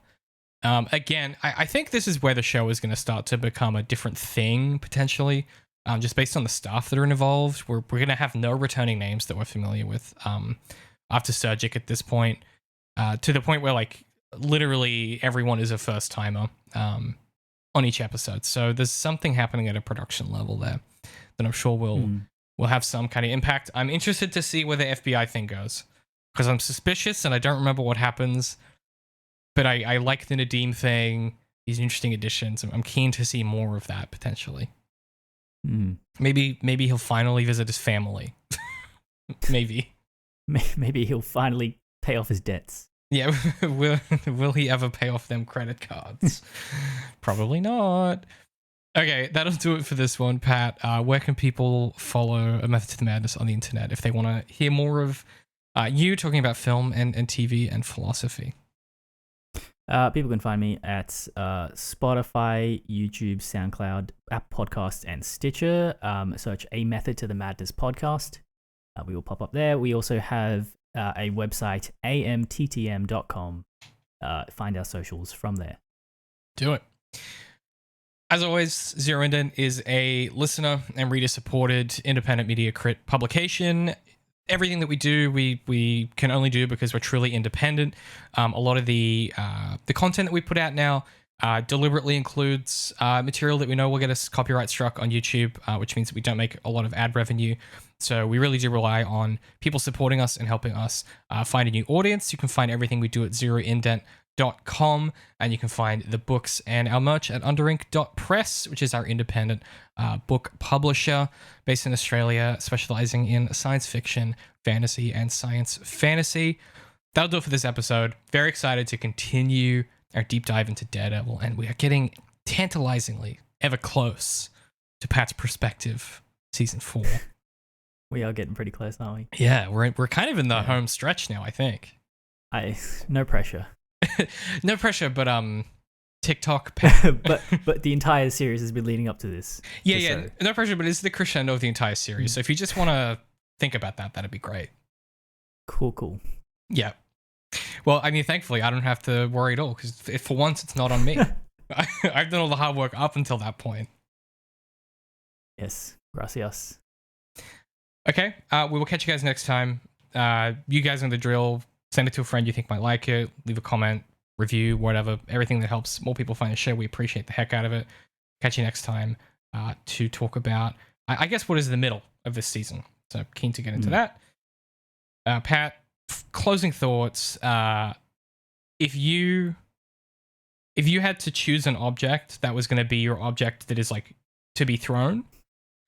Speaker 1: Again, I think this is where the show is going to start to become a different thing, potentially, just based on the staff that are involved. We're going to have no returning names that we're familiar with after Surgic at this point, to the point where, like, literally everyone is a first-timer on each episode. So there's something happening at a production level there that I'm sure will have some kind of impact. I'm interested to see where the FBI thing goes, because I'm suspicious and I don't remember what happens. But I like the Nadeem thing. These interesting additions. I'm keen to see more of that potentially. Maybe he'll finally visit his family. Maybe
Speaker 2: he'll finally pay off his debts.
Speaker 1: Yeah, will he ever pay off them credit cards? Probably not. Okay, that'll do it for this one, Pat. Where can people follow A Method to the Madness on the internet if they want to hear more of you talking about film and TV and philosophy?
Speaker 2: People can find me at Spotify, YouTube, SoundCloud, Apple Podcasts, and Stitcher. Search A Method to the Madness podcast. We will pop up there. We also have a website, AMTTM.com. Find our socials from there.
Speaker 1: Do it. As always, Zero Indent is a listener and reader-supported independent media crit publication. Everything that we do, we can only do because we're truly independent. A lot of the content that we put out now deliberately includes material that we know will get us copyright struck on YouTube, which means that we don't make a lot of ad revenue. So we really do rely on people supporting us and helping us find a new audience. You can find everything we do at ZeroIndent.com, and you can find the books and our merch at UnderInk.Press, which is our independent book publisher based in Australia, specializing in science fiction, fantasy, and science fantasy. that'll do it for this episode. Very excited to continue our deep dive into Daredevil, and we are getting tantalizingly ever close to Pat's Perspective Season 4.
Speaker 2: We are getting pretty close, aren't we?
Speaker 1: Yeah, we're kind of in the home stretch now, I think.
Speaker 2: No pressure.
Speaker 1: No pressure, but TikTok, Pat.
Speaker 2: but the entire series has been leading up to this.
Speaker 1: Yeah, no pressure, but it's the crescendo of the entire series. So if you just want to think about that, that'd be great.
Speaker 2: Cool.
Speaker 1: Yeah. Well, I mean, thankfully, I don't have to worry at all, because for once, it's not on me. I've done all the hard work up until that point.
Speaker 2: Yes, gracias.
Speaker 1: Okay, we will catch you guys next time. You guys know the drill. Send it to a friend you think might like it. Leave a comment, review, whatever. Everything that helps more people find the show. We appreciate the heck out of it. Catch you next time to talk about, I guess, what is the middle of this season. So keen to get into that. Pat, closing thoughts. If you had to choose an object that was going to be your object that is like to be thrown,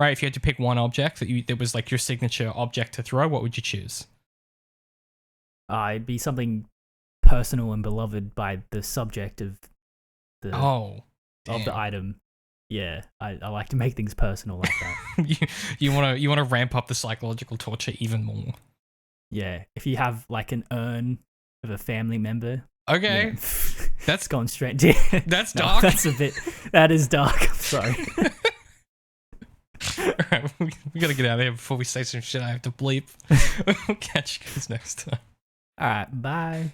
Speaker 1: right? If you had to pick one object that was like your signature object to throw, what would you choose?
Speaker 2: It'd be something personal and beloved by the subject of the item. Yeah, I like to make things personal like that.
Speaker 1: you want to ramp up the psychological torture even more.
Speaker 2: Yeah, if you have like an urn of a family member.
Speaker 1: Okay,
Speaker 2: that's gone straight to.
Speaker 1: That's dark.
Speaker 2: That is dark. I'm sorry.
Speaker 1: All right, we gotta get out of here before we say some shit I have to bleep. We'll catch you guys next time.
Speaker 2: All right, bye.